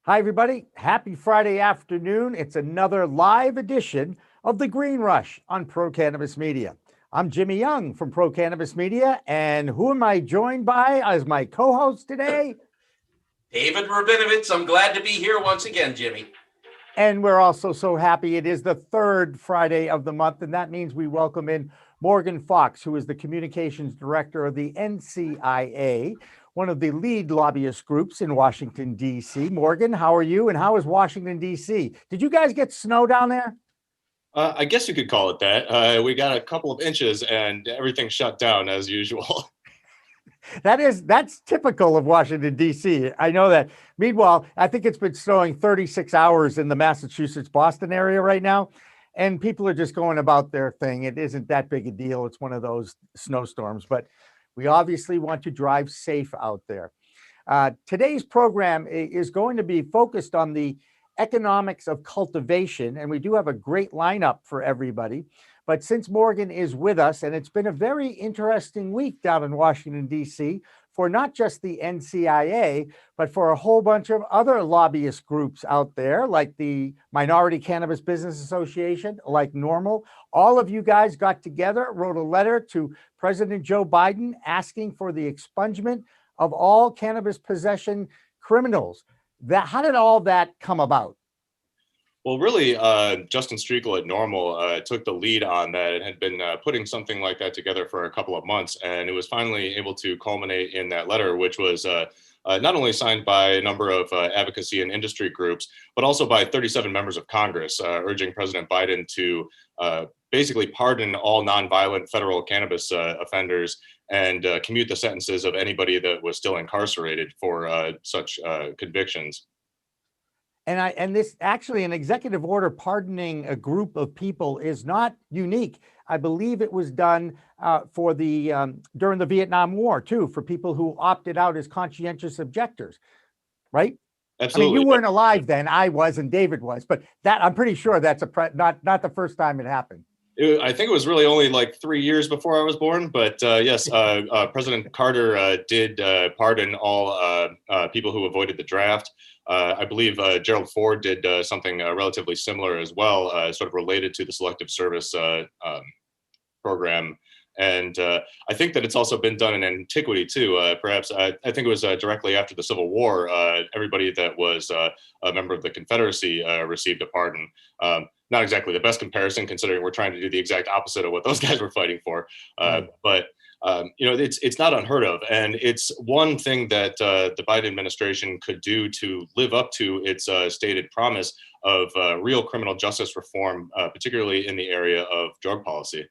Hi, everybody. Happy Friday afternoon. It's another live edition of the Green Rush on Pro Cannabis Media. I'm Jimmy Young from Pro Cannabis Media, and who am I joined by as my co-host today? David Rabinovitz. I'm glad to be here once again, Jimmy. And we're also so happy it is the third Friday of the month, and that means we welcome in Morgan Fox, who is the communications director of the NCIA, one of the lead lobbyist groups in Washington, D.C. Morgan, how are you, and how is Washington, D.C.? Did you guys get snow down there? I guess you could call it that. We got a couple of inches and everything shut down as usual. That's typical of Washington, D.C. I know that. Meanwhile, I think it's been snowing 36 hours in the Massachusetts, Boston area right now, and people are just going about their thing. It isn't that big a deal. It's one of those snowstorms, but we obviously want to drive safe out there. Today's program is going to be focused on the economics of cultivation, and we do have a great lineup for everybody. But since Morgan is with us, and it's been a very interesting week down in Washington, D.C., for not just the NCIA, but for a whole bunch of other lobbyist groups out there, like the Minority Cannabis Business Association, like NORML. All of you guys got together, wrote a letter to President Joe Biden asking for the expungement of all cannabis possession criminals. How did all that come about? Well, really, Justin Streekel at NORML took the lead on that and had been putting something like that together for a couple of months. And it was finally able to culminate in that letter, which was not only signed by a number of advocacy and industry groups, but also by 37 members of Congress, urging President Biden to basically pardon all nonviolent federal cannabis offenders and commute the sentences of anybody that was still incarcerated for such convictions. And this actually, an executive order pardoning a group of people is not unique. I believe it was done for during the Vietnam War too, for people who opted out as conscientious objectors, right? Absolutely. I mean, you weren't alive then. I was, and David was, but that I'm pretty sure that's not the first time it happened. I think it was really only like 3 years before I was born, but yes, President Carter did pardon all people who avoided the draft. I believe Gerald Ford did something relatively similar as well, sort of related to the Selective Service program. And I think that it's also been done in antiquity too. Perhaps I think it was directly after the Civil War. Everybody that was a member of the Confederacy received a pardon. Not exactly the best comparison, considering we're trying to do the exact opposite of what those guys were fighting for. But it's not unheard of, and it's one thing that the Biden administration could do to live up to its stated promise of real criminal justice reform, particularly in the area of drug policy.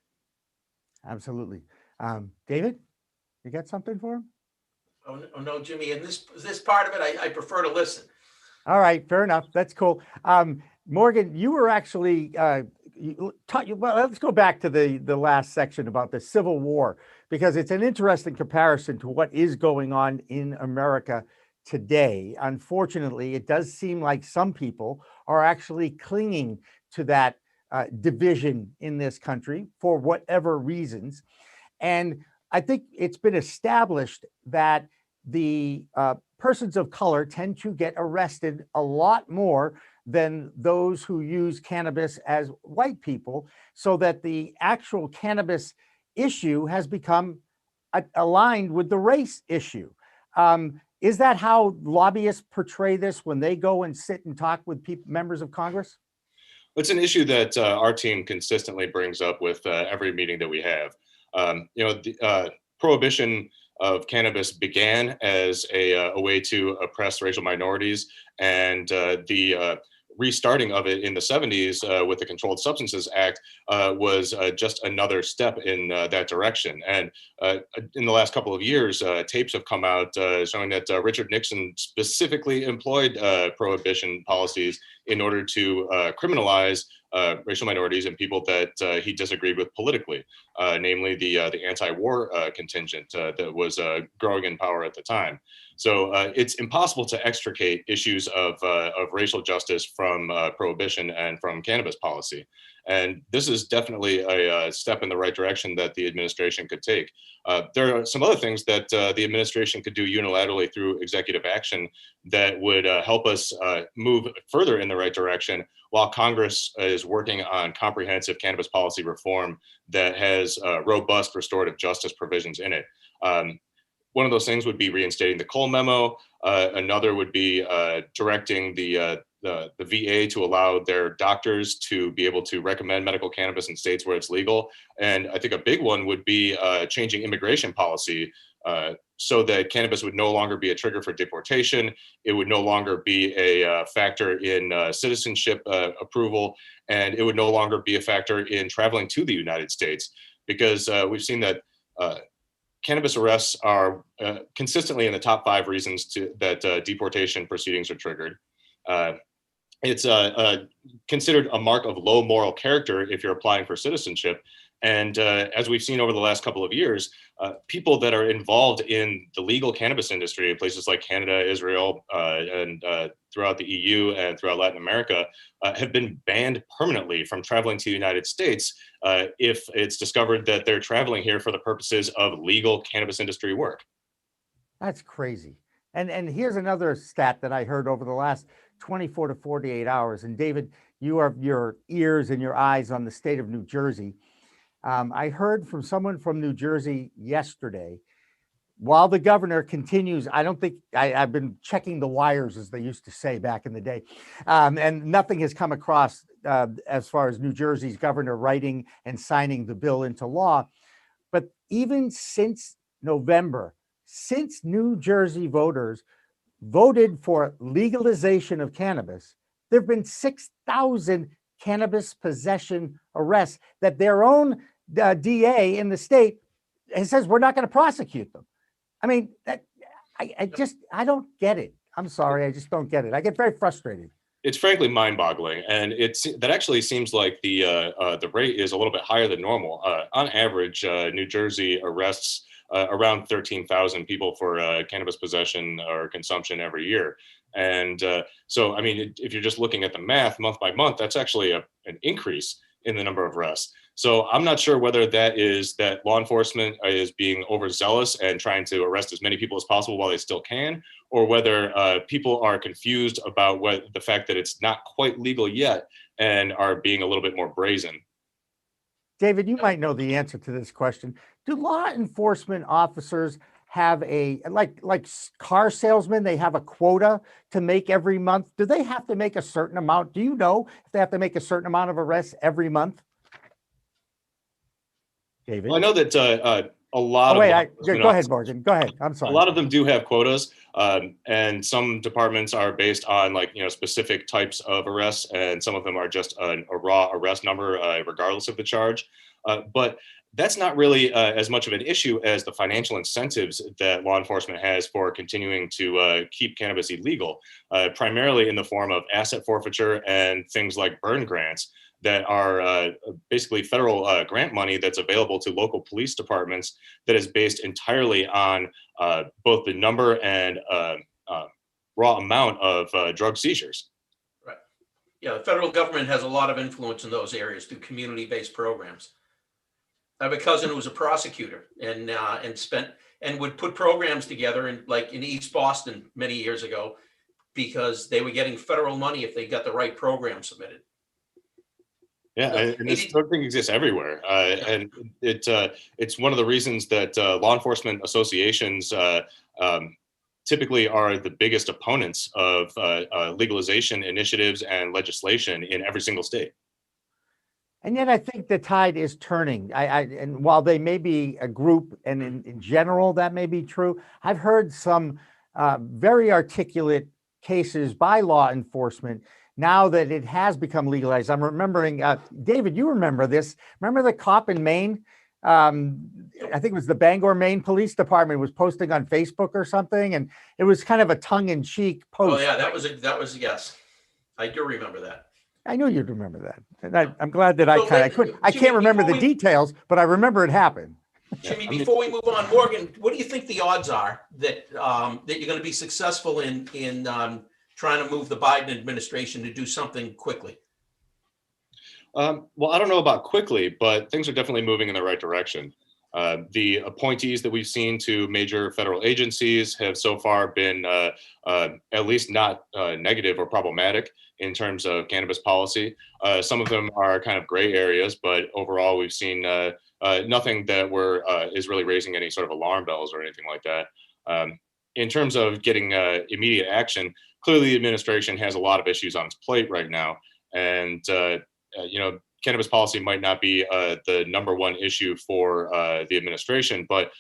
Absolutely. David, you got something for him? Oh no, Jimmy. In this part of it, I prefer to listen. All right, fair enough. That's cool. Morgan, you were actually well, let's go back to the last section about the Civil War, because it's an interesting comparison to what is going on in America today. Unfortunately, it does seem like some people are actually clinging to that division in this country for whatever reasons. And I think it's been established that the persons of color tend to get arrested a lot more than those who use cannabis as white people, so that the actual cannabis issue has become aligned with the race issue. Is that how lobbyists portray this when they go and sit and talk with members of Congress? It's an issue that our team consistently brings up with every meeting that we have. Prohibition of cannabis began as a way to oppress racial minorities, and the restarting of it in the 70s with the Controlled Substances Act was just another step in that direction. And in the last couple of years, tapes have come out showing that Richard Nixon specifically employed prohibition policies in order to criminalize racial minorities and people that he disagreed with politically, namely the anti-war contingent that was growing in power at the time. So it's impossible to extricate issues of racial justice from prohibition and from cannabis policy. And this is definitely a step in the right direction that the administration could take. There are some other things that the administration could do unilaterally through executive action that would help us move further in the right direction while Congress is working on comprehensive cannabis policy reform that has robust restorative justice provisions in it. One of those things would be reinstating the Cole memo. Another would be directing the VA to allow their doctors to be able to recommend medical cannabis in states where it's legal. And I think a big one would be changing immigration policy so that cannabis would no longer be a trigger for deportation. It would no longer be a factor in citizenship approval, and it would no longer be a factor in traveling to the United States, because we've seen that cannabis arrests are consistently in the top 5 reasons that deportation proceedings are triggered. It's considered a mark of low moral character if you're applying for citizenship. And as we've seen over the last couple of years, people that are involved in the legal cannabis industry in places like Canada, Israel, and throughout the EU and throughout Latin America have been banned permanently from traveling to the United States if it's discovered that they're traveling here for the purposes of legal cannabis industry work. That's crazy. And here's another stat that I heard over the last 24 to 48 hours. And David, you have your ears and your eyes on the state of New Jersey. I heard from someone from New Jersey yesterday, while the governor continues, I don't think I've been checking the wires, as they used to say back in the day, and nothing has come across as far as New Jersey's governor writing and signing the bill into law. But even since November, since New Jersey voters voted for legalization of cannabis, there have been 6,000 cannabis possession arrests that their own DA in the state says we're not going to prosecute them. I mean, I don't get it. I'm sorry, I just don't get it. I get very frustrated. It's frankly mind-boggling, and that actually seems like the rate is a little bit higher than normal. On average, New Jersey arrests around 13,000 people for cannabis possession or consumption every year. And so, I mean, if you're just looking at the math month by month, that's actually an increase in the number of arrests. So I'm not sure whether that is that law enforcement is being overzealous and trying to arrest as many people as possible while they still can, or whether people are confused about the fact that it's not quite legal yet and are being a little bit more brazen. David, you might know the answer to this question. Do law enforcement officers have like car salesmen, they have a quota to make every month? Do they have to make a certain amount? Do you know if they have to make a certain amount of arrests every month? David? Well, I know that a lot go ahead, Morgan. Go ahead. I'm sorry. A lot of them do have quotas, and some departments are based on specific types of arrests, and some of them are just a raw arrest number, regardless of the charge. But that's not really as much of an issue as the financial incentives that law enforcement has for continuing to keep cannabis illegal, primarily in the form of asset forfeiture and things like burn grants that are basically federal grant money that's available to local police departments that is based entirely on both the number and raw amount of drug seizures. Right. Yeah, the federal government has a lot of influence in those areas through community-based programs. I have a cousin who was a prosecutor and would put programs together in East Boston many years ago because they were getting federal money if they got the right program submitted. Yeah, and this sort of thing exists everywhere, and it's one of the reasons that law enforcement associations typically are the biggest opponents of legalization initiatives and legislation in every single state. And yet I think the tide is turning. And while they may be a group, and in general that may be true, I've heard some very articulate cases by law enforcement now that it has become legalized. I'm remembering, David, you remember this. Remember the cop in Maine? I think it was the Bangor, Maine Police Department was posting on Facebook or something, and it was kind of a tongue-in-cheek post. Oh yeah, that was yes. I do remember that. I knew you'd remember that. And I'm glad that I can't remember the details, but I remember it happened. Jimmy, before we move on, Morgan, what do you think the odds are that that you're going to be successful in trying to move the Biden administration to do something quickly? Well, I don't know about quickly, but things are definitely moving in the right direction. The appointees that we've seen to major federal agencies have so far been at least not negative or problematic in terms of cannabis policy. Some of them are kind of gray areas, but overall, we've seen nothing that is really raising any sort of alarm bells or anything like that. In terms of getting immediate action, clearly the administration has a lot of issues on its plate right now, and cannabis policy might not be the number one issue for the administration, but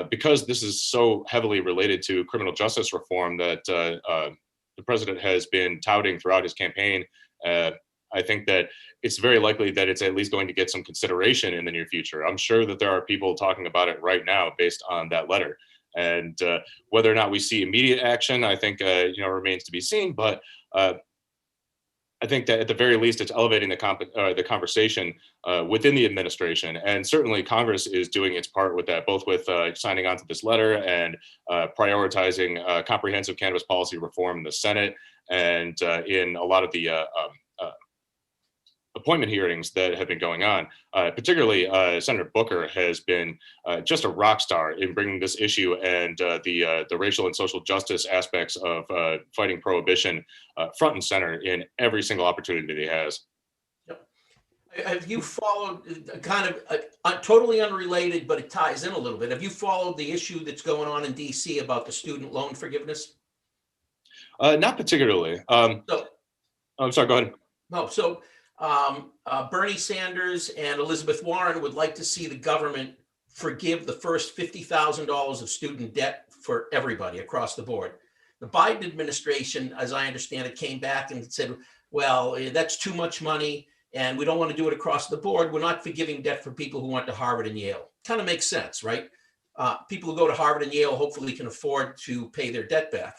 because this is so heavily related to criminal justice reform that the president has been touting throughout his campaign, I think that it's very likely that it's at least going to get some consideration in the near future. I'm sure that there are people talking about it right now based on that letter. And whether or not we see immediate action, I think remains to be seen. But I think that at the very least, it's elevating the conversation within the administration, and certainly Congress is doing its part with that, both with signing on to this letter and prioritizing comprehensive cannabis policy reform in the Senate and in a lot of the appointment hearings that have been going on. Particularly, Senator Booker has been just a rock star in bringing this issue and the racial and social justice aspects of fighting prohibition front and center in every single opportunity that he has. Yep. Have you followed totally unrelated, but it ties in a little bit? Have you followed the issue that's going on in DC about the student loan forgiveness? Not particularly. I'm sorry, go ahead. No, so Bernie Sanders and Elizabeth Warren would like to see the government forgive the first $50,000 of student debt for everybody across the board. The Biden administration, as I understand it, came back and said, well, that's too much money and we don't want to do it across the board. We're not forgiving debt for people who went to Harvard and Yale. Kind of makes sense, right? People who go to Harvard and Yale hopefully can afford to pay their debt back.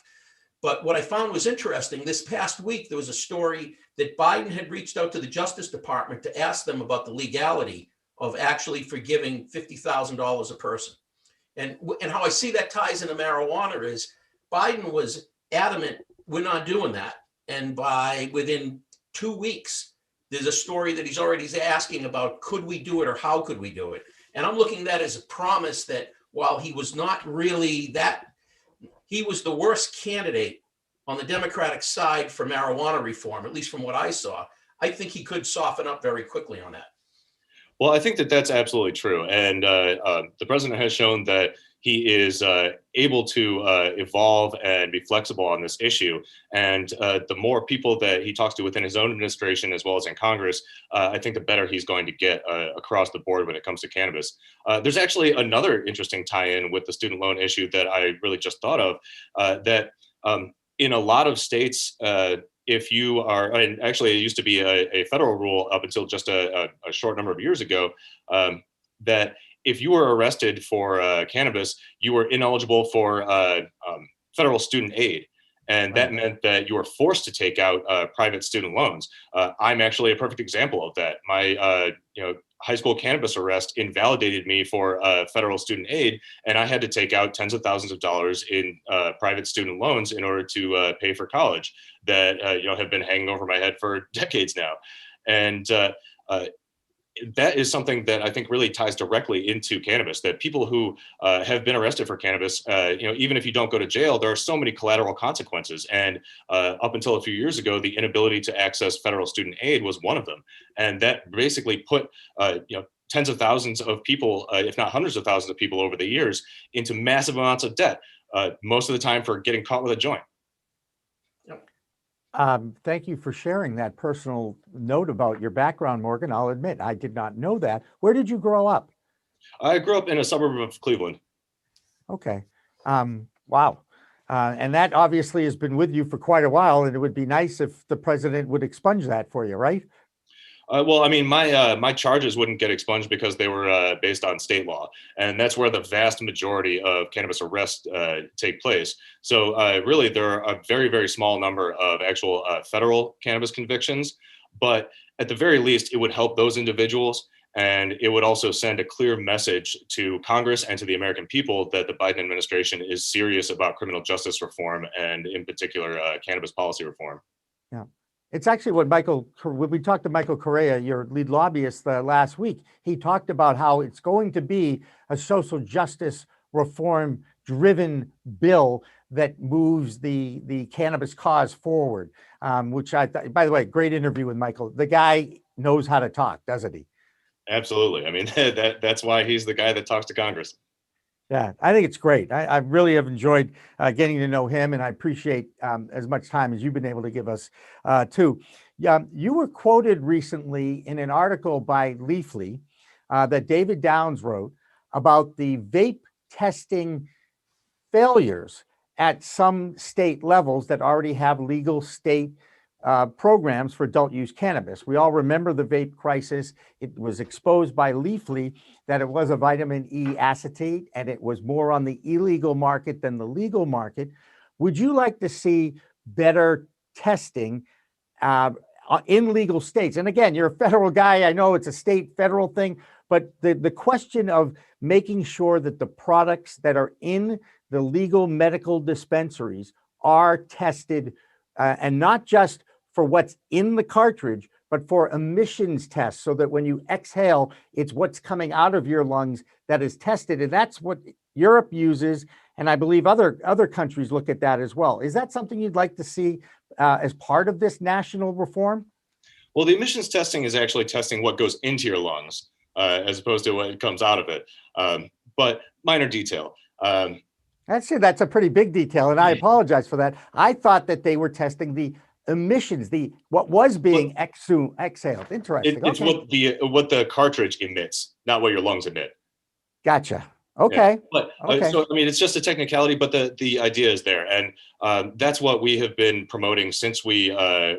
But what I found was interesting, this past week, there was a story that Biden had reached out to the Justice Department to ask them about the legality of actually forgiving $50,000 a person. And how I see that ties into marijuana is Biden was adamant, we're not doing that. And within 2 weeks, there's a story that he's already asking about, could we do it or how could we do it? And I'm looking at that as a promise that while he was not really he was the worst candidate on the Democratic side for marijuana reform, at least from what I saw. I think he could soften up very quickly on that. Well, I think that that's absolutely true. And the president has shown that he is able to evolve and be flexible on this issue. And the more people that he talks to within his own administration, as well as in Congress, I think the better he's going to get across the board when it comes to cannabis. There's actually another interesting tie-in with the student loan issue that I really just thought of, that in a lot of states, if you are, and actually it used to be a federal rule up until just a short number of years ago, that if you were arrested for cannabis, you were ineligible for federal student aid. And that meant that you were forced to take out private student loans. I'm actually a perfect example of that. My high school cannabis arrest invalidated me for federal student aid, and I had to take out tens of thousands of dollars in private student loans in order to pay for college that have been hanging over my head for decades now. And that is something that I think really ties directly into cannabis, that people who have been arrested for cannabis, even if you don't go to jail, there are so many collateral consequences. And up until a few years ago, the inability to access federal student aid was one of them. And that basically put, tens of thousands of people, if not hundreds of thousands of people over the years into massive amounts of debt, most of the time for getting caught with a joint. Thank you for sharing that personal note about your background, Morgan. I'll admit, I did not know that. Where did you grow up? I grew up in a suburb of Cleveland. Okay. Wow. And that obviously has been with you for quite a while, and it would be nice if the president would expunge that for you, right? Well, I mean, my charges wouldn't get expunged because they were based on state law, and that's where the vast majority of cannabis arrests take place. So really, there are a very, very small number of actual federal cannabis convictions, but at the very least, it would help those individuals, and it would also send a clear message to Congress and to the American people that the Biden administration is serious about criminal justice reform and, in particular, cannabis policy reform. Yeah. It's actually what when we talked to Michael Correa, your lead lobbyist last week, he talked about how it's going to be a social justice reform driven bill that moves the cannabis cause forward, which I thought, by the way, great interview with Michael. The guy knows how to talk, doesn't he? Absolutely. I mean, that's why he's the guy that talks to Congress. Yeah, I think it's great. I really have enjoyed getting to know him, and I appreciate as much time as you've been able to give us too. Yeah, you were quoted recently in an article by Leafly that David Downs wrote about the vape testing failures at some state levels that already have legal state programs for adult use cannabis. We all remember the vape crisis. It was exposed by Leafly that it was a vitamin E acetate and it was more on the illegal market than the legal market. Would you like to see better testing in legal states? And again, you're a federal guy. I know it's a state federal thing, but the question of making sure that the products that are in the legal medical dispensaries are tested and not just for what's in the cartridge, but for emissions tests so that when you exhale, it's what's coming out of your lungs that is tested. And that's what Europe uses. And I believe other countries look at that as well. Is that something you'd like to see as part of this national reform? Well, the emissions testing is actually testing what goes into your lungs as opposed to what comes out of it. But minor detail. That's a pretty big detail, and I apologize for that. I thought that they were testing the emissions, what was being exhaled. Interesting. It's what the cartridge emits, not what your lungs emit. Gotcha. Okay. Yeah. But so I mean, it's just a technicality, but the idea is there, and that's what we have been promoting since we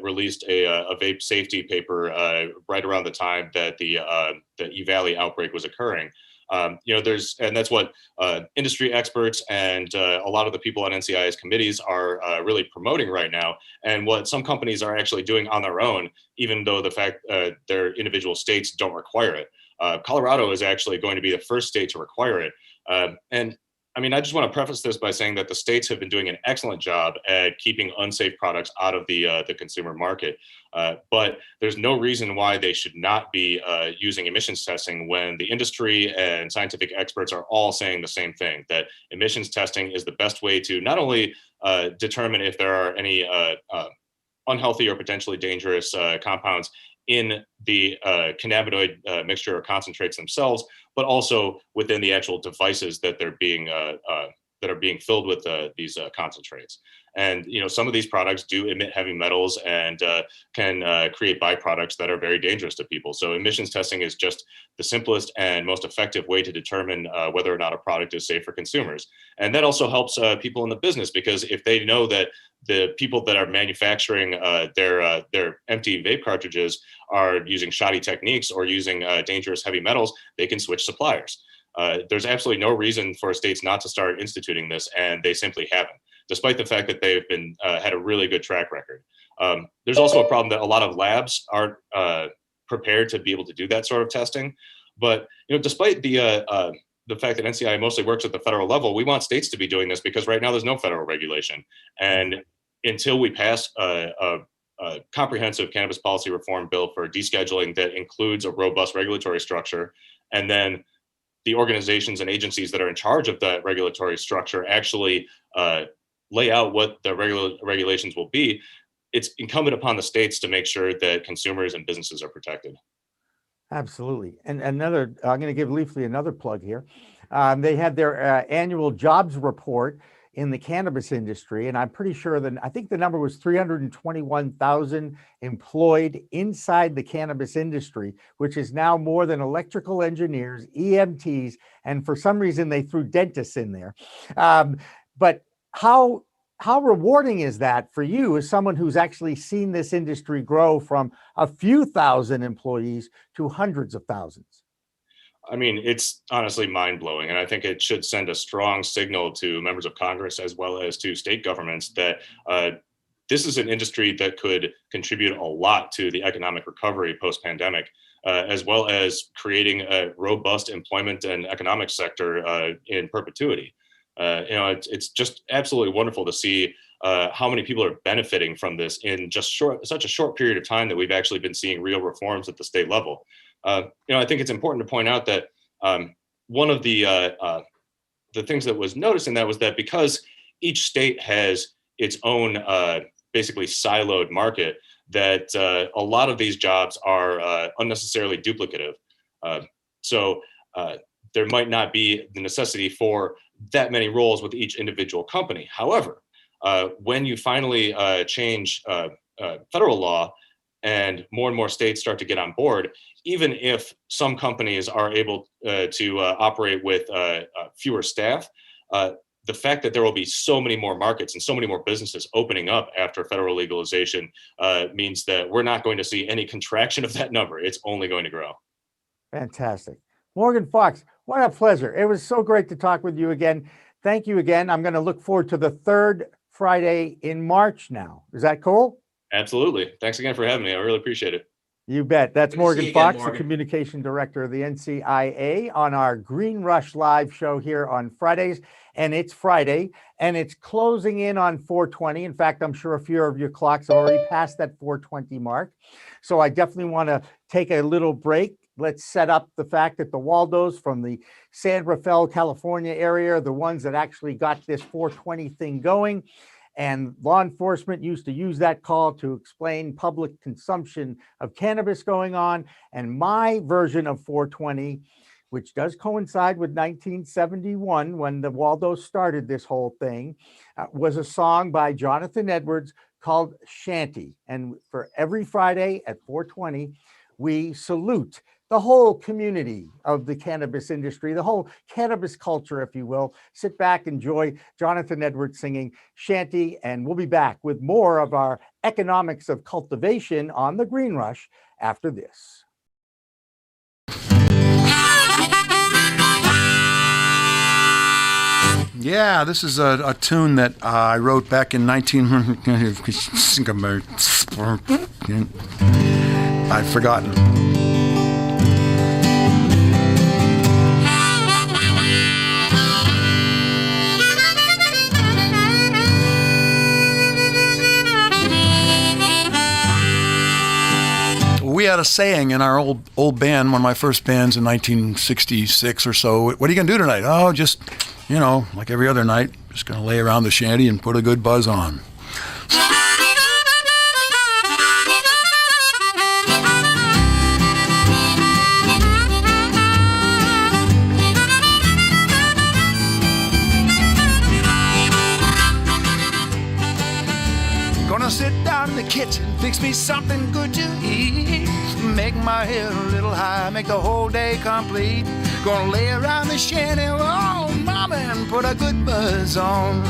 released a vape safety paper right around the time that the EVALI outbreak was occurring. That's what industry experts and a lot of the people on NCI's committees are really promoting right now, and what some companies are actually doing on their own, even though the fact their individual states don't require it. Colorado is actually going to be the first state to require it. And I mean, I just want to preface this by saying that the states have been doing an excellent job at keeping unsafe products out of the consumer market. But there's no reason why they should not be using emissions testing when the industry and scientific experts are all saying the same thing, that emissions testing is the best way to not only determine if there are any unhealthy or potentially dangerous compounds in the cannabinoid mixture or concentrates themselves, but also within the actual devices that they're being that are being filled with these concentrates. And some of these products do emit heavy metals and can create byproducts that are very dangerous to people. So emissions testing is just the simplest and most effective way to determine whether or not a product is safe for consumers. And that also helps people in the business, because if they know that the people that are manufacturing their empty vape cartridges are using shoddy techniques or using dangerous heavy metals, they can switch suppliers. There's absolutely no reason for states not to start instituting this, and they simply haven't, despite the fact that they've been had a really good track record. There's also a problem that a lot of labs aren't prepared to be able to do that sort of testing. But despite the fact that NCI mostly works at the federal level, we want states to be doing this, because right now there's no federal regulation. And until we pass a comprehensive cannabis policy reform bill for descheduling that includes a robust regulatory structure, and then the organizations and agencies that are in charge of that regulatory structure actually lay out what the regulations will be, it's incumbent upon the states to make sure that consumers and businesses are protected. Absolutely. And I'm going to give Leafly another plug here. They had their annual jobs report in the cannabis industry, and I'm pretty sure that I think the number was 321,000 employed inside the cannabis industry, which is now more than electrical engineers, EMTs, and for some reason they threw dentists in there. But how rewarding is that for you as someone who's actually seen this industry grow from a few thousand employees to hundreds of thousands? I mean, it's honestly mind-blowing, and I think it should send a strong signal to members of Congress as well as to state governments that this is an industry that could contribute a lot to the economic recovery post-pandemic, as well as creating a robust employment and economic sector in perpetuity. It's just absolutely wonderful to see how many people are benefiting from this in just such a short period of time that we've actually been seeing real reforms at the state level. I think it's important to point out that one of the things that was noticed in that was that because each state has its own basically siloed market, that a lot of these jobs are unnecessarily duplicative. So there might not be the necessity for that many roles with each individual company. However, when you finally change federal law and more states start to get on board, even if some companies are able to operate with fewer staff, the fact that there will be so many more markets and so many more businesses opening up after federal legalization means that we're not going to see any contraction of that number. It's only going to grow. Fantastic. Morgan Fox, what a pleasure. It was so great to talk with you again. Thank you again. I'm going to look forward to the third Friday in March now. Is that cool? Absolutely. Thanks again for having me. I really appreciate it. You bet. That's Good to see Morgan you again, Fox, the Morgan. communication director of the NCIA, on our Green Rush live show here on Fridays. And it's Friday, and it's closing in on 4:20. In fact, I'm sure a few of your clocks have already passed that 4:20 mark. So I definitely want to take a little break. Let's set up the fact that the Waldos from the San Rafael, California area are the ones that actually got this 420 thing going. And law enforcement used to use that call to explain public consumption of cannabis going on. And my version of 420, which does coincide with 1971 when the Waldos started this whole thing, was a song by Jonathan Edwards called Shanty. And for every Friday at 420, we salute the whole community of the cannabis industry, the whole cannabis culture, if you will. Sit back, enjoy Jonathan Edwards singing Shanty, and we'll be back with more of our economics of cultivation on the Green Rush after this. Yeah, this is a tune that I wrote back in 19... I've forgotten. We had a saying in our old band, one of my first bands in 1966 or so. What are you going to do tonight? Oh, just, like every other night, just going to lay around the shanty and put a good buzz on. Gonna sit down in the kitchen, fix me something good to eat. Make my head a little high, make the whole day complete. Gonna lay around the shanty, oh mama, and put a good buzz on.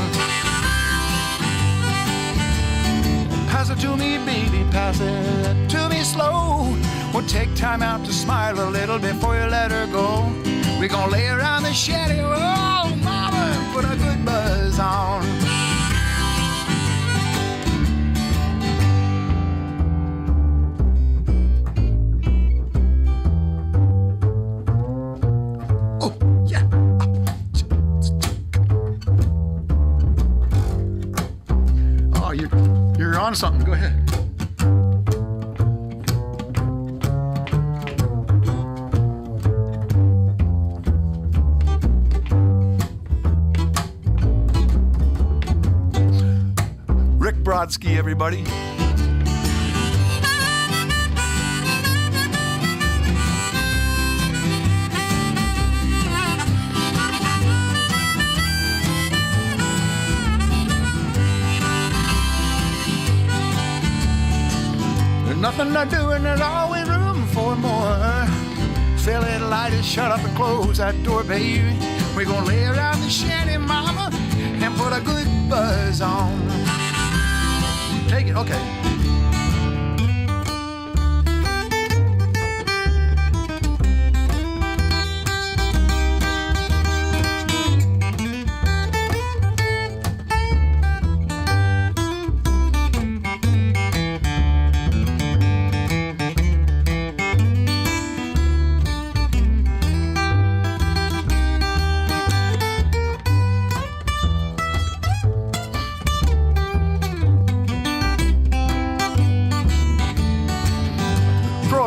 Pass it to me, baby, pass it to me slow. We'll take time out to smile a little before you let her go. We're gonna lay around the shanty, oh mama, and put a good buzz on. You're on something. Go ahead. Rick Brodsky, everybody. Nothing to do and there's always room for more. Fill it, light it, shut up and close that door, baby. We're gonna lay around the shanty, mama, and put a good buzz on. Take it, okay.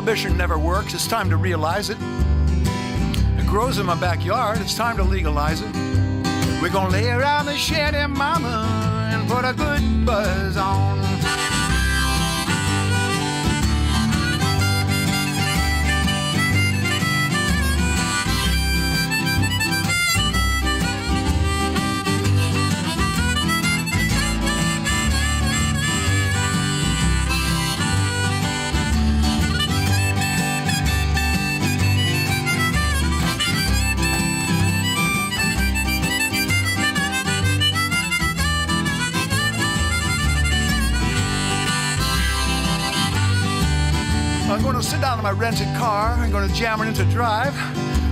Prohibition never works, it's time to realize it. It grows in my backyard, it's time to legalize it. We're gonna lay around the shanty, mama, and put a good buzz on. I'm gonna sit down in my rented car. I'm gonna jam it into drive.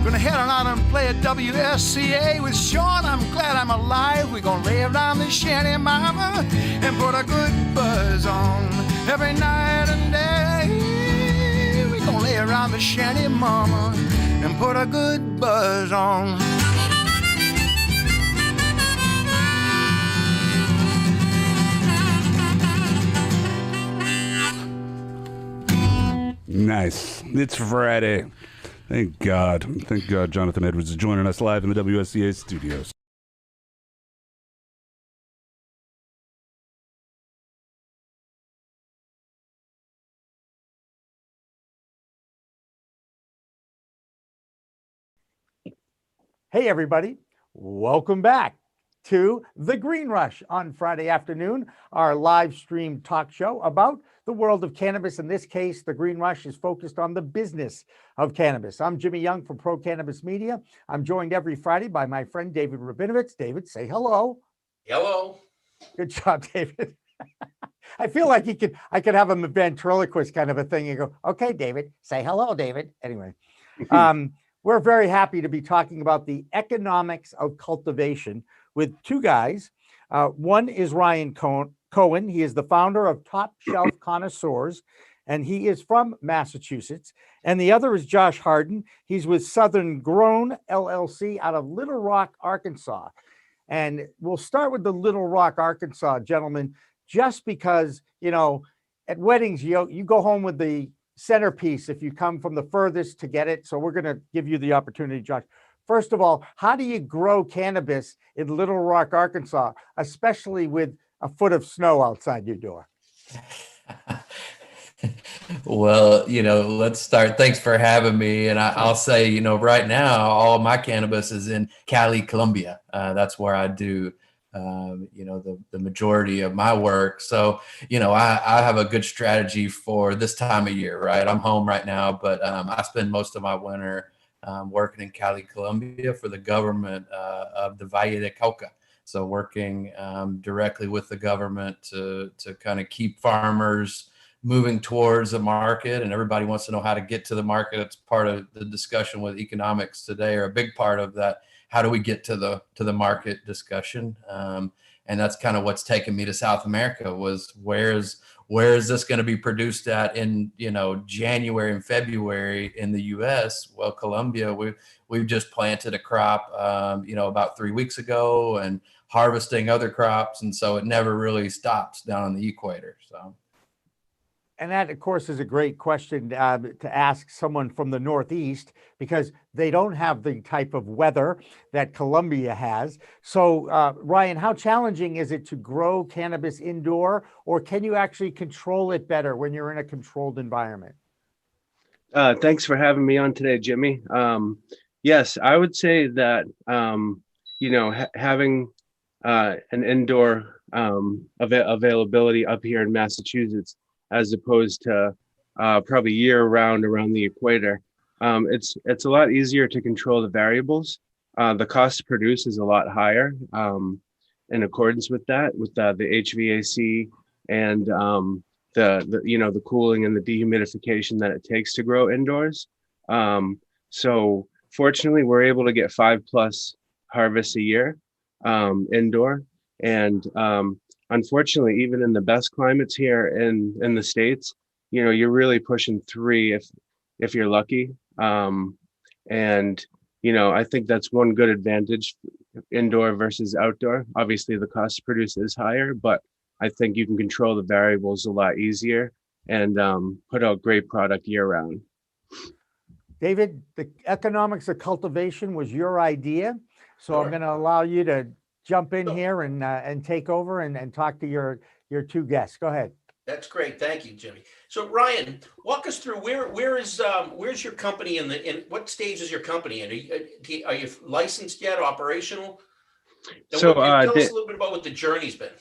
Gonna head on out and play at WSCA with Sean. I'm glad I'm alive. We're gonna lay around the shanty, mama, and put a good buzz on every night and day. We're gonna lay around the shanty, mama, and put a good buzz on. Nice. It's Friday. Thank God. Thank God Jonathan Edwards is joining us live in the WSCA studios. Hey, everybody. Welcome back to The Green Rush on Friday afternoon, our live stream talk show about the world of cannabis. In this case, The Green Rush is focused on the business of cannabis. I'm Jimmy Young from Pro Cannabis Media. I'm joined every Friday by my friend David Rabinovitz. David, say hello. Hello. Good job, David. I feel like I could have a ventriloquist kind of a thing. You go, okay, David, say hello, David. Anyway, we're very happy to be talking about the economics of cultivation with two guys. One is Ryan Cohen. He is the founder of Top Shelf Connoisseurs, and he is from Massachusetts. And the other is Josh Harden. He's with Southern Grown LLC out of Little Rock, Arkansas. And we'll start with the Little Rock, Arkansas gentlemen, just because, you know, at weddings, you go home with the centerpiece if you come from the furthest to get it. So we're going to give you the opportunity, Josh. First of all, how do you grow cannabis in Little Rock, Arkansas, especially with a foot of snow outside your door? Well, let's start. Thanks for having me. And I'll say, right now, all my cannabis is in Cali, Colombia. That's where I do, the majority of my work. So, I have a good strategy for this time of year, right? I'm home right now, but I spend most of my winter working in Cali, Colombia for the government of the Valle de Cauca. So working directly with the government to kind of keep farmers moving towards the market, and everybody wants to know how to get to the market. It's part of the discussion with economics today, or a big part of that. How do we get to the market discussion? And that's kind of what's taken me to South America, was where is this going to be produced at in January and February in the U.S.? Well, Colombia, we've just planted a crop about 3 weeks ago and harvesting other crops, and so it never really stops down on the equator. So. And that, of course, is a great question to ask someone from the Northeast, because they don't have the type of weather that Colombia has. So, Ryan, how challenging is it to grow cannabis indoor, or can you actually control it better when you're in a controlled environment? Thanks for having me on today, Jimmy. Yes, I would say that, having an indoor availability up here in Massachusetts, as opposed to probably year round around the equator, it's a lot easier to control the variables. The cost to produce is a lot higher in accordance with that, with the HVAC and the cooling and the dehumidification that it takes to grow indoors. So fortunately, we're able to get 5+ harvests a year indoor, and unfortunately, even in the best climates here in the States, you're really pushing 3 if you're lucky. And I think that's one good advantage, indoor versus outdoor. Obviously, the cost to produce is higher, but I think you can control the variables a lot easier and put out great product year round. David, the economics of cultivation was your idea. So I'm Sure. going to allow you to jump in Sure. here and take over and talk to your two guests. Go ahead. That's great. Thank you, Jimmy. So Ryan, walk us through where's your company in what stage is your company in? Are you licensed yet, operational? And So, tell us a little bit about what the journey's been.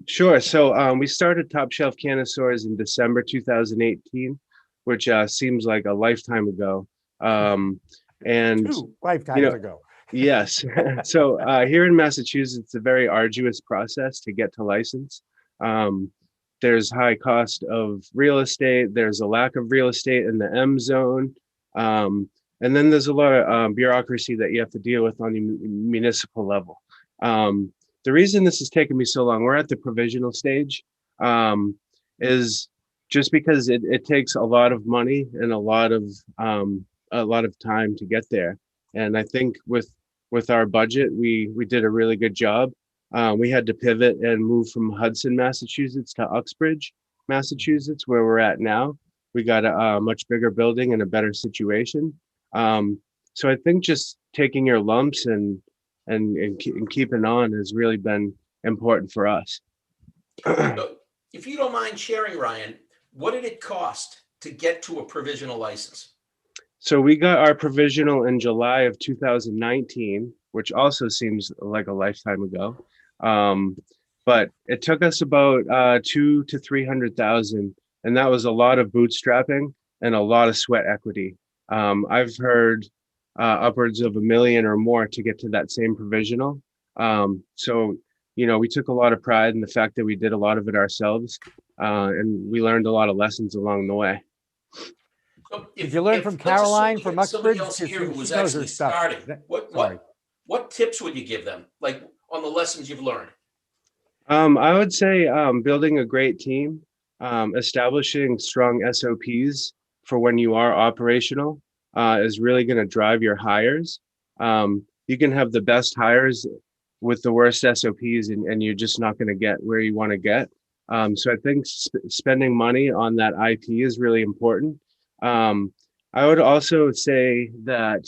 Sure. So we started Top Shelf Cannastores in December 2018, which seems like a lifetime ago. And Two lifetimes know, ago. yes. So here in Massachusetts, it's a very arduous process to get to license. There's high cost of real estate. There's a lack of real estate in the M zone. And then there's a lot of bureaucracy that you have to deal with on the municipal level. The reason this has taken me so long, we're at the provisional stage, is just because it takes a lot of money and a lot of time to get there. And I think with our budget, we did a really good job. We had to pivot and move from Hudson, Massachusetts to Uxbridge, Massachusetts, where we're at now. We got a much bigger building and a better situation. So I think just taking your lumps and keeping on has really been important for us. So, if you don't mind sharing, Ryan, what did it cost to get to a provisional license? So we got our provisional in July of 2019, which also seems like a lifetime ago. But it took us about $200,000 to $300,000, and that was a lot of bootstrapping and a lot of sweat equity. I've heard upwards of $1 million or more to get to that same provisional. So, we took a lot of pride in the fact that we did a lot of it ourselves, and we learned a lot of lessons along the way. So Did you learn from Caroline from somebody Uxbridge? else here who She was knows her actually stuff. starting, what tips would you give them, like on the lessons you've learned? I would say building a great team, establishing strong SOPs for when you are operational is really going to drive your hires. You can have the best hires with the worst SOPs, and you're just not going to get where you want to get. So I think spending money on that IP is really important. I would also say that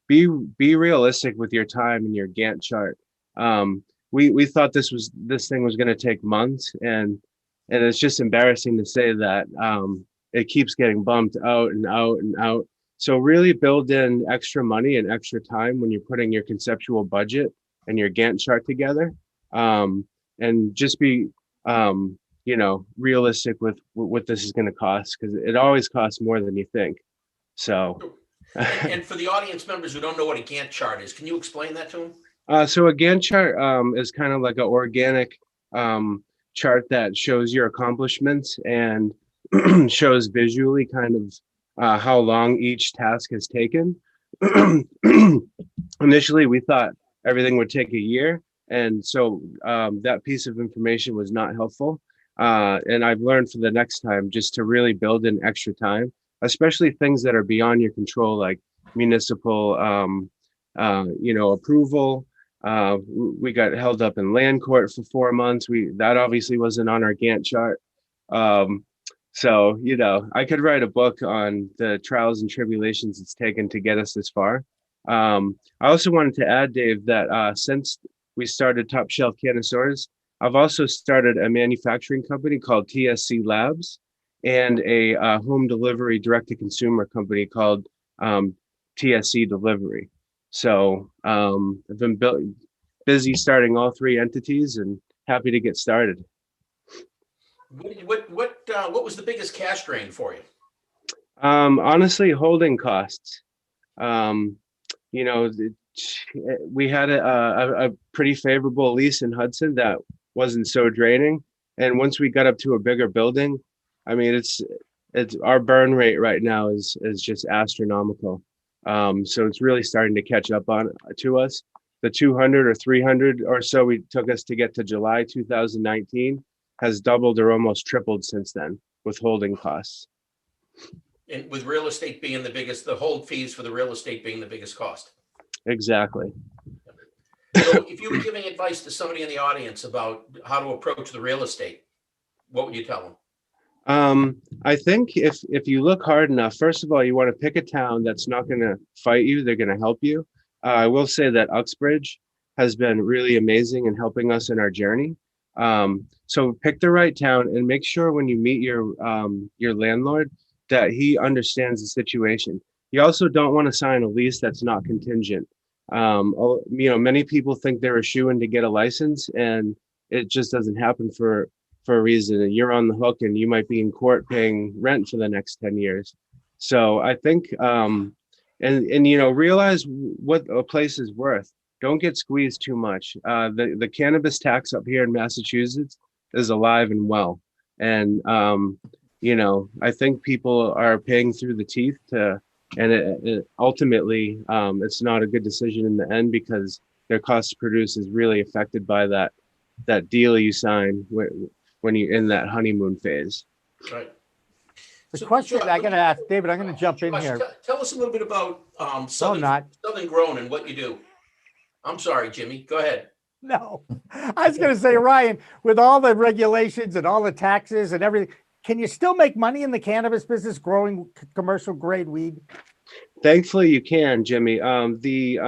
be realistic with your time and your Gantt chart. We thought this thing was going to take months, and it's just embarrassing to say that it keeps getting bumped out and out and out. So really build in extra money and extra time when you're putting your conceptual budget and your Gantt chart together, and just be realistic with what this is going to cost, because it always costs more than you think. So and for the audience members who don't know what a Gantt chart is, can you explain that to them? So a Gantt chart is kind of like an organic chart that shows your accomplishments and shows visually kind of how long each task has taken. Initially, we thought everything would take a year, and so that piece of information was not helpful. And I've learned for the next time just to really build in extra time, especially things that are beyond your control, like municipal approval. We got held up in land court for 4 months. That obviously wasn't on our Gantt chart. So I could write a book on the trials and tribulations it's taken to get us this far. I also wanted to add, Dave, that since we started Top Shelf Cannastores, I've also started a manufacturing company called TSC Labs and a home delivery direct-to-consumer company called TSC Delivery. So I've been busy starting all three entities and happy to get started. What was the biggest cash drain for you? Honestly, holding costs. We had a pretty favorable lease in Hudson that wasn't so draining. And once we got up to a bigger building, I mean, it's our burn rate right now is just astronomical. So it's really starting to catch up to us. The 200 or 300 or so we took us to get to July 2019 has doubled or almost tripled since then with holding costs. And with real estate being the biggest, the hold fees for the real estate being the biggest cost. Exactly. So if you were giving advice to somebody in the audience about how to approach the real estate, what would you tell I think if you look hard enough, first of all, you want to pick a town that's not going to fight you. They're going to help you. I will say that Uxbridge has been really amazing in helping us in our journey. So pick the right town and make sure when you meet your landlord that he understands the situation. You also don't want to sign a lease that's not contingent. Many people think they're a shoo-in to get a license, and it just doesn't happen for a reason, and you're on the hook and you might be in court paying rent for the next 10 years. So I think realize what a place is worth. Don't get squeezed too much. The cannabis tax up here in Massachusetts is alive and well, and I think people are paying through the teeth and it ultimately it's not a good decision in the end, because their cost to produce is really affected by that deal you sign when you're in that honeymoon phase. Right. The So, question Josh, I got to ask, David, I'm going to jump in Josh, here. Tell us a little bit about No, Southern not. Grown and what you do. I'm sorry, Jimmy. Go ahead. No, I was going to say, Ryan, with all the regulations and all the taxes and everything, can you still make money in the cannabis business growing commercial grade weed? Thankfully, you can, Jimmy. The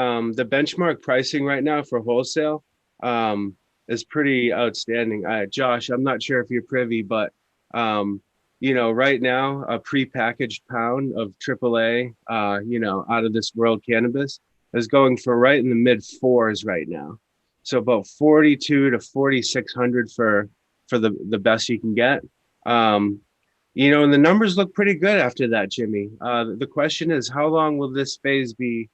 benchmark pricing right now for wholesale is pretty outstanding. Josh, I'm not sure if you're privy, but right now a prepackaged pound of AAA, out of this world cannabis is going for right in the mid $4s right now. So about 42 to 4,600 for the best you can get. And the numbers look pretty good after that, Jimmy. The question is, how long will this phase be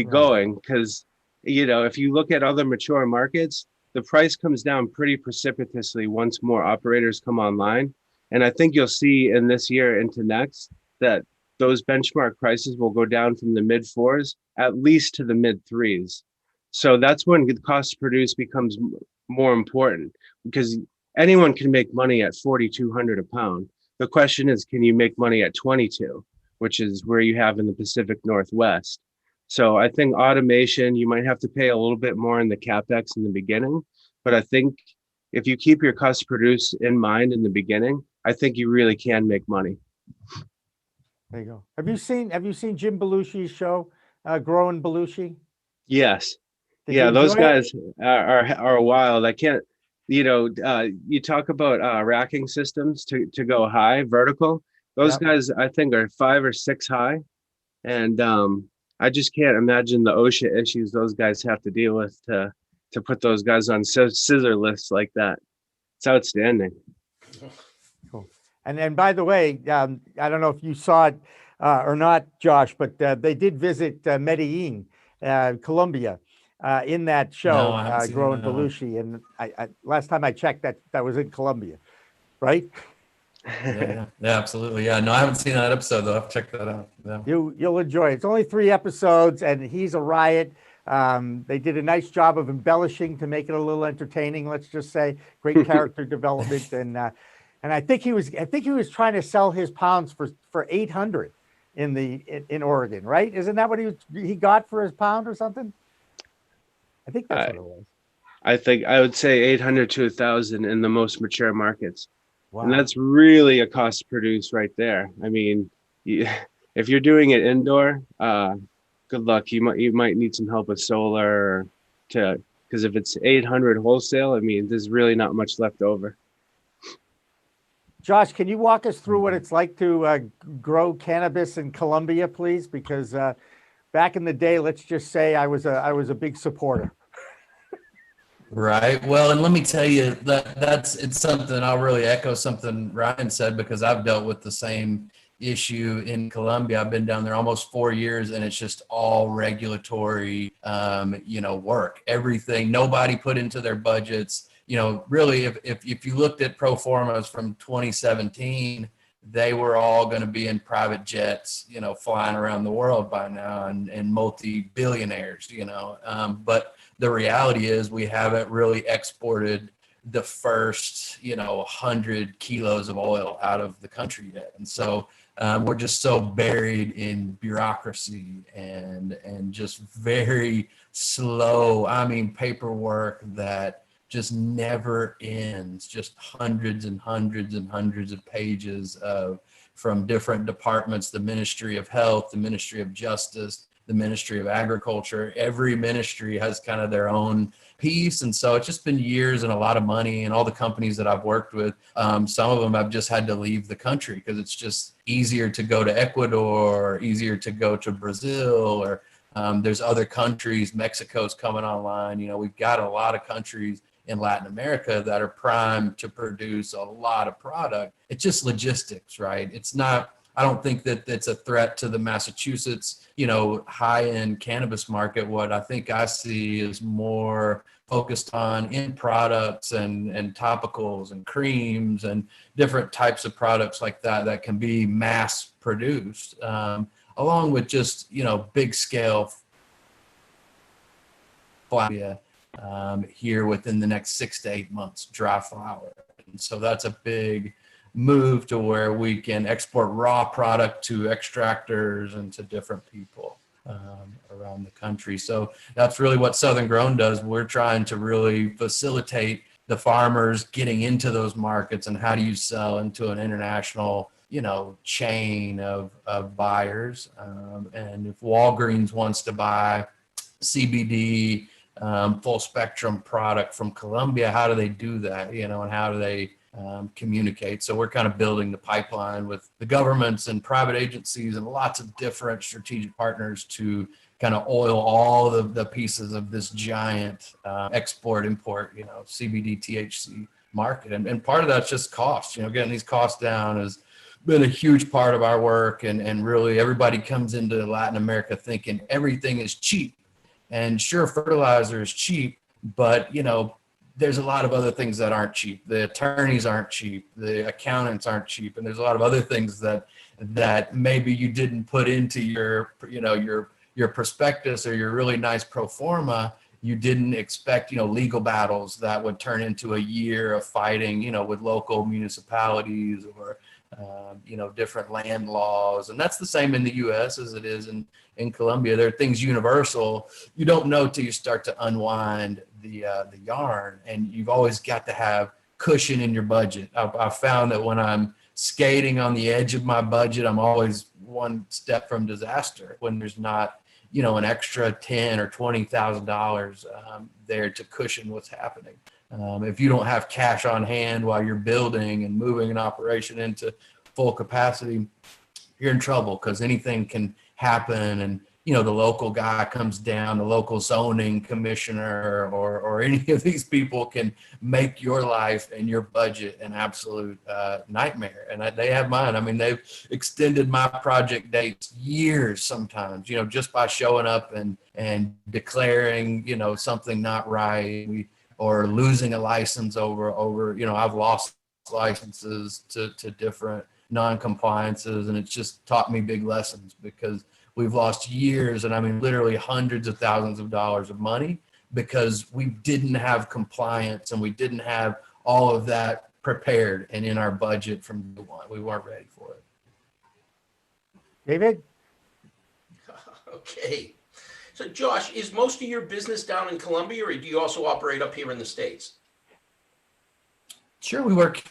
going? Because, if you look at other mature markets, the price comes down pretty precipitously once more operators come online. And I think you'll see in this year into next that those benchmark prices will go down from the mid $4s at least to the mid $3s. So that's when the cost to produce becomes more important, because anyone can make money at 4,200 a pound. The question is, can you make money at 22, which is where you have in the Pacific Northwest? So I think automation, you might have to pay a little bit more in the CapEx in the beginning, but I think if you keep your cost to produce in mind in the beginning, I think you really can make money. There you go. Have you seen Jim Belushi's show, Growing Belushi? Yes. Did Yeah, you those enjoy it? guys are wild. I can't, you talk about racking systems to go high, vertical. Those Yep. guys, I think, are 5 or 6 high. And I just can't imagine the OSHA issues those guys have to deal with to put those guys on scissor lifts like that. It's outstanding. Cool. And then, by the way, I don't know if you saw it or not, Josh, but they did visit Medellin, Colombia, in that show, No, I haven't seen Growing that, no. Belushi. And I last time I checked, that was in Colombia, right? Yeah, absolutely. Yeah, no, I haven't seen that episode though. I've checked that out. Yeah. You'll enjoy it. It's only 3 episodes, and he's a riot. They did a nice job of embellishing to make it a little entertaining. Let's just say, great character development, and I think he was trying to sell his pounds for 800 in Oregon, right? Isn't that what he got for his pound or something? I think that's what it was. I think I would say 800 to 1,000 in the most mature markets. Wow. And that's really a cost to produce right there. I mean, if you're doing it indoor, good luck. You might need some help with solar because if it's 800 wholesale, I mean, there's really not much left over. Josh, can you walk us through what it's like to grow cannabis in Colombia, please? Because back in the day, let's just say I was a big supporter. Right. Well, and let me tell you it's something I'll really echo something Ryan said, because I've dealt with the same issue in Colombia. I've been down there almost 4 years, and it's just all regulatory, work. Everything nobody put into their budgets. Really, if you looked at pro formas from 2017, they were all going to be in private jets, flying around the world by now, and multi-billionaires, but the reality is we haven't really exported the first, 100 kilos of oil out of the country yet. And so we're just so buried in bureaucracy and just very slow, paperwork that just never ends, just hundreds and hundreds and hundreds of pages of from different departments, the Ministry of Health, the Ministry of Justice, the Ministry of Agriculture. Every ministry has kind of their own piece. And so it's just been years and a lot of money, and all the companies that I've worked with, some of them I've just had to leave the country because it's just easier to go to Ecuador, or easier to go to Brazil, or there's other countries. Mexico's coming online. You know, we've got a lot of countries in Latin America that are primed to produce a lot of product. It's just logistics, right? It's not, I don't think that it's a threat to the Massachusetts, you know, high-end cannabis market. What I think I see is more focused on end products and topicals and creams and different types of products like that that can be mass produced, along with just, you know, big scale here within the next 6 to 8 months, dry flower. And so that's a big move to where we can export raw product to extractors and to different people around the country. So that's really what Southern Grown does. We're trying to really facilitate the farmers getting into those markets, and how do you sell into an international, you know, chain of buyers. And if Walgreens wants to buy CBD full spectrum product from Colombia, how do they do that, you know, and how do they communicate? So we're kind of building the pipeline with the governments and private agencies and lots of different strategic partners to kind of oil all the pieces of this giant export import, you know, CBD THC market. And part of that's just cost, you know, getting these costs down has been a huge part of our work. And really everybody comes into Latin America thinking everything is cheap. And sure, fertilizer is cheap, but, you know, there's a lot of other things that aren't cheap. The attorneys aren't cheap. The accountants aren't cheap. And there's a lot of other things that maybe you didn't put into your, you know, your prospectus or your really nice pro forma. You didn't expect, you know, legal battles that would turn into a year of fighting, you know, with local municipalities or, you know, different land laws. And that's the same in the US as it is in Colombia. There are things universal you don't know till you start to unwind the yarn, and you've always got to have cushion in your budget. I've found that when I'm skating on the edge of my budget, I'm always one step from disaster when there's not, you know, an extra $10,000 or $20,000 there to cushion what's happening. If you don't have cash on hand while you're building and moving an operation into full capacity, you're in trouble, because anything can happen. And, you know, the local guy comes down, the local zoning commissioner or any of these people can make your life and your budget an absolute nightmare. And they have mine. I mean, they've extended my project dates years sometimes, you know, just by showing up and declaring, you know, something not right. Or losing a license over, you know, I've lost licenses to different non-compliances, and it's just taught me big lessons, because we've lost years, and I mean literally hundreds of thousands of dollars of money, because we didn't have compliance and we didn't have all of that prepared and in our budget from day one. We weren't ready for it. David? Okay. So Josh, is most of your business down in Colombia, or do you also operate up here in the States? Sure, we work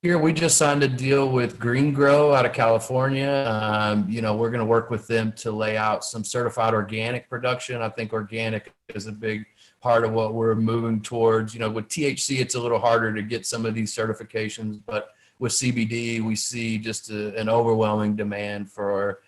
here. We just signed a deal with Green Grow out of California. You know, we're going to work with them to lay out some certified organic production. I think organic is a big part of what we're moving towards. You know, with THC, it's a little harder to get some of these certifications, but with CBD, we see just an overwhelming demand for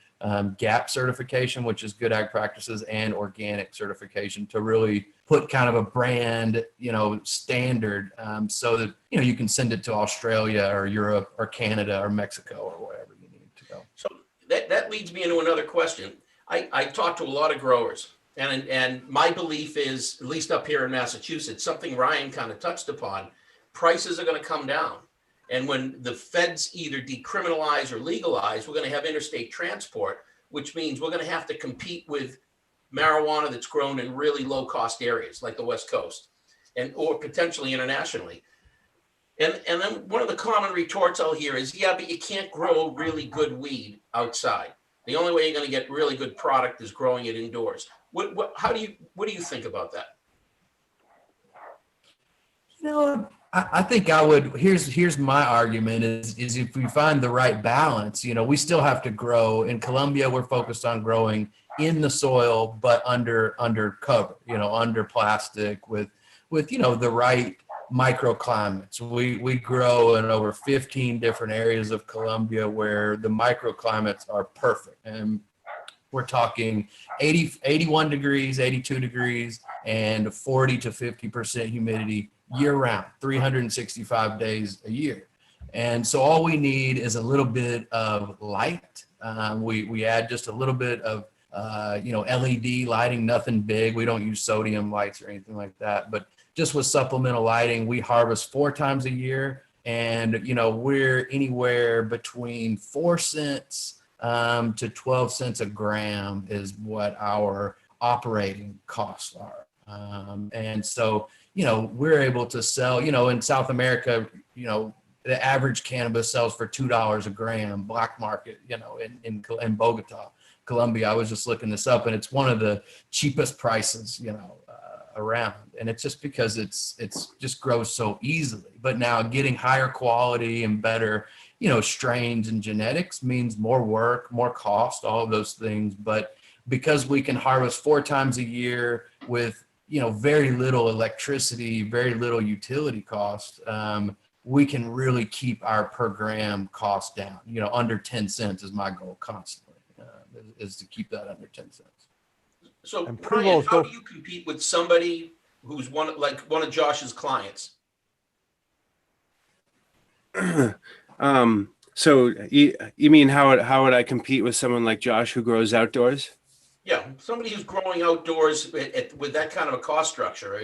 GAP certification, which is Good Ag Practices, and organic certification, to really put kind of a brand, you know, standard, so that, you know, you can send it to Australia or Europe or Canada or Mexico or wherever you need to go. So that leads me into another question. I talk to a lot of growers, and my belief is, at least up here in Massachusetts, something Ryan kind of touched upon, prices are going to come down. And when the feds either decriminalize or legalize, we're going to have interstate transport, which means we're going to have to compete with marijuana that's grown in really low cost areas like the West Coast, or potentially internationally. And then one of the common retorts I'll hear is, yeah, but you can't grow really good weed outside. The only way you're going to get really good product is growing it indoors. What do you think about that? You know, I think I would. Here's my argument: is if we find the right balance, you know, we still have to grow. In Colombia, we're focused on growing in the soil, but under cover, you know, under plastic with you know the right microclimates. We grow in over 15 different areas of Colombia where the microclimates are perfect, and we're talking 81 degrees, 82 degrees, and 40 to 50% humidity year round, 365 days a year. And so all we need is a little bit of light. We add just a little bit of you know, LED lighting, nothing big. We don't use sodium lights or anything like that, but just with supplemental lighting, we harvest 4 times a year. And, you know, we're anywhere between 4 cents to 12 cents a gram is what our operating costs are. And so, you know, we're able to sell, you know, in South America, you know, the average cannabis sells for $2 a gram, black market, you know, in Bogota, Colombia. I was just looking this up, and it's one of the cheapest prices, you know, around. And it's just because it's just grows so easily. But now getting higher quality and better, you know, strains and genetics means more work, more cost, all of those things. But because we can harvest 4 times a year with, you know, very little electricity, very little utility cost, we can really keep our per gram cost down. You know, under 10 cents is my goal constantly, is to keep that under 10 cents. So And Brian, pre-rolls how go- do you compete with somebody who's one of Josh's clients? So you mean how would I compete with someone like Josh who grows outdoors? Yeah, somebody who's growing outdoors with that kind of a cost structure.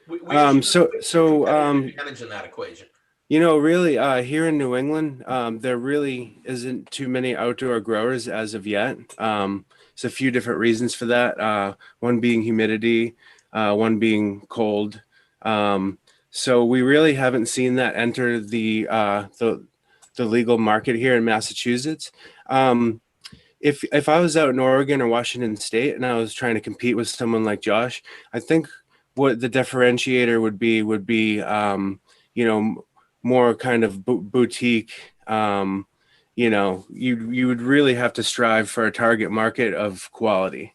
Where's your competitive advantage in that equation? You know, really, here in New England, there really isn't too many outdoor growers as of yet. There's a few different reasons for that. One being humidity, one being cold. So we really haven't seen that enter the legal market here in Massachusetts. If I was out in Oregon or Washington State and I was trying to compete with someone like Josh, I think what the differentiator would be, you know, more kind of boutique. You know, you would really have to strive for a target market of quality.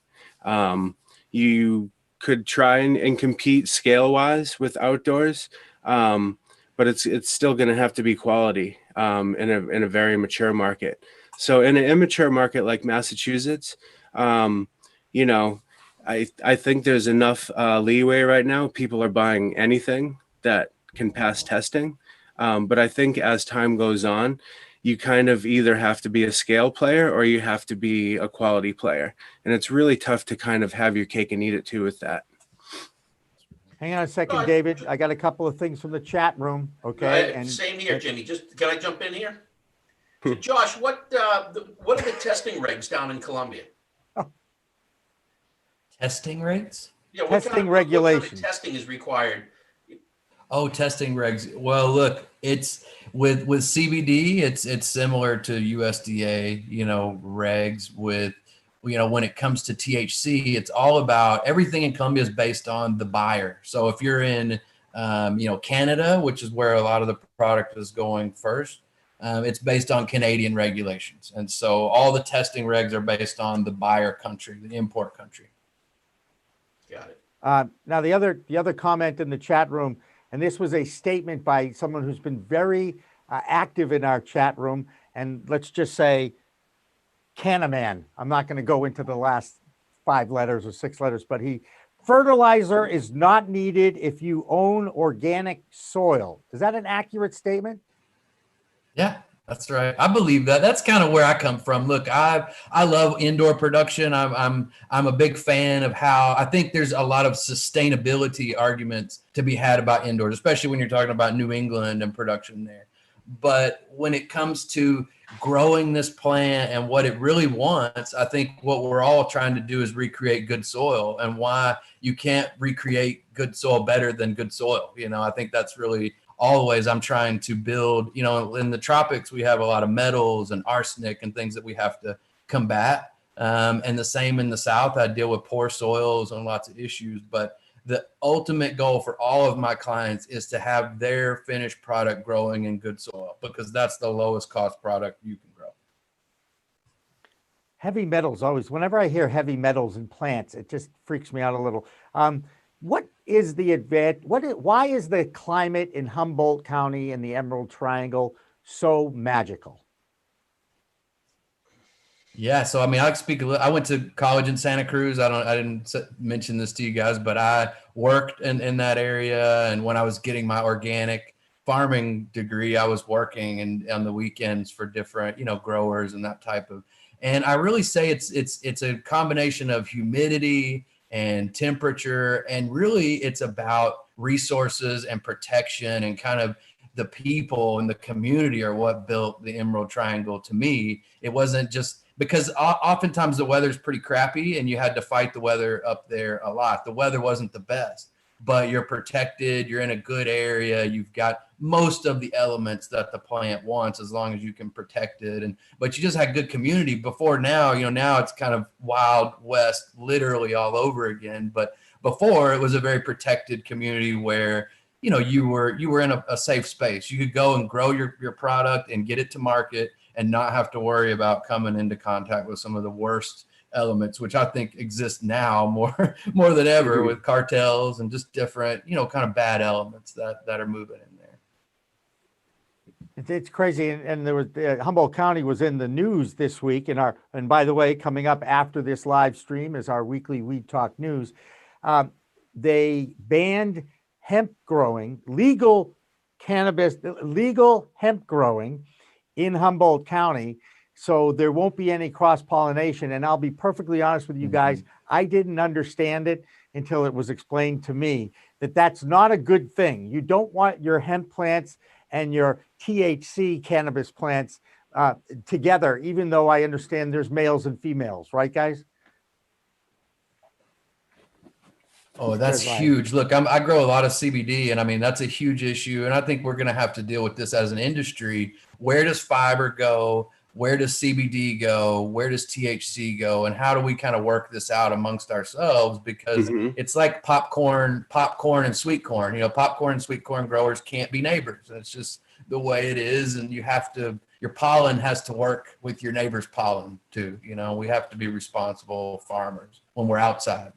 You could try and compete scale wise with outdoors, but it's still going to have to be quality in a very mature market. So in an immature market like Massachusetts, you know, I think there's enough leeway right now. People are buying anything that can pass testing. But I think as time goes on, you kind of either have to be a scale player or you have to be a quality player. And it's really tough to kind of have your cake and eat it too with that. Hang on a second, David. I got a couple of things from the chat room. Okay. And Same here, Jimmy. Just can I jump in here? So Josh, what are the testing regs down in Colombia? Testing rates? Yeah, what Testing kind of regulations. testing is required? Oh, testing regs. Well, look, it's with CBD, it's similar to USDA, you know, regs. With, you know, when it comes to THC, it's all about, everything in Colombia is based on the buyer. So if you're in, you know, Canada, which is where a lot of the product is going first, it's based on Canadian regulations. And so all the testing regs are based on the buyer country, the import country. Got it. now the other comment in the chat room, and this was a statement by someone who's been very active in our chat room, and let's just say Canaman. I'm not going to go into the last 5 letters or 6 letters, but fertilizer is not needed if you own organic soil. Is that an accurate statement? Yeah, that's right. I believe that. That's kind of where I come from. Look, I love indoor production. I'm a big fan of how I think there's a lot of sustainability arguments to be had about indoors, especially when you're talking about New England and production there. But when it comes to growing this plant and what it really wants, I think what we're all trying to do is recreate good soil, and why you can't recreate good soil better than good soil. You know, I think that's really always I'm trying to build. You know, in the tropics, we have a lot of metals and arsenic and things that we have to combat. And the same in the South, I deal with poor soils and lots of issues. But the ultimate goal for all of my clients is to have their finished product growing in good soil, because that's the lowest cost product you can grow. Heavy metals always, whenever I hear heavy metals in plants, it just freaks me out a little. What is the why is the climate in Humboldt County and the Emerald Triangle so magical? Yeah, so I mean, I speak a little. I went to college in Santa Cruz. I didn't mention this to you guys, but I worked in that area, and when I was getting my organic farming degree, I was working and on the weekends for different, growers and that type of. And I really say it's a combination of humidity and temperature, and really it's about resources and protection, and kind of the people and the community are what built the Emerald Triangle. To me, it wasn't just because oftentimes the weather's pretty crappy and you had to fight the weather up there a lot. The weather wasn't the best, but you're protected, you're in a good area, you've got most of the elements that the plant wants as long as you can protect it. But you just had good community before. Now, now it's kind of Wild West, literally all over again. But before, it was a very protected community where, you were in a safe space. You could go and grow your product and get it to market and not have to worry about coming into contact with some of the worst elements, which I think exist now more than ever, with cartels and just different, kind of bad elements that are moving in there. It's crazy, and there was Humboldt County was in the news this week. And by the way, coming up after this live stream is our weekly Weed Talk News. They banned legal hemp growing in Humboldt County, so there won't be any cross-pollination. And I'll be perfectly honest with you guys, I didn't understand it until it was explained to me that that's not a good thing. You don't want your hemp plants and your THC cannabis plants together, even though I understand there's males and females, right, guys? Oh, that's huge. Look, I grow a lot of CBD, and I mean, that's a huge issue. And I think we're going to have to deal with this as an industry. Where does fiber go? Where does CBD go? Where does THC go? And how do we kind of work this out amongst ourselves? Because it's like popcorn and sweet corn. Popcorn and sweet corn growers can't be neighbors. It's just the way it is. And your pollen has to work with your neighbor's pollen too. We have to be responsible farmers when we're outside.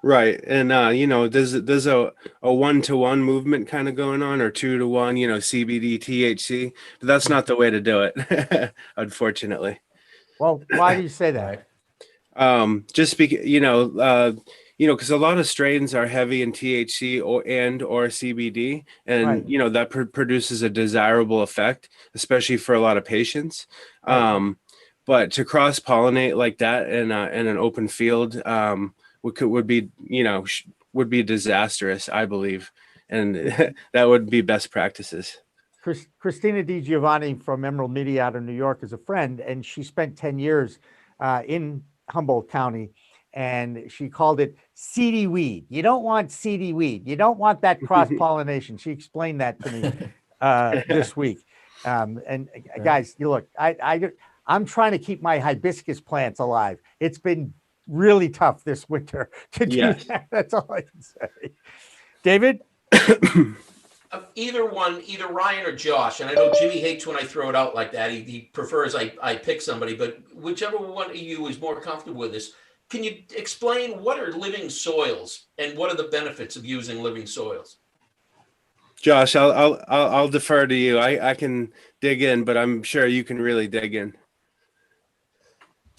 Right. And, there's a 1-to-1 movement kind of going on, or 2-to-1, CBD, THC, but that's not the way to do it, unfortunately. Well, why do you say that? Just because, because a lot of strains are heavy in THC or CBD, and, Right. That produces a desirable effect, especially for a lot of patients. Right. But to cross pollinate like that in an open field, would be disastrous, I believe, and that would be best practices. Christina Di Giovanni from Emerald Media out of New York is a friend, and she spent 10 years in Humboldt County, and she called it seedy weed. You don't want seedy weed. You don't want that cross-pollination. She explained that to me this week. And guys, you look, I'm trying to keep my hibiscus plants alive. It's been really tough this winter to do that. That's all I can say. David? Either Ryan or Josh, and I know Jimmy hates when I throw it out like that. He prefers I pick somebody, but whichever one of you is more comfortable with this, can you explain what are living soils and what are the benefits of using living soils? Josh, I'll defer to you. I can dig in, but I'm sure you can really dig in.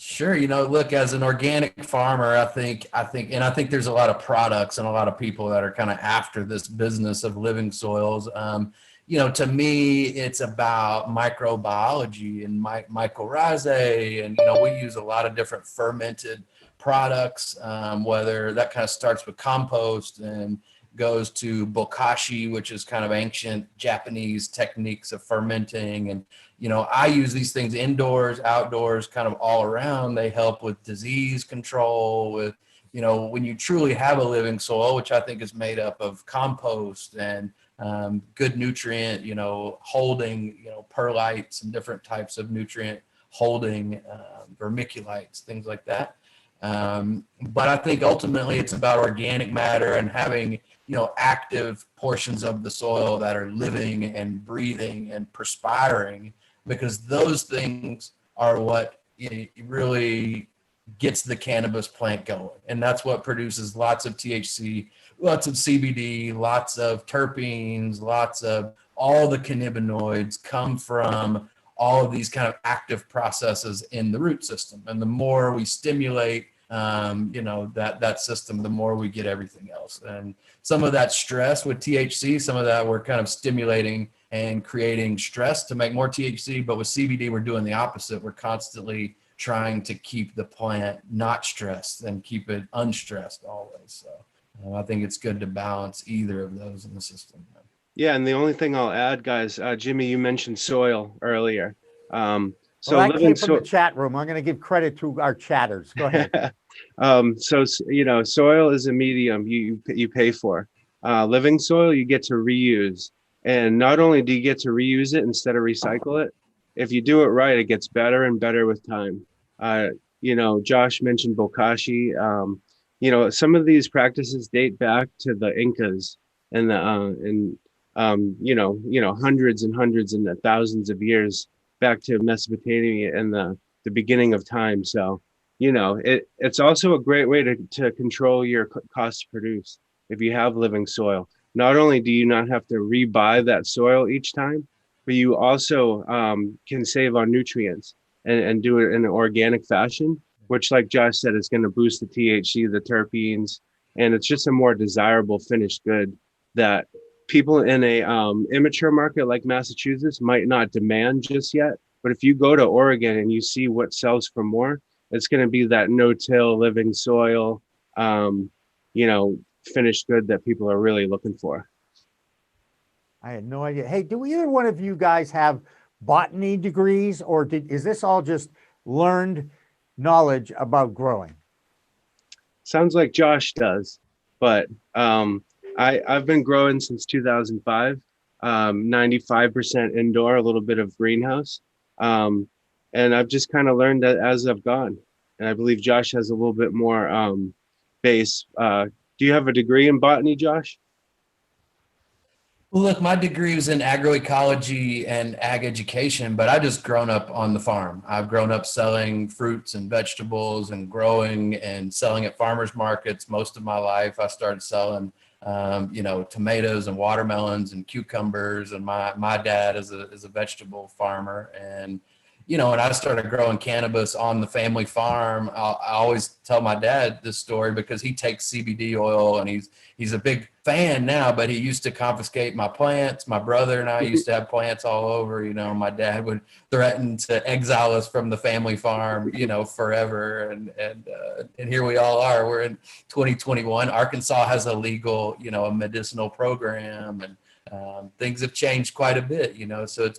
Sure. Look, as an organic farmer, I think there's a lot of products and a lot of people that are kind of after this business of living soils. To me, it's about microbiology and mycorrhizae, and we use a lot of different fermented products. Whether that kind of starts with compost and goes to bokashi, which is kind of ancient Japanese techniques of fermenting. And, I use these things indoors, outdoors, kind of all around. They help with disease control, with, when you truly have a living soil, which I think is made up of compost and good nutrient, holding, perlites and different types of nutrient holding, vermiculites, things like that. But I think ultimately it's about organic matter and having, active portions of the soil that are living and breathing and perspiring, because those things are what really gets the cannabis plant going. And that's what produces lots of THC, lots of CBD, lots of terpenes, lots of all the cannabinoids come from all of these kind of active processes in the root system. And the more we stimulate, that system, the more we get everything else. And some of that stress with THC, some of that we're kind of stimulating and creating stress to make more THC. But with CBD, we're doing the opposite. We're constantly trying to keep the plant not stressed and keep it unstressed always. So I think it's good to balance either of those in the system. Yeah, and the only thing I'll add, guys, Jimmy, you mentioned soil earlier. So Well, that came from so the chat room. I'm going to give credit to our chatters. Go ahead. soil is a medium you pay for. Living soil you get to reuse, and not only do you get to reuse it instead of recycle it, if you do it right, it gets better and better with time. Josh mentioned bokashi. Some of these practices date back to the Incas and hundreds and hundreds and thousands of years back to Mesopotamia and the beginning of time. So, it's also a great way to control your cost to produce if you have living soil. Not only do you not have to rebuy that soil each time, but you also can save on nutrients and do it in an organic fashion, which, like Josh said, is going to boost the THC, the terpenes, and it's just a more desirable finished good that people in a immature market like Massachusetts might not demand just yet. But if you go to Oregon and you see what sells for more, it's going to be that no-till living soil, finished good that people are really looking for. I had no idea. Hey, do either one of you guys have botany degrees, or is this all just learned knowledge about growing? Sounds like Josh does, but I've been growing since 2005, 95% indoor, a little bit of greenhouse. And I've just kind of learned that as I've gone. And I believe Josh has a little bit more base. Do you have a degree in botany, Josh? Well, look, my degree was in agroecology and ag education, but I've just grown up on the farm. I've grown up selling fruits and vegetables and growing and selling at farmers markets most of my life. I started selling, tomatoes and watermelons and cucumbers. And my dad is a vegetable farmer. And, when I started growing cannabis on the family farm, I always tell my dad this story because he takes CBD oil and he's a big fan now, but he used to confiscate my plants. My brother and I used to have plants all over. My dad would threaten to exile us from the family farm, forever. And here we all are. We're in 2021. Arkansas has a legal, a medicinal program, and things have changed quite a bit. So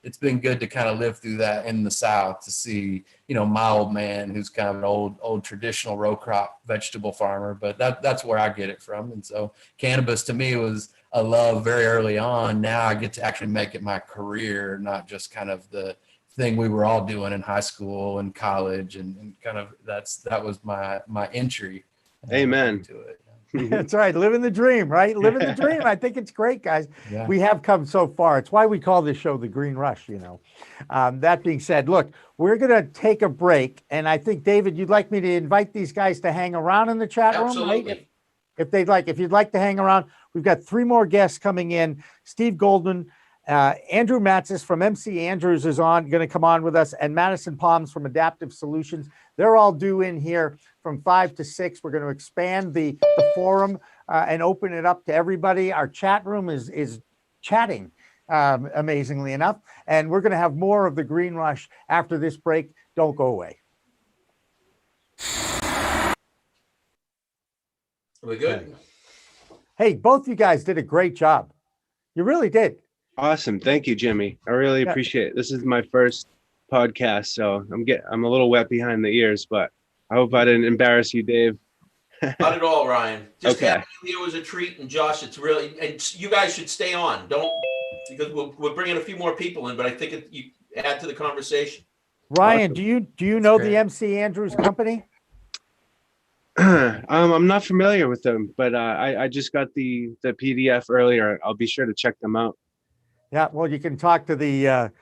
it's been good to kind of live through that in the South to see, my old man who's kind of an old traditional row crop vegetable farmer, but that's where I get it from. And so cannabis to me was a love very early on. Now I get to actually make it my career, not just kind of the thing we were all doing in high school and college, and kind of that was my entry. Amen. To it. That's right. Living the dream, right? Living the dream. I think it's great, guys. Yeah. We have come so far. It's why we call this show the Green Rush, That being said, look, we're going to take a break. And I think, David, you'd like me to invite these guys to hang around in the chat room, Absolutely. right? If you'd like to hang around, we've got 3 more guests coming in. Steve Goldman, Andrew Matzis from MC Andrews is going to come on with us, and Madison Palms from Adaptive Solutions. They're all due in here from 5 to 6. We're going to expand the forum and open it up to everybody. Our chat room is chatting amazingly enough, and we're going to have more of the Green Rush after this break. Don't go away. Are we good? Hey, both you guys did a great job. You really did. Awesome. Thank you, Jimmy. I really appreciate it. This is my first podcast, so I'm a little wet behind the ears, but I hope I didn't embarrass you, Dave. Not at all, Ryan. Just Okay. having you here was a treat, and Josh, it's really, and you guys should stay on. Because we're bringing a few more people in, but I think you add to the conversation. Ryan, Awesome. do you know great. the MC Andrews company? I'm not familiar with them, but I just got the PDF earlier. I'll be sure to check them out. Yeah, well, you can talk to the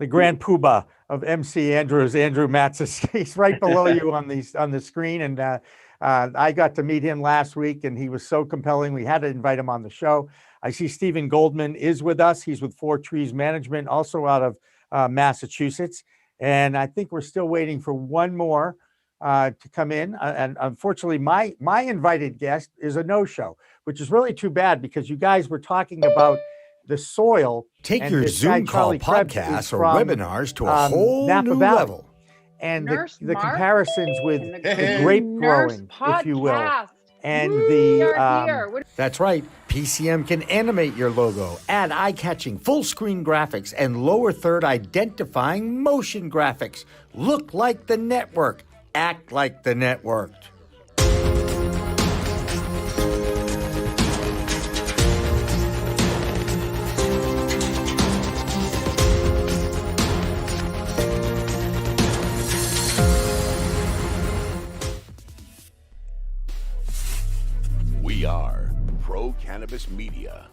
grand poobah of MC Andrews, Andrew Matzis. He's right below you on the screen, and I got to meet him last week, and he was so compelling. We had to invite him on the show. I see Stephen Goldman is with us. He's with Four Trees Management, also out of Massachusetts, and I think we're still waiting for one more to come in. And unfortunately, my invited guest is a no-show, which is really too bad because you guys were talking about the soil. Take and your this guy, Zoom call Charlie Krebs, is podcasts or from, webinars to a whole Napa new Valley. level. And Nurse the Mark comparisons with and the grape Nurse growing, if you will, Podcast. and We the are here. What- That's right. PCM can animate your logo, add eye-catching full-screen graphics, and lower third identifying motion graphics. Look like the network. Act like the network. We are Pro Cannabis Media.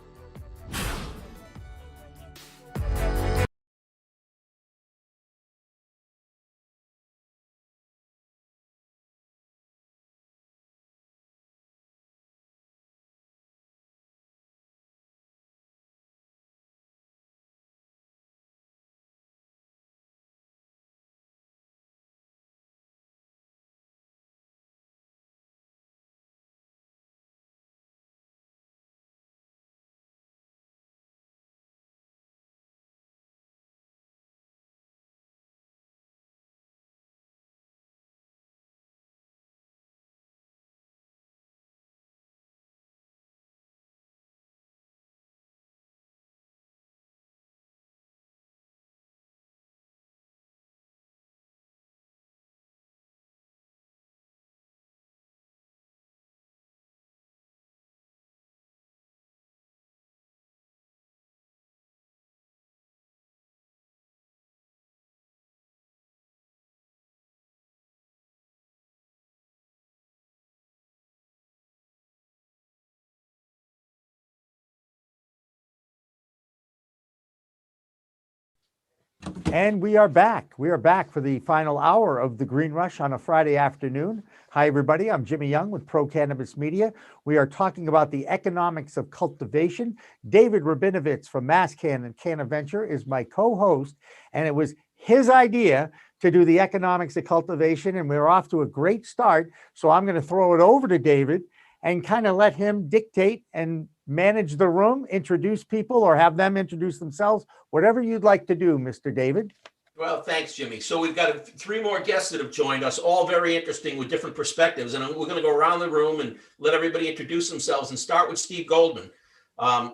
And we are back. We are back for the final hour of the Green Rush on a Friday afternoon. Hi, everybody. I'm Jimmy Young with Pro Cannabis Media. We are talking about the economics of cultivation. David Rabinovitz from MassCan and CannaVenture is my co-host, and it was his idea to do the economics of cultivation, and we're off to a great start. So I'm going to throw it over to David and kind of let him dictate and manage the room, introduce people, or have them introduce themselves, whatever you'd like to do, Mr. David. Well, thanks, Jimmy. So we've got three more guests that have joined us, all very interesting with different perspectives. And we're going to go around the room and let everybody introduce themselves and start with Steve Goldman.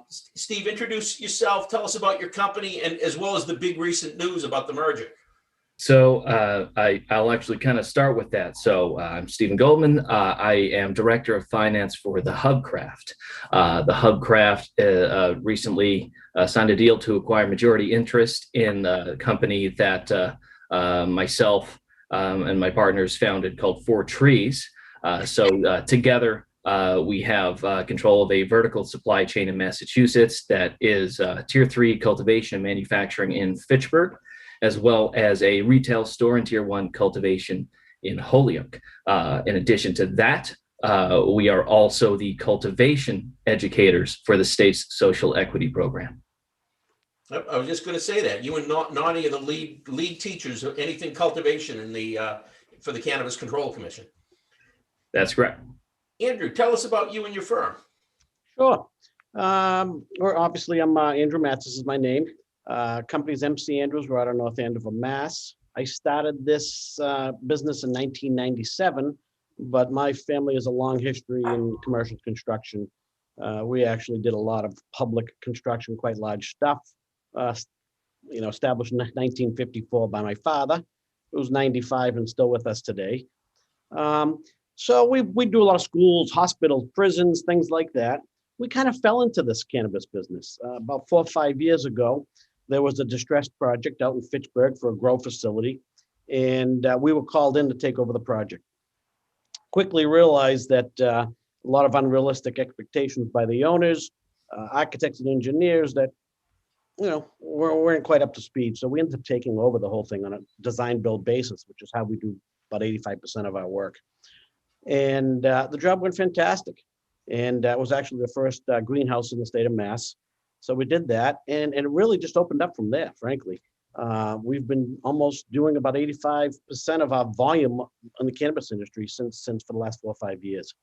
Steve, introduce yourself. Tell us about your company and as well as the big recent news about the merger. So I'll actually kind of start with that. So I'm Stephen Goldman. I am Director of Finance for the Hubcraft. The Hubcraft recently signed a deal to acquire majority interest in the company that myself and my partners founded called Four Trees. So together we have control of a vertical supply chain in Massachusetts that is Tier 3 cultivation and manufacturing in Fitchburg, as well as a retail store and Tier 1 cultivation in Holyoke. In addition to that, we are also the cultivation educators for the state's social equity program. I was just going to say that you and Nani are the lead teachers of anything cultivation in the for the Cannabis Control Commission. That's correct. Andrew, tell us about you and your firm. Sure. Or obviously, I'm Andrew Matzis is my name. Company's MC Andrews. We're out of North Andover, Mass. I started this business in 1997, but my family has a long history in commercial construction. We actually did a lot of public construction, quite large stuff. Established in 1954 by my father, who's 95 and still with us today. So we do a lot of schools, hospitals, prisons, things like that. We kind of fell into this cannabis business. About 4 or 5 years ago, there was a distressed project out in Fitchburg for a grow facility, and we were called in to take over the project. quickly realized that a lot of unrealistic expectations by the owners, architects and engineers that, weren't quite up to speed. So we ended up taking over the whole thing on a design build basis, which is how we do about 85% of our work. And the job went fantastic. And it was actually the first greenhouse in the state of Mass. So we did that, and it really just opened up from there, frankly. We've been almost doing about 85% of our volume in the cannabis industry since for the last 4 or 5 years.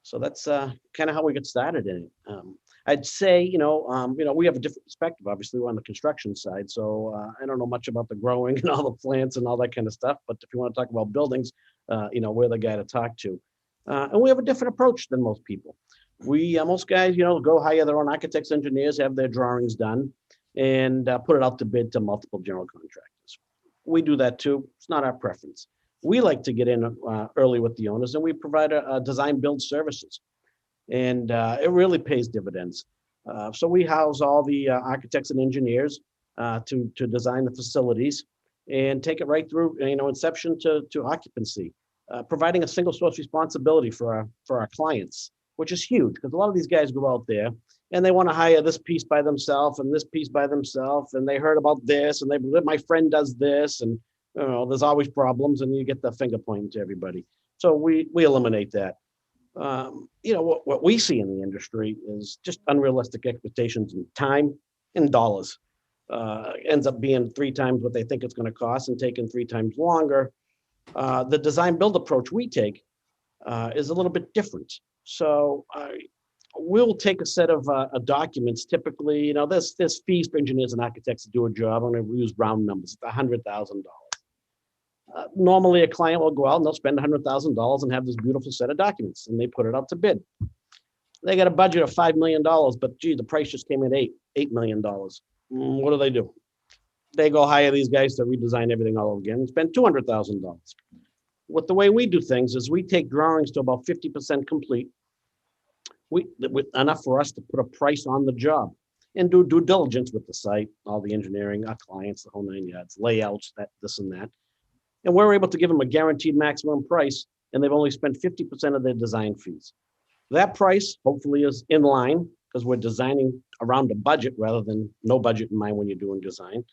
So that's kind of how we got started in it. I'd say, we have a different perspective. Obviously, we're on the construction side, so I don't know much about the growing and all the plants and all that kind of stuff. But if you want to talk about buildings, we're the guy to talk to. And we have a different approach than most people. Most guys, go hire their own architects, engineers, have their drawings done, and put it out to bid to multiple general contractors. We do that too. It's not our preference. We like to get in early with the owners, and we provide a design build services. And it really pays dividends. So we house all the architects and engineers to design the facilities and take it right through, inception to occupancy, providing a single source responsibility for our clients, which is huge because a lot of these guys go out there and they want to hire this piece by themselves and this piece by themselves, and they heard about this and my friend does this, and there's always problems, and you get the finger pointing to everybody. So we eliminate that. What we see in the industry is just unrealistic expectations in time and dollars. Ends up being 3 times what they think it's going to cost and taking 3 times longer. The design build approach we take is a little bit different. So we'll take a set of documents. Typically, there's fees for engineers and architects to do a job. I'm going to use round numbers. It's $100,000. Normally, a client will go out and they'll spend $100,000 and have this beautiful set of documents, and they put it out to bid. They got a budget of $5 million, but gee, the price just came in $8 million. What do? They go hire these guys to redesign everything all over again and spend $200,000. What the way we do things is we take drawings to about 50% complete, enough for us to put a price on the job and do due diligence with the site, all the engineering, our clients, the whole 9 yards, layouts, this and that. And we're able to give them a guaranteed maximum price, and they've only spent 50% of their design fees. That price hopefully is in line because we're designing around a budget rather than no budget in mind when you're doing design.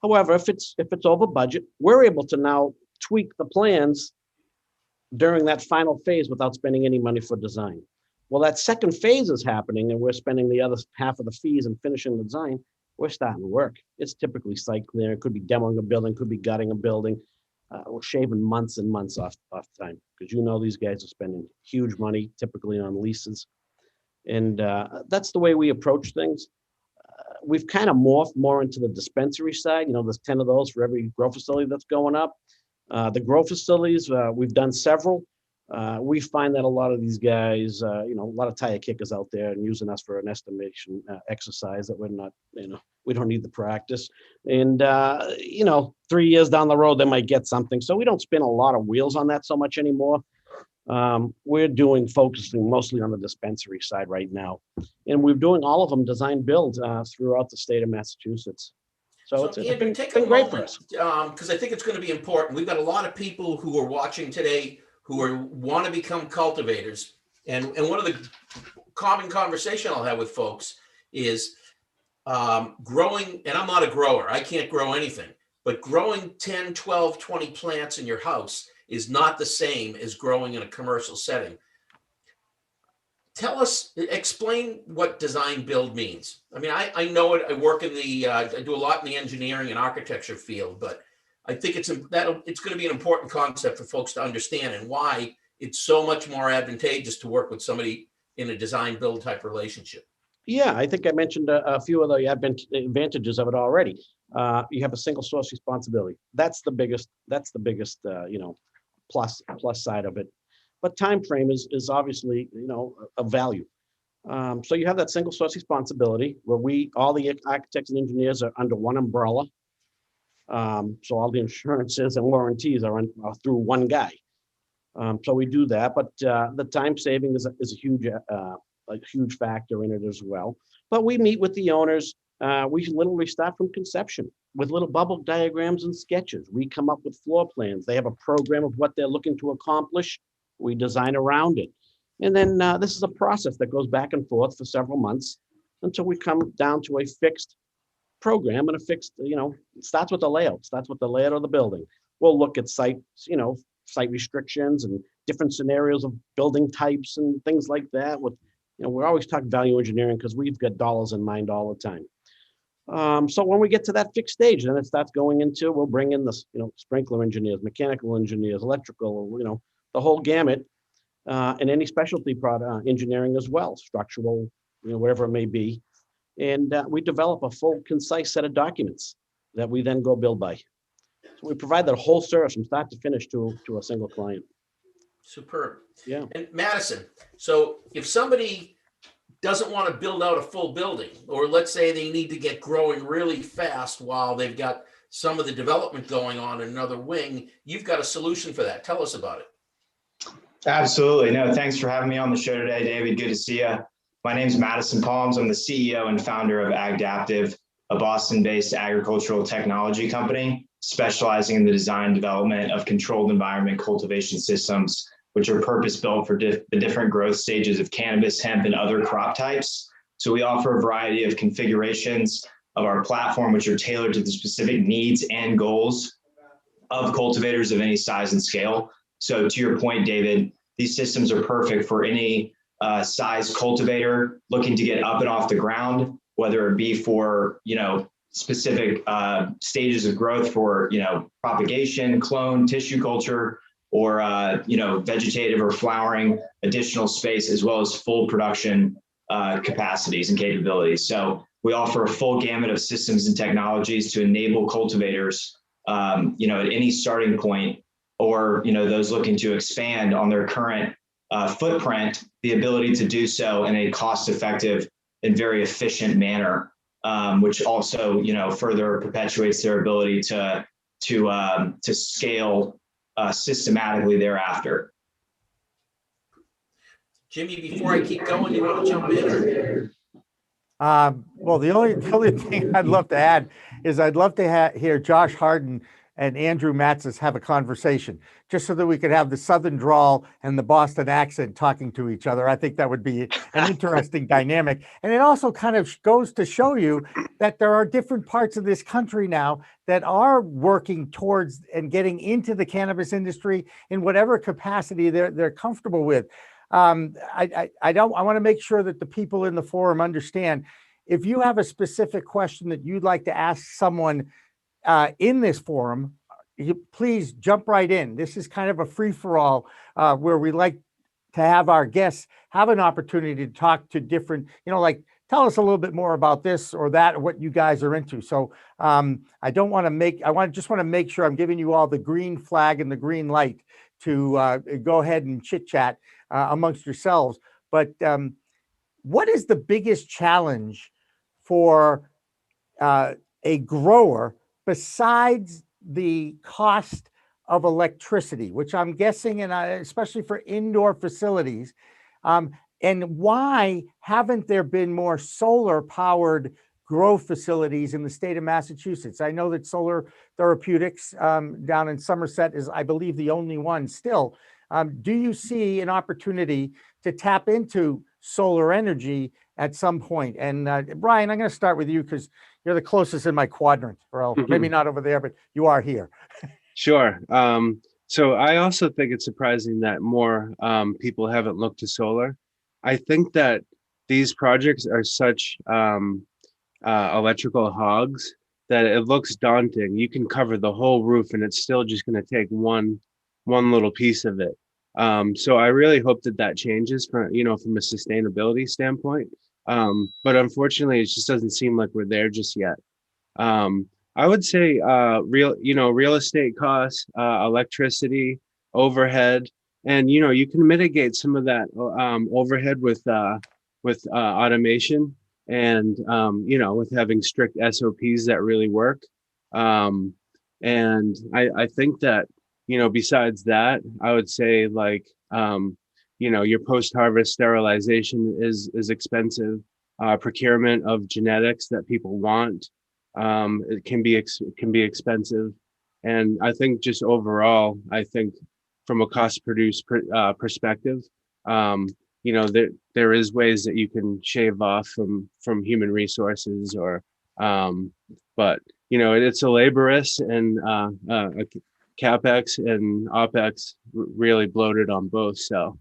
However, if it's over budget, we're able to now tweak the plans during that final phase without spending any money for design. Well, that second phase is happening and we're spending the other half of the fees and finishing the design. We're starting to work. It's typically site clear. It could be demoing a building, could be gutting a building. We're shaving months and months off time because these guys are spending huge money typically on leases. And that's the way we approach things. We've kind of morphed more into the dispensary side. There's 10 of those for every grow facility that's going up. The grow facilities, we've done several. We find that a lot of these guys, a lot of tire kickers out there and using us for an estimation exercise that we're not, we don't need the practice. And, 3 years down the road, they might get something. So we don't spin a lot of wheels on that so much anymore. We're focusing mostly on the dispensary side right now. And we're doing all of them design build throughout the state of Massachusetts. So it's Andrew, been moment, great for us. because I think it's going to be important. We've got a lot of people who are watching today who want to become cultivators. And one of the common conversation I'll have with folks is growing, and I'm not a grower, I can't grow anything, but growing 10, 12, 20 plants in your house is not the same as growing in a commercial setting. Explain what design build means. I mean, I know it, I work in I do a lot in the engineering and architecture field, but I think it's going to be an important concept for folks to understand and why it's so much more advantageous to work with somebody in a design build type relationship. Yeah, I think I mentioned a few of the advantages of it already. You have a single source responsibility. That's the biggest, plus side of it. But time frame is obviously, a value. So you have that single source responsibility where all the architects and engineers are under one umbrella. So all the insurances and warranties are through one guy. So we do that, but the time saving is a huge factor in it as well. But we meet with the owners. We literally start from conception with little bubble diagrams and sketches. We come up with floor plans. They have a program of what they're looking to accomplish. We design around it. And then this is a process that goes back and forth for several months until we come down to a fixed program and a fixed, it starts with the layout, starts with the layout of the building. We'll look at site restrictions and different scenarios of building types and things like that. With, we always talk value engineering because we've got dollars in mind all the time. So when we get to that fixed stage, then it starts going into, we'll bring in the, sprinkler engineers, mechanical engineers, electrical, the whole gamut, and any specialty product engineering as well, structural, whatever it may be. And we develop a full, concise set of documents that we then go build by. So we provide that whole service from start to finish to a single client. Superb. Yeah. And Madison, so if somebody doesn't want to build out a full building, or let's say they need to get growing really fast while they've got some of the development going on in another wing, you've got a solution for that. Tell us about it. Absolutely. No, thanks for having me on the show today, David. Good to see you. My name is Madison Palms. I'm the CEO and founder of Agdaptive, a Boston-based agricultural technology company specializing in the design and development of controlled environment cultivation systems, which are purpose-built for the different growth stages of cannabis, hemp, and other crop types. So we offer a variety of configurations of our platform, which are tailored to the specific needs and goals of cultivators of any size and scale. So to your point, David, these systems are perfect for any size cultivator looking to get up and off the ground, whether it be for, specific stages of growth for, propagation, clone, tissue culture, or, vegetative or flowering, additional space, as well as full production capacities and capabilities. So we offer a full gamut of systems and technologies to enable cultivators, at any starting point, or, those looking to expand on their current footprint, the ability to do so in a cost-effective and very efficient manner, which also, further perpetuates their ability to scale systematically thereafter. Jimmy, before I keep going, you want to jump in? Or? Well, the only thing I'd love to add is I'd love to hear Josh Harden and Andrew Matzis have a conversation, just so that we could have the Southern drawl and the Boston accent talking to each other. I think that would be an interesting dynamic. And it also kind of goes to show you that there are different parts of this country now that are working towards and getting into the cannabis industry in whatever capacity they're comfortable with. I want to make sure that the people in the forum understand, if you have a specific question that you'd like to ask someone in this forum, please jump right in. This is kind of a free-for-all where we like to have our guests have an opportunity to talk to different, tell us a little bit more about this or that, or what you guys are into. So I just want to make sure I'm giving you all the green flag and the green light to go ahead and chit chat amongst yourselves. But what is the biggest challenge for a grower besides the cost of electricity, which I'm guessing, and especially for indoor facilities, and why haven't there been more solar powered grow facilities in the state of Massachusetts? I know that Solar Therapeutics down in Somerset is, I believe, the only one still. Do you see an opportunity to tap into solar energy at some point? And Brian, I'm going to start with you because you're the closest in my quadrant, or maybe not over there, but you are here. Sure. So I also think it's surprising that more people haven't looked to solar. I think that these projects are such electrical hogs that it looks daunting. You can cover the whole roof and it's still just going to take one little piece of it. So I really hope that changes from a sustainability standpoint. But unfortunately, it just doesn't seem like we're there just yet. I would say real estate costs, electricity, overhead, and you can mitigate some of that overhead with automation and with having strict SOPs that really work. And I think that besides that, I would say your post-harvest sterilization is expensive. Procurement of genetics that people want, it can be expensive. And I think just overall, from a cost perspective. There is ways that you can shave off from human resources, or but it's a laborious and CapEx and OpEx really bloated on both. So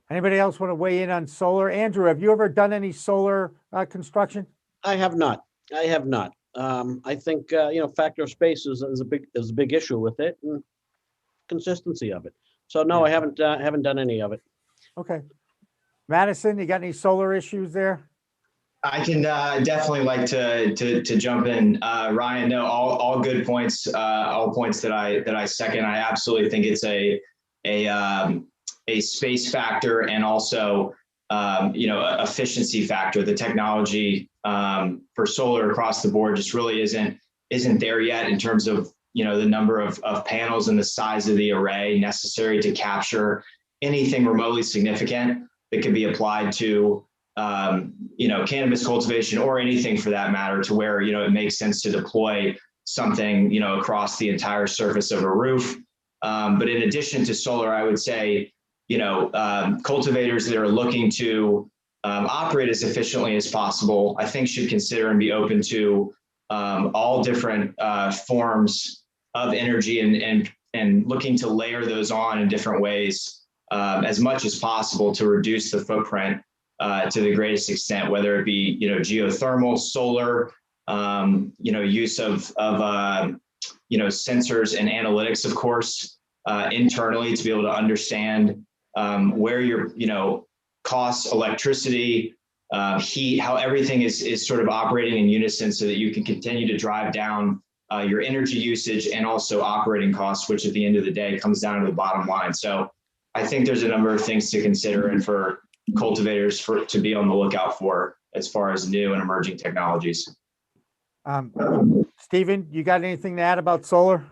Anybody else want to weigh in on solar? Andrew, have you ever done any solar construction? I have not. I think factor of space is a big issue with it, and consistency of it. So no, I haven't done any of it. Okay. Madison, you got any solar issues there? I can definitely like to jump in. Ryan, no, all good points, all points that I second. I absolutely think it's a space factor, and also efficiency factor. The technology for solar across the board just really isn't there yet in terms of the number of panels and the size of the array necessary to capture anything remotely significant that could be applied to cannabis cultivation, or anything for that matter, to where it makes sense to deploy something across the entire surface of a roof. But in addition to solar, I would say cultivators that are looking to operate as efficiently as possible, I think should consider and be open to all different forms of energy, and looking to layer those on in different ways as much as possible to reduce the footprint to the greatest extent, whether it be geothermal, solar, use of sensors and analytics, of course, internally, to be able to understand where your costs, electricity, heat, how everything is sort of operating in unison, so that you can continue to drive down your energy usage and also operating costs, which at the end of the day comes down to the bottom line. So I think there's a number of things to consider, and for cultivators to be on the lookout for as far as new and emerging technologies. Stephen, you got anything to add about solar?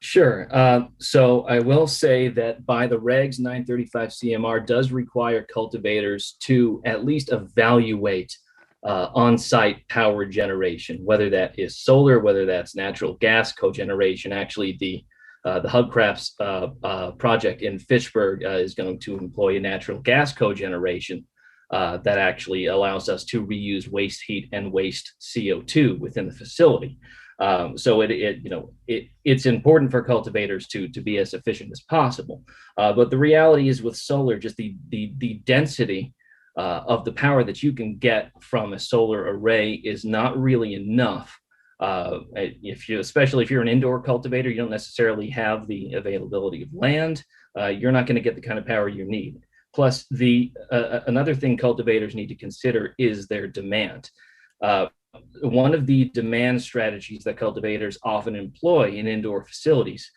Sure. So I will say that by the regs, 935 CMR does require cultivators to at least evaluate on-site power generation, whether that is solar, whether that's natural gas cogeneration. Actually, the Hubcraft's project in Fitchburg is going to employ a natural gas cogeneration that actually allows us to reuse waste heat and waste CO2 within the facility. So it's important for cultivators to be as efficient as possible. But the reality is, with solar, just the density of the power that you can get from a solar array is not really enough. Especially if you're an indoor cultivator, you don't necessarily have the availability of land. You're not going to get the kind of power you need. Plus, another thing cultivators need to consider is their demand. One of the demand strategies that cultivators often employ in indoor facilities,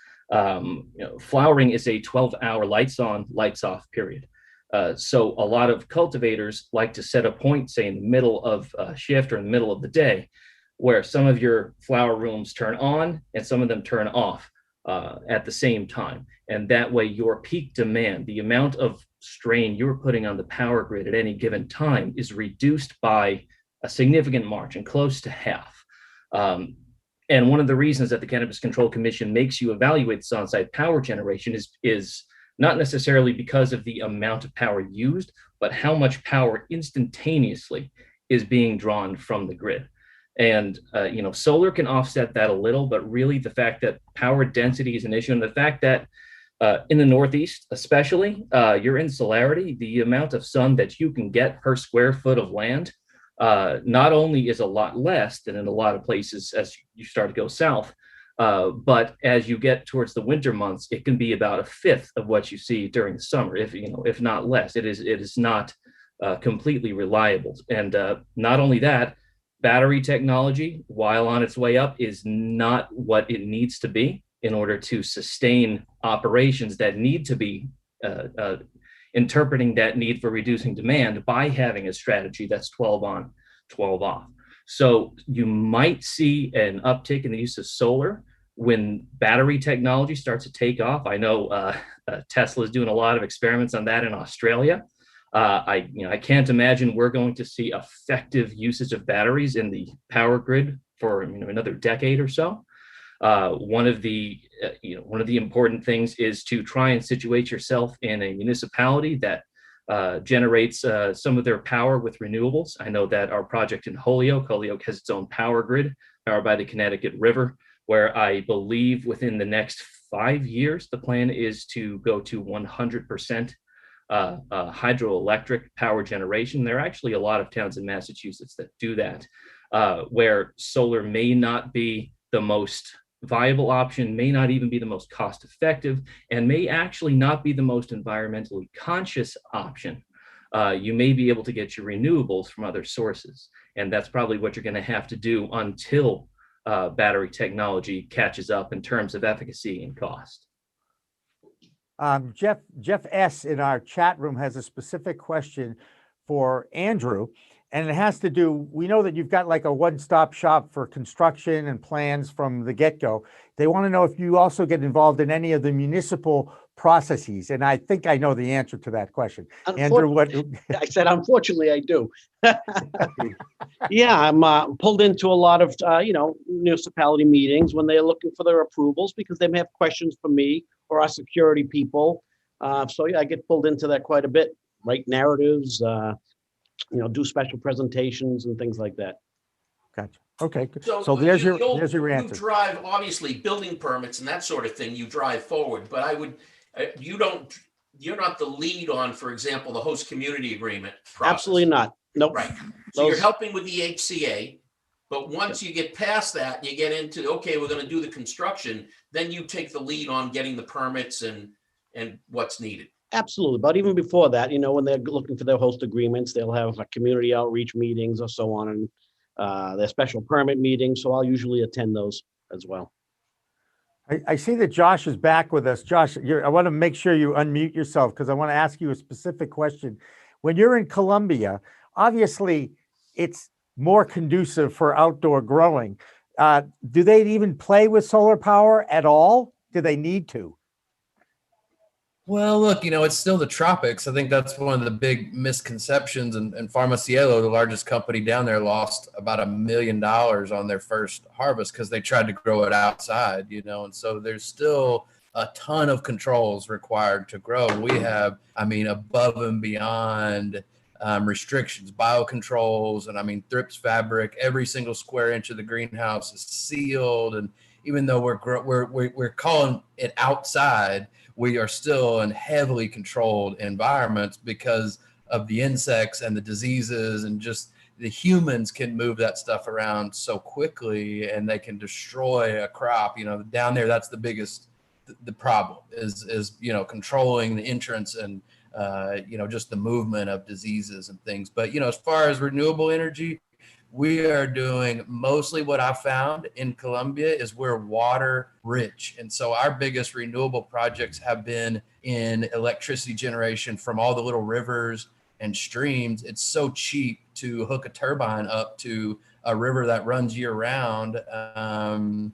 flowering is a 12-hour lights on, lights off period. So a lot of cultivators like to set a point, say in the middle of a shift or in the middle of the day, where some of your flower rooms turn on and some of them turn off at the same time. And that way your peak demand, the amount of strain you're putting on the power grid at any given time, is reduced by a significant margin, close to half. And one of the reasons that the Cannabis Control Commission makes you evaluate this on-site power generation is not necessarily because of the amount of power used, but how much power instantaneously is being drawn from the grid. And solar can offset that a little, but really the fact that power density is an issue, and the fact that in the Northeast, especially, your insularity, the amount of sun that you can get per square foot of land, not only is a lot less than in a lot of places as you start to go south, but as you get towards the winter months, it can be about a fifth of what you see during the summer, if not less. It is not completely reliable. And not only that, battery technology, while on its way up, is not what it needs to be in order to sustain operations that need to be interpreting that need for reducing demand by having a strategy that's 12 on, 12 off. So you might see an uptick in the use of solar when battery technology starts to take off. I know Tesla is doing a lot of experiments on that in Australia. I can't imagine we're going to see effective usage of batteries in the power grid for another decade or so. One of the important things is to try and situate yourself in a municipality that generates some of their power with renewables. I know that our project in Holyoke has its own power grid powered by the Connecticut River, where I believe within the next 5 years, the plan is to go to 100% hydroelectric power generation. There are actually a lot of towns in Massachusetts that do that, where solar may not be the most viable option, may not even be the most cost effective, and may actually not be the most environmentally conscious option. You may be able to get your renewables from other sources. And that's probably what you're going to have to do until battery technology catches up in terms of efficacy and cost. Jeff S. in our chat room has a specific question for Andrew, and it has to do, we know that you've got like a one-stop shop for construction and plans from the get-go. They want to know if you also get involved in any of the municipal processes, and I think I know the answer to that question. Andrew, what? I said, unfortunately, I do. Yeah, I'm pulled into a lot of, municipality meetings when they're looking for their approvals because they may have questions for me or our security people. So yeah, I get pulled into that quite a bit, write narratives, do special presentations and things like that. Gotcha. Okay. So there's your you answer. drive, obviously, building permits and that sort of thing, you drive forward, but I would, you're not the lead on, for example, the host community agreement process. Absolutely not. Nope. Right. So you're helping with the HCA, but once you get past that, you get into, okay, we're going to do the construction, then you take the lead on getting the permits and what's needed. Absolutely. But even before that, when they're looking for their host agreements, they'll have community outreach meetings or so on, and their special permit meetings. So I'll usually attend those as well. I see that Josh is back with us. Josh, I want to make sure you unmute yourself because I want to ask you a specific question. When you're in Columbia, obviously it's more conducive for outdoor growing. Do they even play with solar power at all? Do they need to? Well, look, it's still the tropics. I think that's one of the big misconceptions. And Farmacielo, the largest company down there, lost about $1 million on their first harvest because they tried to grow it outside, and so there's still a ton of controls required to grow. We have, above and beyond restrictions, biocontrols, and thrips fabric. Every single square inch of the greenhouse is sealed, and even though we're calling it outside, we are still in heavily controlled environments because of the insects and the diseases, and just the humans can move that stuff around so quickly and they can destroy a crop. Down there, that's the biggest, the problem is controlling the entrance and, just the movement of diseases and things. But, as far as renewable energy, we are doing mostly what I found in Columbia is we're water rich. And so our biggest renewable projects have been in electricity generation from all the little rivers and streams. It's so cheap to hook a turbine up to a river that runs year round. And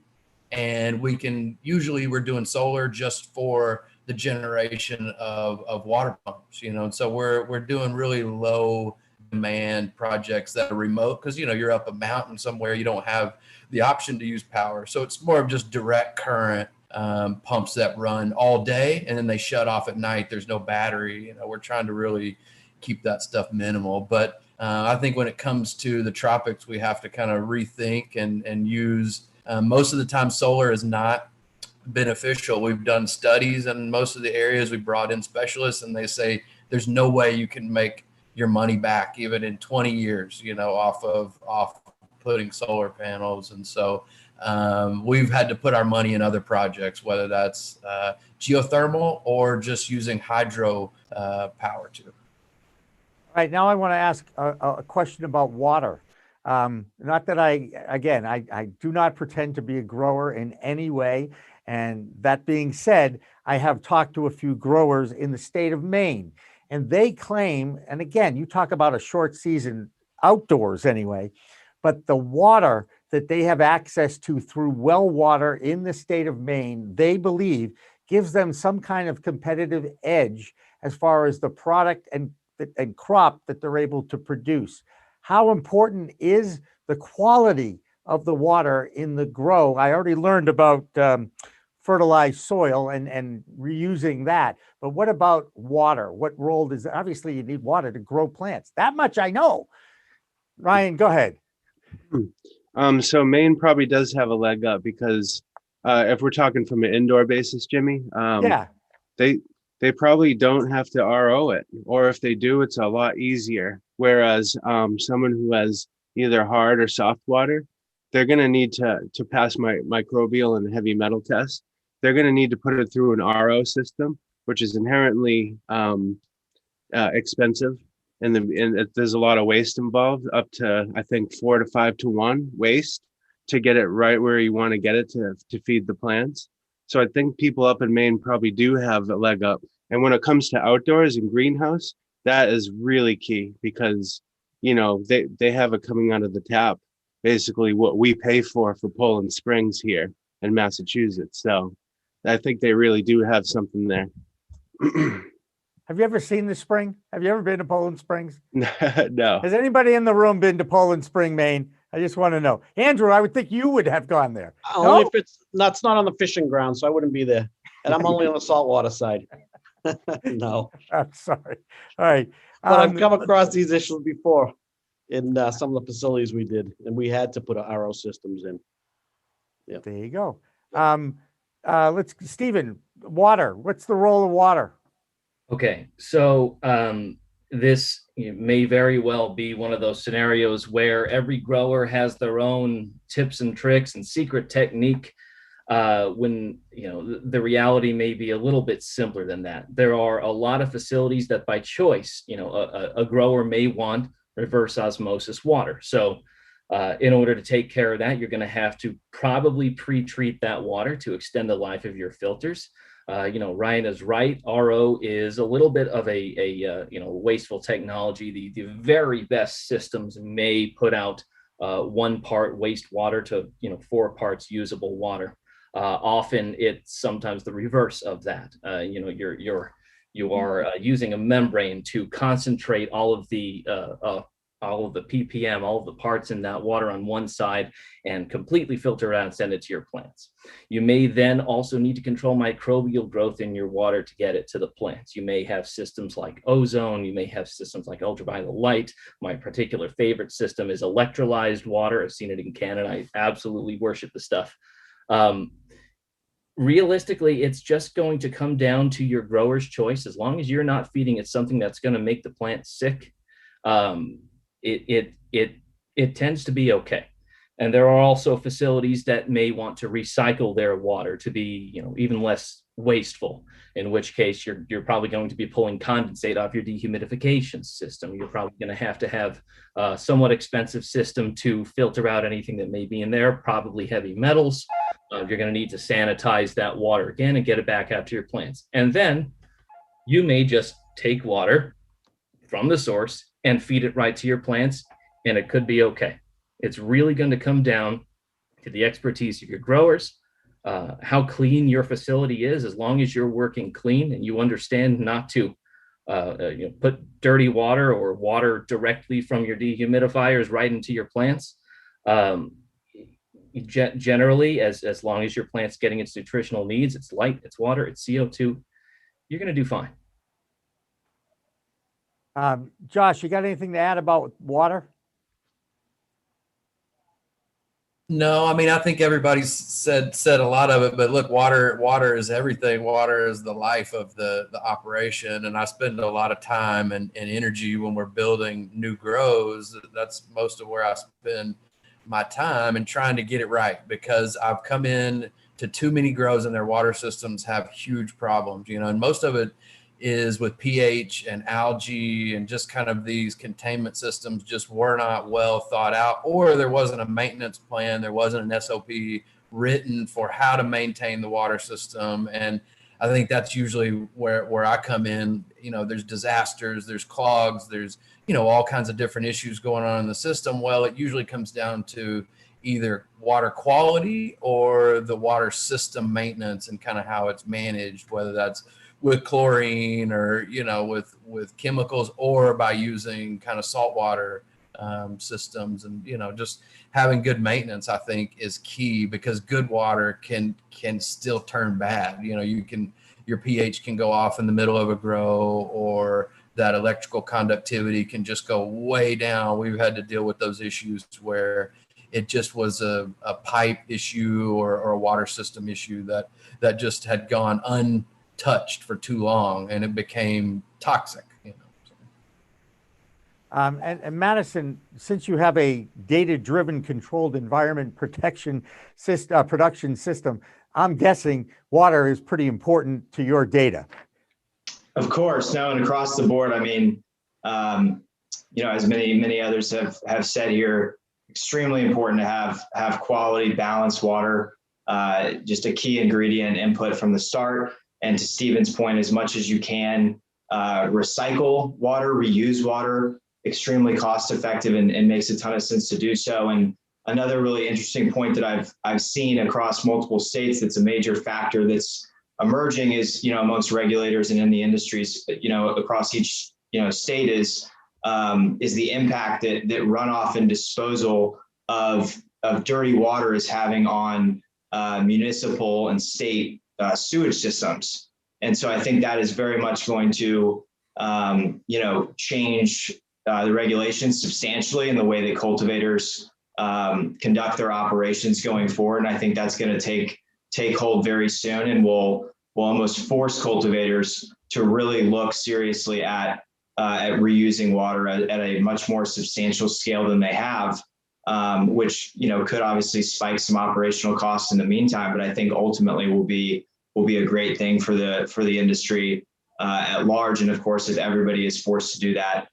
we're doing solar just for the generation of water pumps, and so we're doing really low demand projects that are remote because you're up a mountain somewhere, you don't have the option to use power, so it's more of just direct current pumps that run all day and then they shut off at night. There's no battery. We're trying to really keep that stuff minimal, but I think when it comes to the tropics, we have to kind of rethink and use most of the time solar is not beneficial. We've done studies in most of the areas. We brought in specialists and they say there's no way you can make your money back even in 20 years, off putting solar panels. And so we've had to put our money in other projects, whether that's geothermal or just using hydro power too. All right, now I want to ask a question about water. Not that I do not pretend to be a grower in any way. And that being said, I have talked to a few growers in the state of Maine, and they claim, and again, you talk about a short season outdoors anyway, but the water that they have access to through well water in the state of Maine, they believe gives them some kind of competitive edge as far as the product and crop that they're able to produce. How important is the quality of the water in the grow? I already learned about fertilized soil and reusing that, but what about water? What role does, obviously you need water to grow plants. That much I know. Ryan, go ahead. So Maine probably does have a leg up because if we're talking from an indoor basis, Jimmy, Yeah. they probably don't have to RO it, or if they do, it's a lot easier. Whereas someone who has either hard or soft water, they're going to need to pass my microbial and heavy metal test. They're going to need to put it through an RO system, which is inherently expensive. And there's a lot of waste involved, up to, I think, 4 to 5 to 1 waste to get it right where you want to get it to feed the plants. So I think people up in Maine probably do have a leg up. And when it comes to outdoors and greenhouse, that is really key because, you know, they have it coming out of the tap, basically what we pay for Poland Springs here in Massachusetts. So I think they really do have something there. Have you ever seen the spring? Have you ever been to Poland Springs? No. Has anybody in the room been to Poland Spring, Maine? I just want to know. Andrew, I would think you would have gone there. Only No? if it's not on the fishing ground, so I wouldn't be there. And I'm only on the saltwater side. No, I'm sorry. All right. but I've come across these issues before in some of the facilities we did, and we had to put RO systems in. There you go. Stephen, water. What's the role of water? Okay, so this may very well be one of those scenarios where every grower has their own tips and tricks and secret technique, when the reality may be a little bit simpler than that. There are a lot of facilities that by choice, a grower may want reverse osmosis water. So in order to take care of that, you're going to have to probably pre-treat that water to extend the life of your filters. Ryan is right. RO is a little bit of a wasteful technology. The very best systems may put out 1 part wastewater to 4 parts usable water. Often it's sometimes the reverse of that. You are using a membrane to concentrate all of the ppm, all of the parts in that water on one side, and completely filter it out and send it to your plants. You may then also need to control microbial growth in your water to get it to the plants. You may have systems like ozone. You may have systems like ultraviolet light. My particular favorite system is electrolyzed water. I've seen it in Canada. I absolutely worship the stuff. Realistically, it's just going to come down to your grower's choice. As long as you're not feeding it something that's going to make the plant sick, it tends to be okay. And there are also facilities that may want to recycle their water to be, even less wasteful, in which case you're probably going to be pulling condensate off your dehumidification system. You're probably going to have a somewhat expensive system to filter out anything that may be in there, probably heavy metals. You're going to need to sanitize that water again and get it back out to your plants. And then you may just take water from the source and feed it right to your plants, and it could be okay. It's really going to come down to the expertise of your growers, how clean your facility is. As long as you're working clean and you understand not to put dirty water or water directly from your dehumidifiers right into your plants. Generally, as long as your plant's getting its nutritional needs, it's light, it's water, it's CO2, you're going to do fine. Josh, you got anything to add about water? No, I mean, I think everybody's said a lot of it, but look, water is everything. Water is the life of the operation. And I spend a lot of time and energy when we're building new grows. That's most of where I spend my time and trying to get it right, because I've come in to too many grows and their water systems have huge problems, and most of it is with pH and algae, and just kind of these containment systems just were not well thought out, or there wasn't a maintenance plan. There wasn't an SOP written for how to maintain the water system. And I think that's usually where I come in. There's disasters, there's clogs, there's, all kinds of different issues going on in the system. Well, it usually comes down to either water quality or the water system maintenance and kind of how it's managed, whether that's with chlorine or, with chemicals, or by using kind of saltwater systems, and just having good maintenance, I think, is key, because good water can still turn bad. Your pH can go off in the middle of a grow, or that electrical conductivity can just go way down. We've had to deal with those issues where it just was a pipe issue or a water system issue that just had gone untouched for too long, and it became toxic. And Madison, since you have a data-driven controlled environment protection production system, I'm guessing water is pretty important to your data. Of course, no, and across the board, I mean, as many others have said here, extremely important to have quality, balanced water, just a key ingredient input from the start. And to Stephen's point, as much as you can recycle water, reuse water, extremely cost effective and makes a ton of sense to do so. And another really interesting point that I've seen across multiple states that's a major factor that's emerging is, amongst regulators and in the industries, across each, state is the impact that runoff and disposal of dirty water is having on municipal and state sewage systems. And so I think that is very much going to, change the regulations substantially in the way that cultivators conduct their operations going forward. And I think that's going to take hold very soon, and will almost force cultivators to really look seriously at reusing water at a much more substantial scale than they have, which could obviously spike some operational costs in the meantime, but I think ultimately will be a great thing for the industry at large. And of course, if everybody is forced to do that,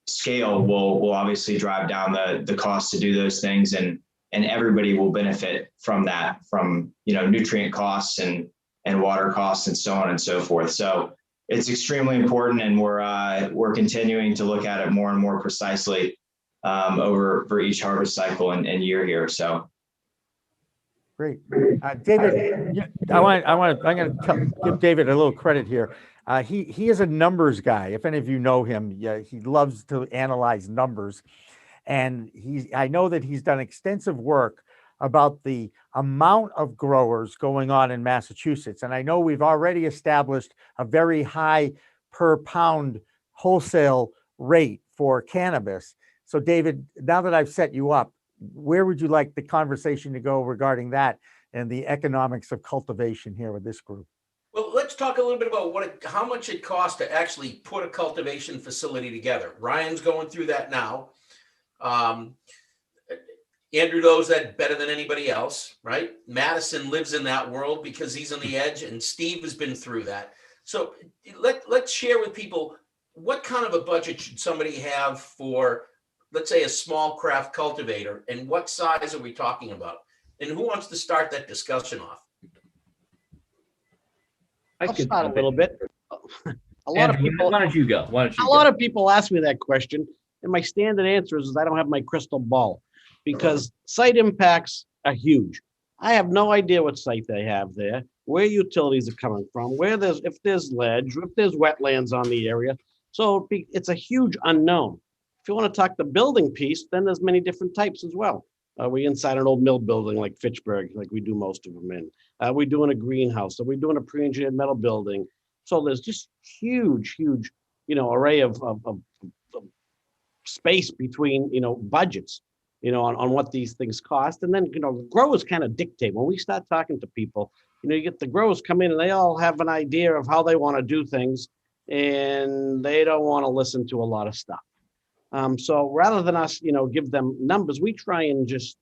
scale will obviously drive down the cost to do those things, and everybody will benefit from that, from nutrient costs and water costs and so on and so forth. So it's extremely important, and we're continuing to look at it more and more precisely over each harvest cycle and year here. So great, David. I'm going to give David a little credit here. He is a numbers guy. If any of you know him, he loves to analyze numbers, and I know that he's done extensive work about the amount of growers going on in Massachusetts. And I know we've already established a very high per pound wholesale rate for cannabis. So David, now that I've set you up, where would you like the conversation to go regarding that and the economics of cultivation here with this group? Well, let's talk a little bit about how much it costs to actually put a cultivation facility together. Ryan's going through that now. Andrew knows that better than anybody else, right? Madison lives in that world because he's on the edge, and Steve has been through that. So let's share with people, what kind of a budget should somebody have for, let's say, a small craft cultivator, and what size are we talking about? And who wants to start that discussion off? I'll start a little bit. A lot of people. Why don't you go? A lot of people ask me that question, and my standard answer is I don't have my crystal ball, because site impacts are huge. I have no idea what site they have there, where utilities are coming from, if there's ledge, if there's wetlands on the area. So it's a huge unknown. If you want to talk the building piece, then there's many different types as well. We inside an old mill building like Fitchburg, like we do most of them in. We're doing a greenhouse, so we're doing a pre-engineered metal building. So there's just huge, array of space between, budgets, on what these things cost. And then, growers kind of dictate. When we start talking to people, you get the growers come in and they all have an idea of how they want to do things, and they don't want to listen to a lot of stuff. So rather than us, give them numbers, we try and just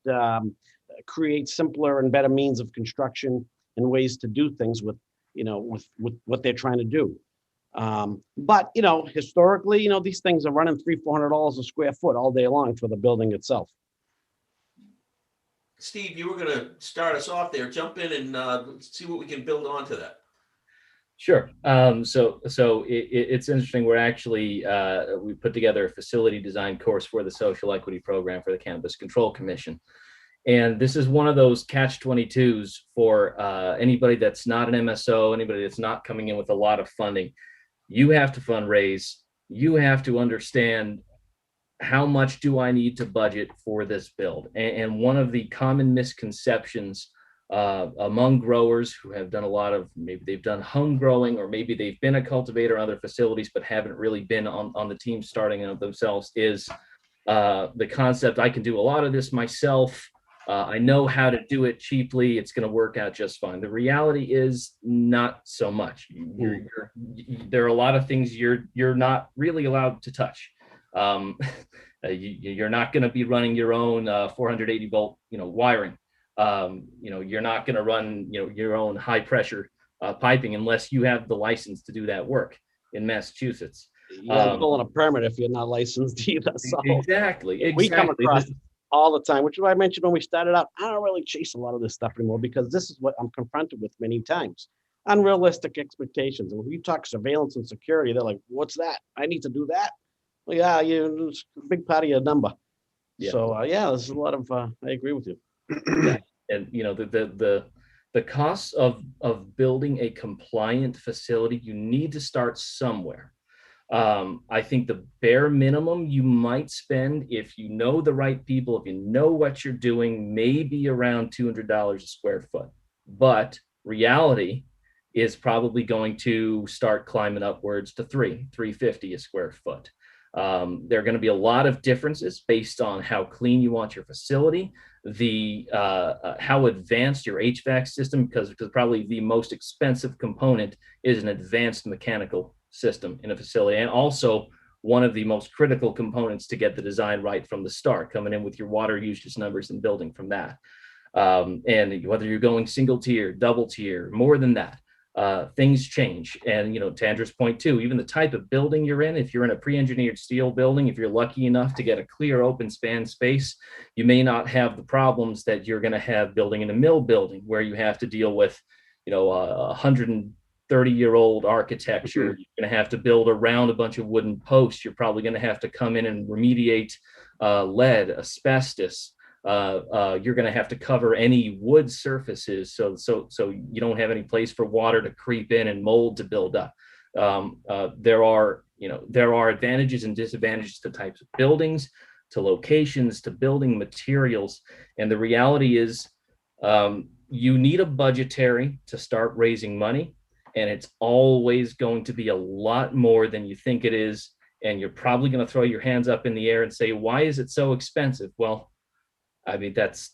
create simpler and better means of construction and ways to do things with what they're trying to do. But historically, these things are running $300-400 a square foot all day long for the building itself. Steve, you were going to start us off there. Jump in and see what we can build onto that. Sure. So it's interesting. We're actually, we put together a facility design course for the social equity program for the Cannabis Control Commission. And this is one of those catch-22s for anybody that's not an MSO, anybody that's not coming in with a lot of funding. You have to fundraise. You have to understand how much do I need to budget for this build? And one of the common misconceptions among growers who have done a lot of, maybe they've done home growing, or maybe they've been a cultivator in other facilities, but haven't really been on the team starting it themselves, is the concept, I can do a lot of this myself. I know how to do it cheaply. It's going to work out just fine. The reality is not so much. There are a lot of things you're not really allowed to touch. You're not going to be running your own 480 volt, wiring. You're not going to run, your own high pressure piping unless you have the license to do that work in Massachusetts. You don't pull on a permit if you're not licensed either. So Exactly. we come across it all the time, which is why I mentioned when we started out, I don't really chase a lot of this stuff anymore, because this is what I'm confronted with many times. Unrealistic expectations. And when we talk surveillance and security, they're like, what's that? I need to do that. Well, yeah, it's a big part of your number. Yeah. So there's a lot of, I agree with you. And the costs of building a compliant facility, you need to start somewhere. I think the bare minimum you might spend, if you know the right people, if you know what you're doing, maybe around $200 a square foot. But reality is probably going to start climbing upwards to $350 a square foot. There are going to be a lot of differences based on how clean you want your facility, how advanced your HVAC system, because probably the most expensive component is an advanced mechanical system in a facility, and also one of the most critical components to get the design right from the start, coming in with your water usage numbers and building from that. And whether you're going single tier, double tier, more than that, things change. And to Andrew's point too, even the type of building you're in, if you're in a pre-engineered steel building, if you're lucky enough to get a clear open span space, you may not have the problems that you're going to have building in a mill building, where you have to deal with 130-year-old architecture. You're going to have to build around a bunch of wooden posts. You're probably going to have to come in and remediate lead, asbestos. You're going to have to cover any wood surfaces, so you don't have any place for water to creep in and mold to build up. There are advantages and disadvantages to types of buildings, to locations, to building materials, and the reality is you need a budgetary to start raising money, and it's always going to be a lot more than you think it is, and you're probably going to throw your hands up in the air and say, why is it so expensive? Well, I mean, that's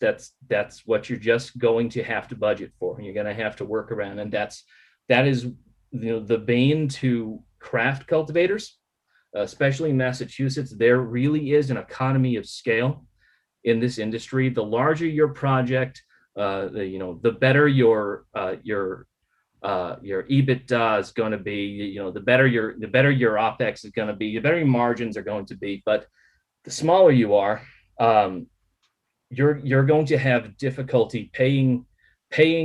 what you're just going to have to budget for, and you're going to have to work around. And that is the bane to craft cultivators, especially in Massachusetts. There really is an economy of scale in this industry. The larger your project, the better your EBITDA is going to be. The better your OpEx is going to be. The better your margins are going to be. But the smaller you are, you're going to have difficulty paying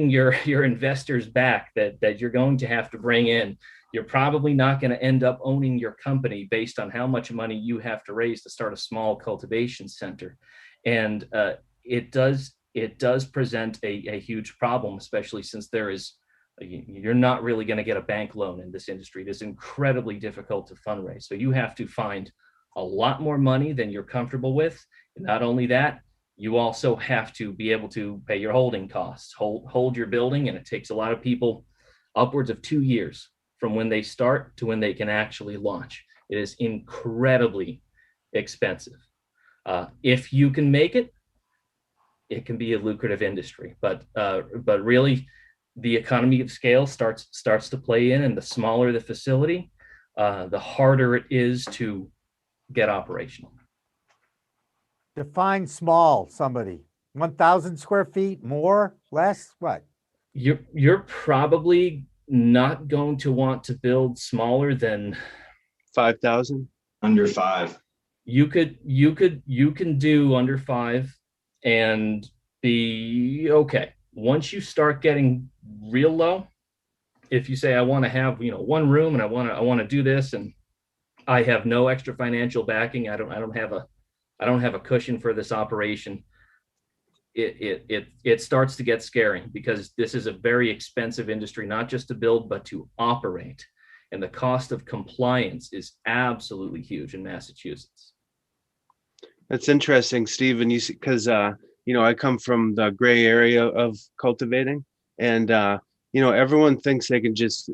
your investors back that you're going to have to bring in. You're probably not going to end up owning your company based on how much money you have to raise to start a small cultivation center. And it does present a huge problem, especially since you're not really going to get a bank loan in this industry. It is incredibly difficult to fundraise. So you have to find a lot more money than you're comfortable with. And not only that, you also have to be able to pay your holding costs, hold your building. And it takes a lot of people upwards of 2 years from when they start to when they can actually launch. It is incredibly expensive. If you can make it, it can be a lucrative industry, but really the economy of scale starts to play in, and the smaller the facility, the harder it is to get operational. Define small, somebody. 1,000 square feet, more, less, what? You're probably not going to want to build smaller than 5,000. Under 5. You can do under 5 and be okay. Once you start getting real low, if you say I want to have one room and I want to do this and I have no extra financial backing, I don't have a cushion for this operation, it starts to get scary, because this is a very expensive industry, not just to build, but to operate. And the cost of compliance is absolutely huge in Massachusetts. That's interesting, Stephen. You see, because I come from the gray area of cultivating, and everyone thinks they can just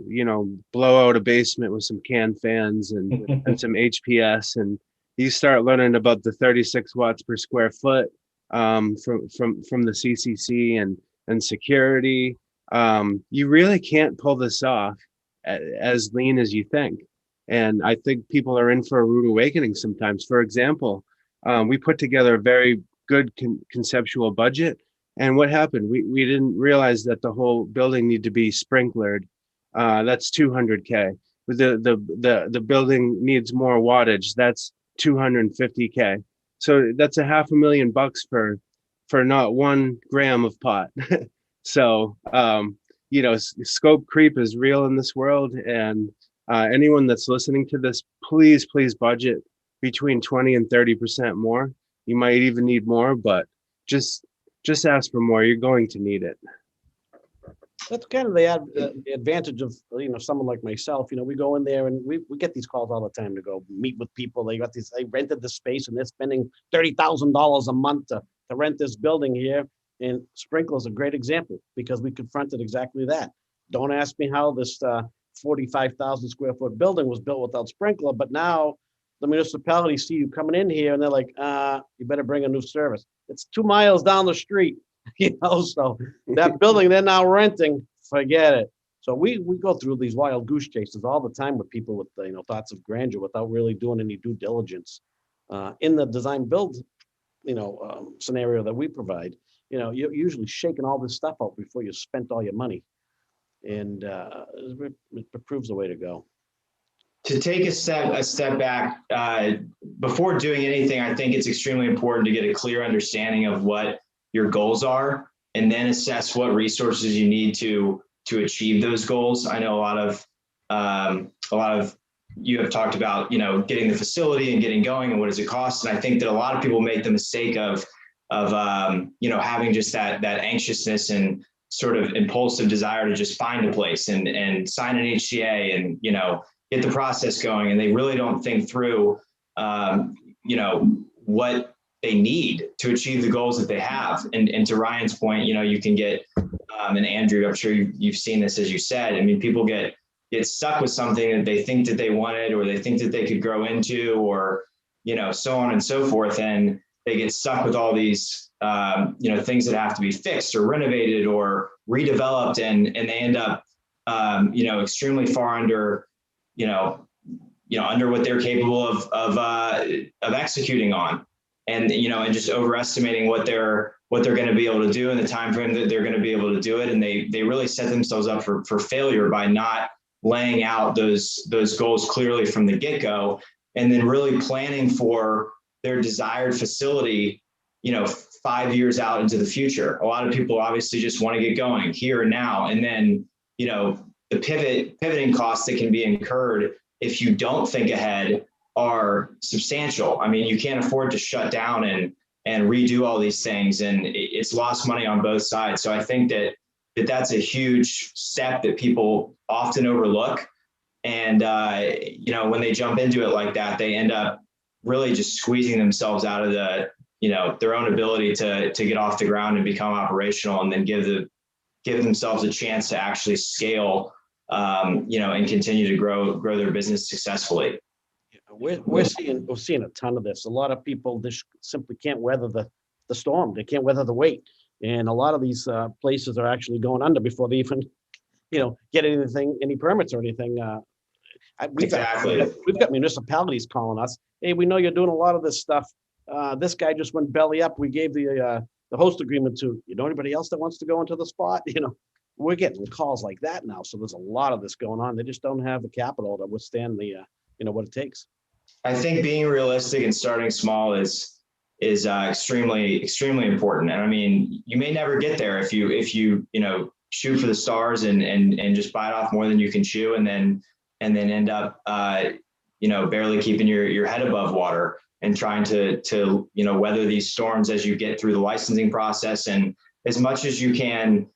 blow out a basement with some can fans and some HPS, and you start learning about the 36 watts per square foot from the CCC and security. You really can't pull this off as lean as you think, and I think people are in for a rude awakening sometimes. For example, we put together a very good conceptual budget. And what happened? We didn't realize that the whole building needed to be sprinklered. That's $200K. The building needs more wattage. That's $250K. So that's $500,000 for not 1 gram of pot. So scope creep is real in this world. And anyone that's listening to this, please budget between 20 and 30% more. You might even need more, but just ask for more. You're going to need it. That's kind of the advantage of someone like myself. We go in there and we get these calls all the time to go meet with people. They rented the space and they're spending $30,000 a month to rent this building here. And Sprinkler is a great example because we confronted exactly that. Don't ask me how this 45,000 square foot building was built without Sprinkler, but now the municipality see you coming in here and they're like, you better bring a new service. It's 2 miles down the street, so that building they're now renting, forget it. So we go through these wild goose chases all the time with people with thoughts of grandeur without really doing any due diligence in the design build scenario that we provide. You're usually shaking all this stuff out before you spent all your money, and it proves the way to go. To take a step back, before doing anything, I think it's extremely important to get a clear understanding of what your goals are, and then assess what resources you need to achieve those goals. I know a lot of you have talked about getting the facility and getting going and what does it cost, and I think that a lot of people make the mistake of having just that anxiousness and sort of impulsive desire to just find a place and sign an HCA and get the process going, and they really don't think through, what they need to achieve the goals that they have. And to Ryan's point, you can get, and Andrew, I'm sure you've seen this, as you said. I mean, people get stuck with something that they think that they wanted, or they think that they could grow into, or so on and so forth, and they get stuck with all these things that have to be fixed or renovated or redeveloped, and they end up extremely far under under what they're capable of executing on, and just overestimating what they're going to be able to do in the time frame that they're going to be able to do it, and they really set themselves up for failure by not laying out those goals clearly from the get-go, and then really planning for their desired facility 5 years out into the future. A lot of people obviously just want to get going here and now, and then the pivoting costs that can be incurred if you don't think ahead are substantial. I mean, you can't afford to shut down and redo all these things, and it's lost money on both sides. So I think that's a huge step that people often overlook. And when they jump into it like that, they end up really just squeezing themselves out of their own ability to get off the ground and become operational, and then give themselves a chance to actually scale, and continue to grow their business successfully. We're seeing a ton of this. A lot of people just simply can't weather the storm. They can't weather the weight, and a lot of these places are actually going under before they even, get any permits or anything. We've got municipalities calling us. Hey, we know you're doing a lot of this stuff. This guy just went belly up. We gave the host agreement to, anybody else that wants to go into the spot? We're getting calls like that now. So there's a lot of this going on. They just don't have the capital to withstand the, what it takes. I think being realistic and starting small is extremely, extremely important. And I mean, you may never get there if you shoot for the stars and just bite off more than you can chew, and then end up barely keeping your head above water and trying to weather these storms as you get through the licensing process. And as much as you can,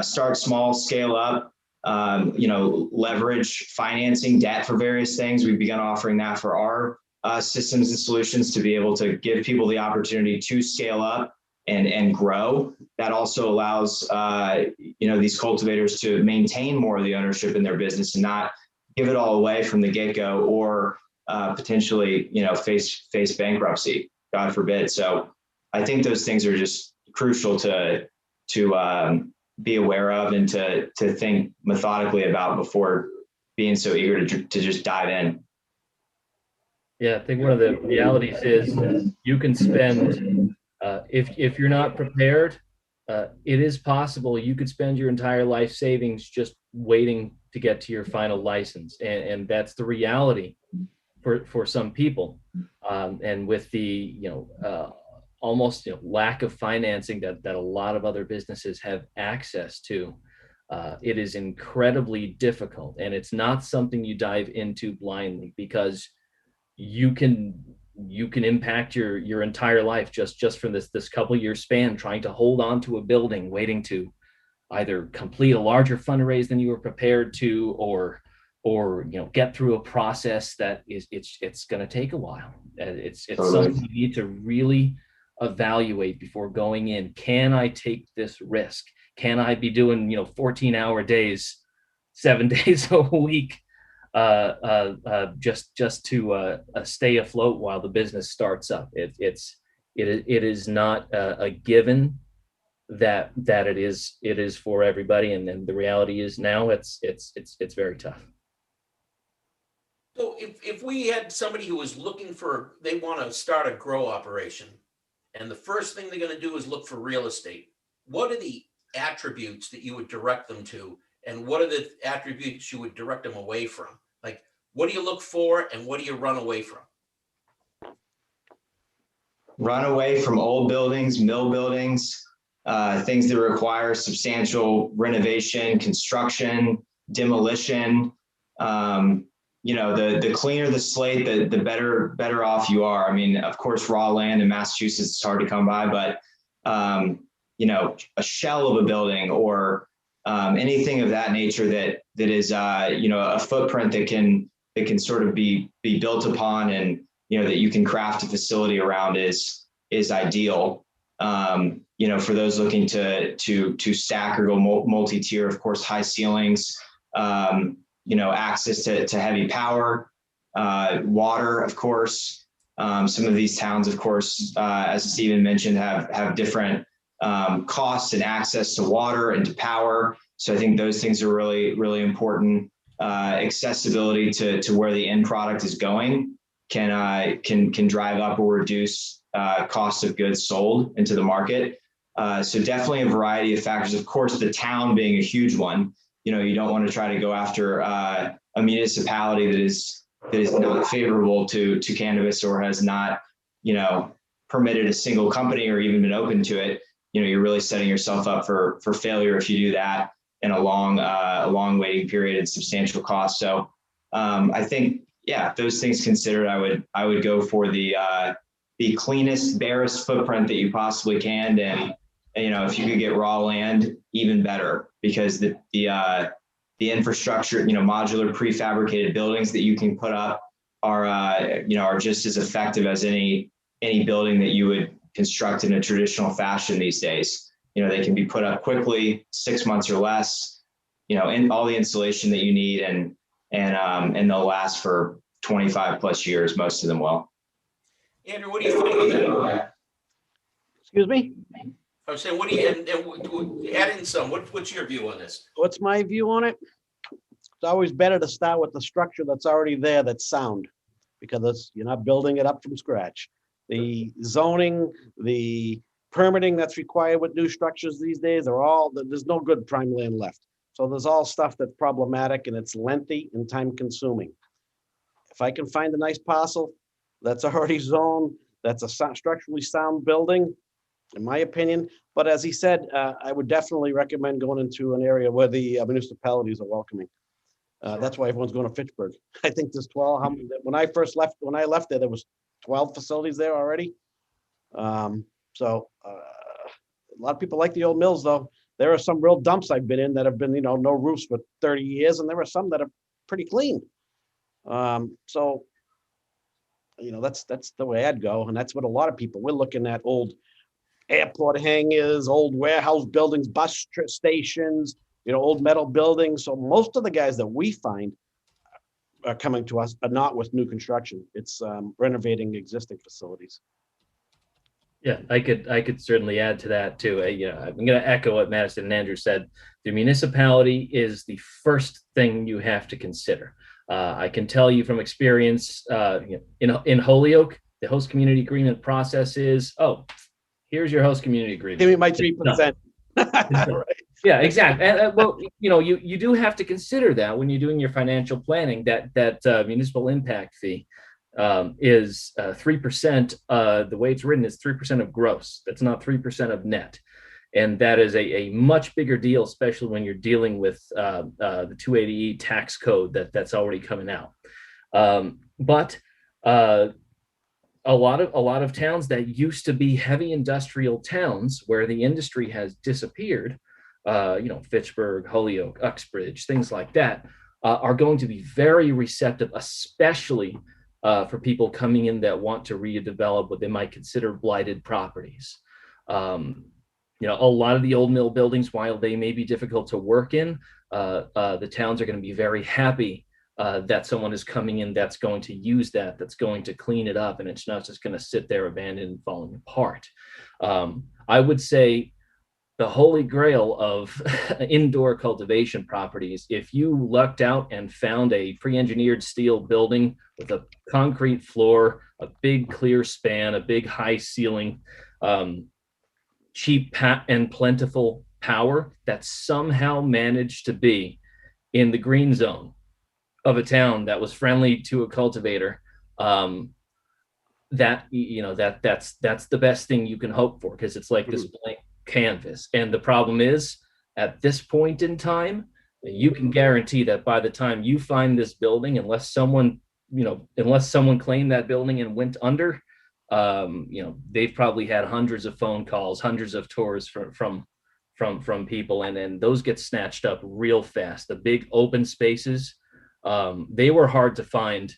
start small, scale up, leverage financing, debt for various things. We've begun offering that for our systems and solutions to be able to give people the opportunity to scale up and grow. That also allows these cultivators to maintain more of the ownership in their business and not give it all away from the get-go, or potentially face bankruptcy, God forbid. So I think those things are just crucial to be aware of and to think methodically about before being so eager to just dive in. Yeah, I think one of the realities is you can spend, if you're not prepared, it is possible you could spend your entire life savings just waiting to get to your final license. And that's the reality for some people. And with the, almost lack of financing that a lot of other businesses have access to, it is incredibly difficult. And it's not something you dive into blindly, because you can impact your entire life just from this couple year span, trying to hold on to a building, waiting to either complete a larger fundraise than you were prepared to, or get through a process that it's going to take a while. It's something you need to really evaluate before going in. Can I take this risk? Can I be doing 14-hour days, 7 days a week, just to stay afloat while the business starts up? It is not a given that it is for everybody, and then the reality is now it's very tough. So if we had somebody who was they want to start a grow operation, and the first thing they're going to do is look for real estate, what are the attributes that you would direct them to, and what are the attributes you would direct them away from? Like, what do you look for, and what do you run away from? Run away from old buildings, mill buildings, things that require substantial renovation, construction, demolition. The cleaner the slate, the better off you are. I mean, of course, raw land in Massachusetts is hard to come by, but a shell of a building, or anything of that nature that is a footprint that can sort of be built upon, and that you can craft a facility around is ideal. For those looking to stack or go multi-tier, of course, high ceilings, access to heavy power, water, of course. Some of these towns, of course, as Stephen mentioned, have different costs and access to water and to power. So I think those things are really, really important. Accessibility to where the end product is going can drive up or reduce cost of goods sold into the market. So definitely a variety of factors. Of course, the town being a huge one. You don't want to try to go after a municipality that is not favorable to cannabis, or has not, permitted a single company or even been open to it. You're really setting yourself up for failure if you do that in a long waiting period and substantial cost. So I think, those things considered, I would go for the cleanest, barest footprint that you possibly can. And if you could get raw land, even better, because the infrastructure, modular prefabricated buildings that you can put up are just as effective as any building that you would construct in a traditional fashion these days. They can be put up quickly, 6 months or less, in all the insulation that you need, and they'll last for 25 plus years. Most of them will. Andrew, what do you think of that? Excuse me? I was saying, what do you, and add in some, what's your view on this? What's my view on it? It's always better to start with the structure that's already there, that's sound, because you're not building it up from scratch. The zoning, the permitting that's required with new structures these days there's no good prime land left. So there's all stuff that's problematic, and it's lengthy and time consuming. If I can find a nice parcel that's already zoned, that's a structurally sound building, in my opinion. But as he said, I would definitely recommend going into an area where the municipalities are welcoming. That's why everyone's going to Fitchburg. I think there's 12. When I left there was 12 facilities there already. So a lot of people like the old mills, though. There are some real dumps I've been in that have been, no roofs for 30 years, and there are some that are pretty clean. So that's the way I'd go. And that's what a lot of people, we're looking at old airport hangars, old warehouse buildings, bus stations, old metal buildings. So most of the guys that we find are coming to us, but not with new construction. It's renovating existing facilities. Yeah, I could certainly add to that too. I'm going to echo what Madison and Andrew said. The municipality is the first thing you have to consider. I can tell you from experience, in Holyoke, the host community agreement process is, here's your host community agreement. Give me my 3%. Right. Yeah, exactly. And, well, you do have to consider that when you're doing your financial planning, that municipal impact fee is 3%. The way it's written is 3% of gross. That's not 3% of net. And that is a much bigger deal, especially when you're dealing with the 280E tax code that's already coming out. But a lot of towns that used to be heavy industrial towns where the industry has disappeared, Fitchburg, Holyoke, Uxbridge, things like that, are going to be very receptive, especially for people coming in that want to redevelop what they might consider blighted properties. A lot of the old mill buildings, while they may be difficult to work in, the towns are going to be very happy that someone is coming in that's going to use that's going to clean it up, and it's not just going to sit there abandoned and falling apart. I would say the holy grail of indoor cultivation properties, if you lucked out and found a pre-engineered steel building with a concrete floor, a big clear span, a big high ceiling, cheap and plentiful power that somehow managed to be in the green zone of a town that was friendly to a cultivator, that's the best thing you can hope for, because it's like this blank canvas. And the problem is, at this point in time, you can guarantee that by the time you find this building, unless someone claimed that building and went under, they've probably had hundreds of phone calls, hundreds of tours from people, and then those get snatched up real fast. The big open spaces, they were hard to find,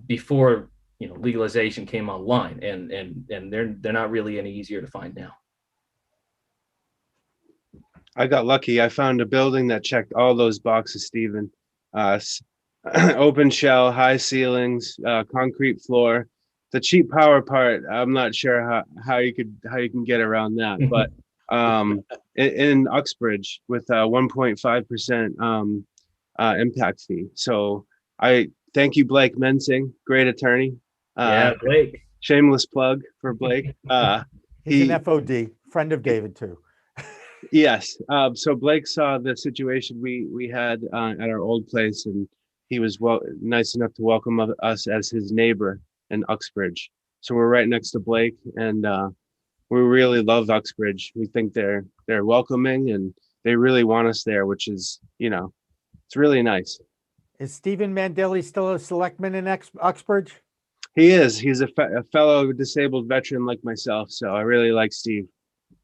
before legalization came online, and they're not really any easier to find now. I got lucky. I found a building that checked all those boxes, Stephen. Open shell, high ceilings, concrete floor. The cheap power part, I'm not sure how you can get around that, but in Uxbridge with 1.5% impact fee. So I thank you, Blake Mensing, great attorney. Blake. Shameless plug for Blake. He's an FOD, friend of David too. Yes. So Blake saw the situation we had at our old place, and he was nice enough to welcome us as his neighbor in Uxbridge. So we're right next to Blake, and we really love Uxbridge. We think they're welcoming, and they really want us there, which is, it's really nice. Is Stephen Mandeli still a selectman in Uxbridge? He is. He's a fellow disabled veteran like myself. So I really like Steve.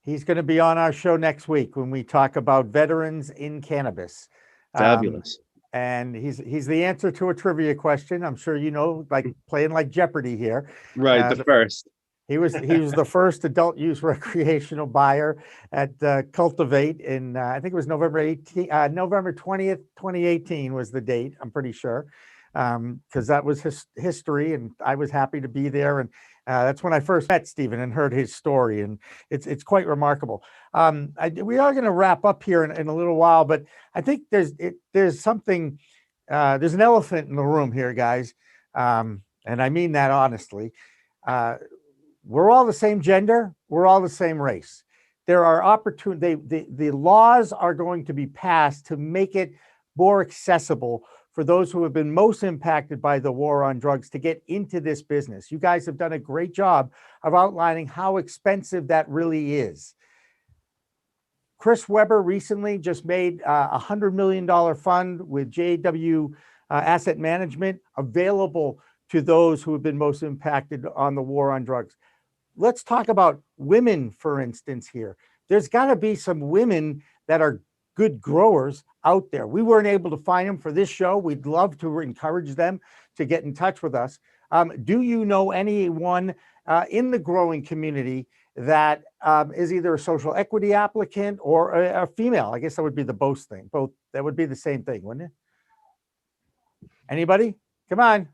He's going to be on our show next week when we talk about veterans in cannabis. Fabulous. And he's the answer to a trivia question. I'm sure like playing like Jeopardy here. Right, the first. He was the first adult use recreational buyer at Cultivate in I think it was November 20th, 2018 was the date. I'm pretty sure, because that was history, and I was happy to be there. And that's when I first met Stephen and heard his story, and it's quite remarkable. We are going to wrap up here in a little while, but I think there's something, there's an elephant in the room here, guys, and I mean that honestly. We're all the same gender. We're all the same race. There are opportunities. The laws are going to be passed to make it more accessible for those who have been most impacted by the war on drugs to get into this business. You guys have done a great job of outlining how expensive that really is. Chris Webber recently just made a $100 million fund with JW Asset Management available to those who have been most impacted on the war on drugs. Let's talk about women, for instance, here. There's got to be some women that are good growers out there. We weren't able to find them for this show. We'd love to encourage them to get in touch with us. Do you know anyone in the growing community that is either a social equity applicant or a female? I guess that would be the both thing. Both, that would be the same thing, wouldn't it? Anybody? Come on.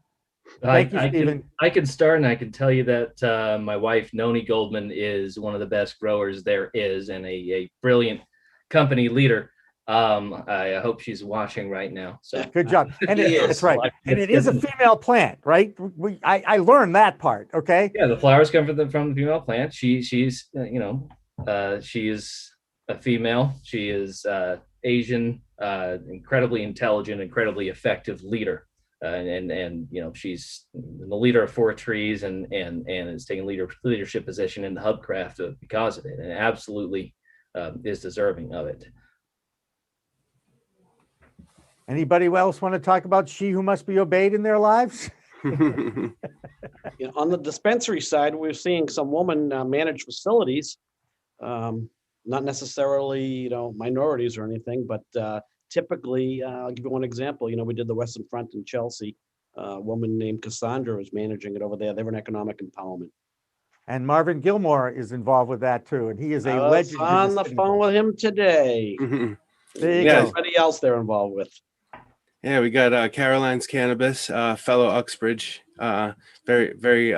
Thank you, Stephen. I can start, and I can tell you that my wife, Noni Goldman, is one of the best growers there is, and a brilliant company leader. I hope she's watching right now. So good job. And that's right. And it is a female plant, right? I learned that part. Okay. Yeah, the flowers come from the female plant. She's she is a female. She is Asian, incredibly intelligent, incredibly effective leader. And she's the leader of 4 Trees and is taking leadership position in the Hubcraft because of it, and absolutely is deserving of it. Anybody else want to talk about she who must be obeyed in their lives? On the dispensary side, we're seeing some women manage facilities, not necessarily, minorities or anything, but typically, I'll give you one example. We did the Western Front in Chelsea. A woman named Cassandra is managing it over there. They're an economic empowerment. And Marvin Gilmore is involved with that too. And he is a I was legend. on the phone with him today. There you go. Anybody else they're involved with? Yeah, we got Caroline's Cannabis, fellow Uxbridge, very, very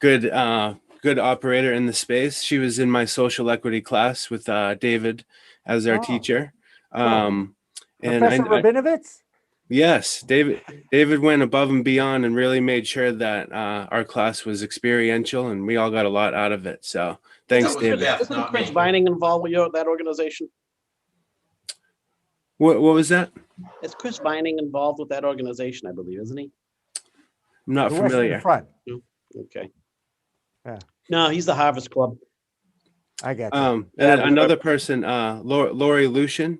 good operator in the space. She was in my social equity class with David as our teacher. And Professor Rabinovitz? Yes, David went above and beyond and really made sure that our class was experiential, and we all got a lot out of it. So thanks, David. Isn't Chris Vining involved with that organization? What was that? Is Chris Vining involved with that organization, I believe, isn't he? I'm not familiar. Front. Okay. Yeah. No, he's the Harvest Club. I get that. And another person, Lori Lucian,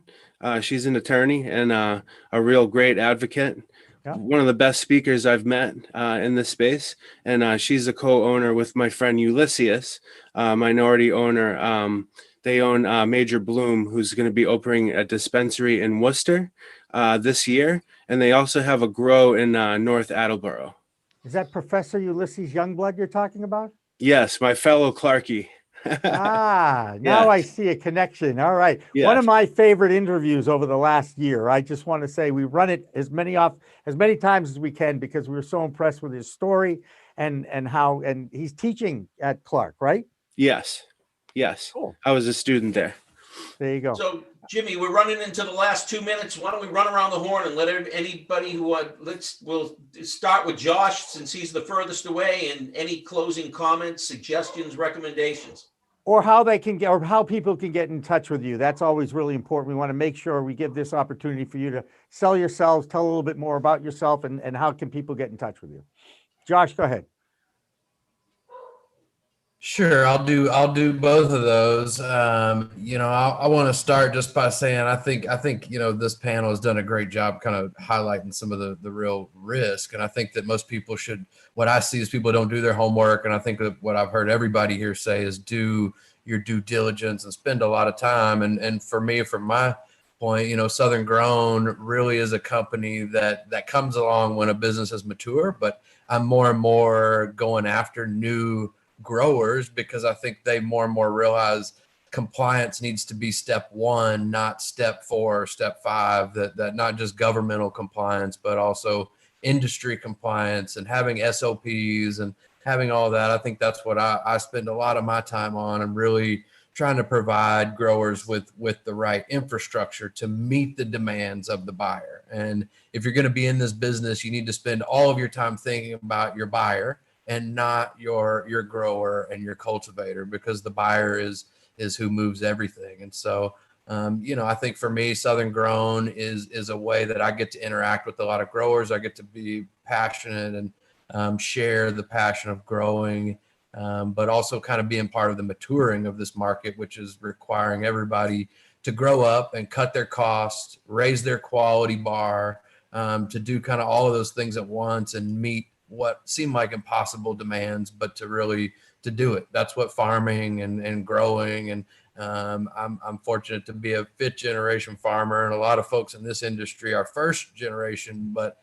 she's an attorney and a real great advocate. Yeah. One of the best speakers I've met in this space. And she's a co-owner with my friend Ulysses, minority owner. They own Major Bloom, who's going to be opening a dispensary in Worcester this year. And they also have a grow in North Attleboro. Is that Professor Ulysses Youngblood you're talking about? Yes, my fellow Clarkie. Now I see a connection. All right. Yes. One of my favorite interviews over the last year. I just want to say we run it as many times as we can because we were so impressed with his story and he's teaching at Clark, right? Yes. Cool. I was a student there. There you go. So Jimmy, we're running into the last 2 minutes. Why don't we run around the horn and let anybody who we'll start with Josh since he's the furthest away, and any closing comments, suggestions, recommendations. Or how they can get, or how people can get in touch with you. That's always really important. We want to make sure we give this opportunity for you to sell yourselves, tell a little bit more about yourself, and how can people get in touch with you. Josh, go ahead. Sure, I'll do both of those. I want to start just by saying I think this panel has done a great job kind of highlighting some of the real risk, and I think that most people should. What I see is people don't do their homework, and I think that what I've heard everybody here say is do your due diligence and spend a lot of time. And for me, from my point, Southern Grown really is a company that comes along when a business is mature, but I'm more and more going after new growers because I think they more and more realize compliance needs to be step 1, not step 4 or step 5, that not just governmental compliance, but also industry compliance and having SOPs and having all that. I think that's what I spend a lot of my time on, and really trying to provide growers with the right infrastructure to meet the demands of the buyer. And if you're going to be in this business, you need to spend all of your time thinking about your buyer and not your grower and your cultivator, because the buyer is who moves everything. And so, I think for me, Southern Grown is a way that I get to interact with a lot of growers. I get to be passionate and share the passion of growing, but also kind of being part of the maturing of this market, which is requiring everybody to grow up and cut their costs, raise their quality bar, to do kind of all of those things at once and meet what seem like impossible demands, but to do it. That's what farming and growing. And I'm fortunate to be a 5th generation farmer, and a lot of folks in this industry are 1st generation, but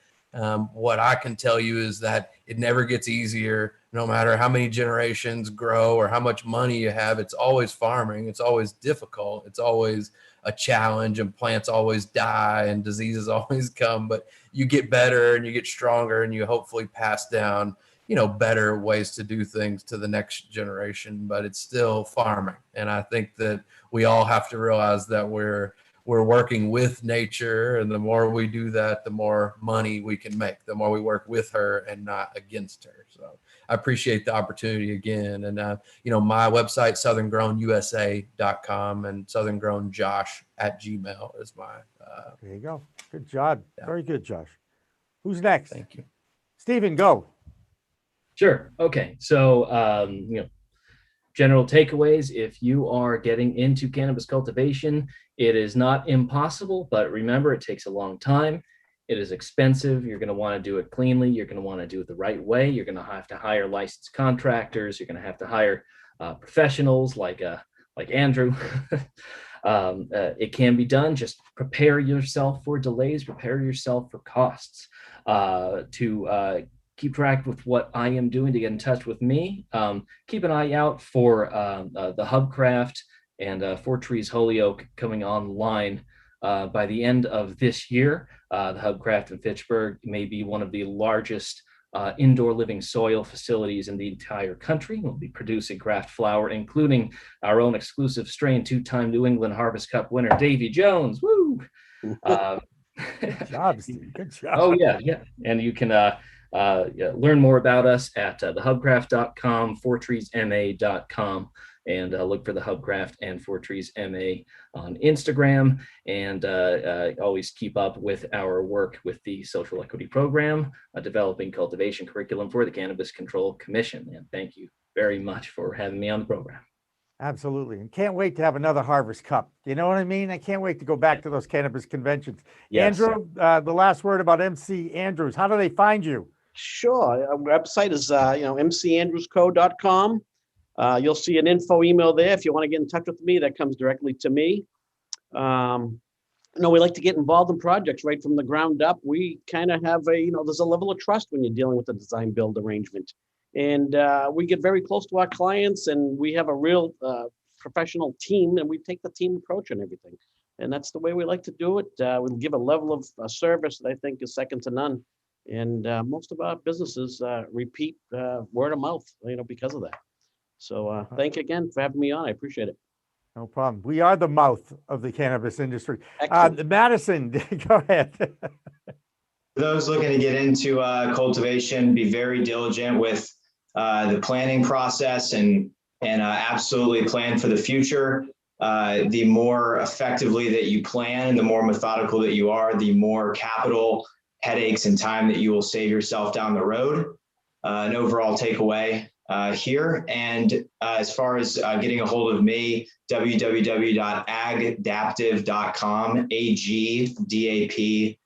What I can tell you is that it never gets easier, no matter how many generations grow or how much money you have. It's always farming. It's always difficult. It's always a challenge, and plants always die and diseases always come, but you get better and you get stronger, and you hopefully pass down, better ways to do things to the next generation. But it's still farming. And I think that we all have to realize that we're working with nature, and the more we do that, the more money we can make, the more we work with her and not against her. So I appreciate the opportunity again. And, my website, southerngrownusa.com, and southerngrownjosh@gmail is my. There you go. Good job. Yeah. Very good, Josh. Who's next? Thank you. Stephen, go. Sure. Okay. So, general takeaways: if you are getting into cannabis cultivation, it is not impossible, but remember, it takes a long time. It is expensive. You're going to want to do it cleanly. You're going to want to do it the right way. You're going to have to hire licensed contractors. You're going to have to hire professionals like Andrew. It can be done. Just prepare yourself for delays. Prepare yourself for costs. To keep track with what I am doing, to get in touch with me. Keep an eye out for the Hubcraft and 4 Trees Holyoke coming online by the end of this year. The Hubcraft in Fitchburg may be one of the largest indoor living soil facilities in the entire country. We'll be producing craft flower, including our own exclusive strain, 2-time New England Harvest Cup winner, Davy Jones. Woo! Good job, Steve. Good job. Oh, yeah. And you can learn more about us at thehubcraft.com, 4treesma.com, and look for the Hubcraft and 4 Trees MA on Instagram, and always keep up with our work with the Social Equity Program, developing cultivation curriculum for the Cannabis Control Commission. And thank you very much for having me on the program. Absolutely. And can't wait to have another Harvest Cup. You know what I mean? I can't wait to go back to those cannabis conventions. Yes. Andrew, the last word about MC Andrews. How do they find you? Sure. Our website is, mcandrewsco.com. You'll see an info email there. If you want to get in touch with me, that comes directly to me. We like to get involved in projects right from the ground up. We kind of have there's a level of trust when you're dealing with a design build arrangement. And we get very close to our clients, and we have a real professional team, and we take the team approach on everything. And that's the way we like to do it. We'll give a level of service that I think is second to none. And most of our businesses repeat word of mouth, because of that. So thank you again for having me on. I appreciate it. No problem. We are the mouth of the cannabis industry. Excellent. Madison, go ahead. For those looking to get into cultivation, be very diligent with the planning process and absolutely plan for the future. The more effectively that you plan, the more methodical that you are, the more capital, headaches, and time that you will save yourself down the road. An overall takeaway here. And as far as getting a hold of me, www.agdaptive.com, AGDAPTIVE.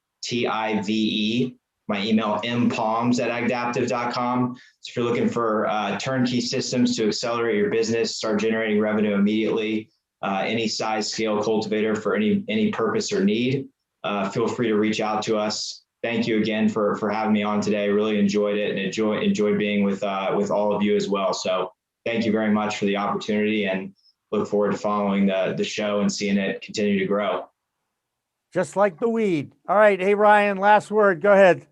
My email, mpalms@agdaptive.com. So if you're looking for turnkey systems to accelerate your business, start generating revenue immediately, any size, scale cultivator for any purpose or need, feel free to reach out to us. Thank you again for having me on today. Really enjoyed it, and enjoyed being with all of you as well. So thank you very much for the opportunity, and look forward to following the show and seeing it continue to grow. Just like the weed. All right. Hey, Ryan, last word. Go ahead.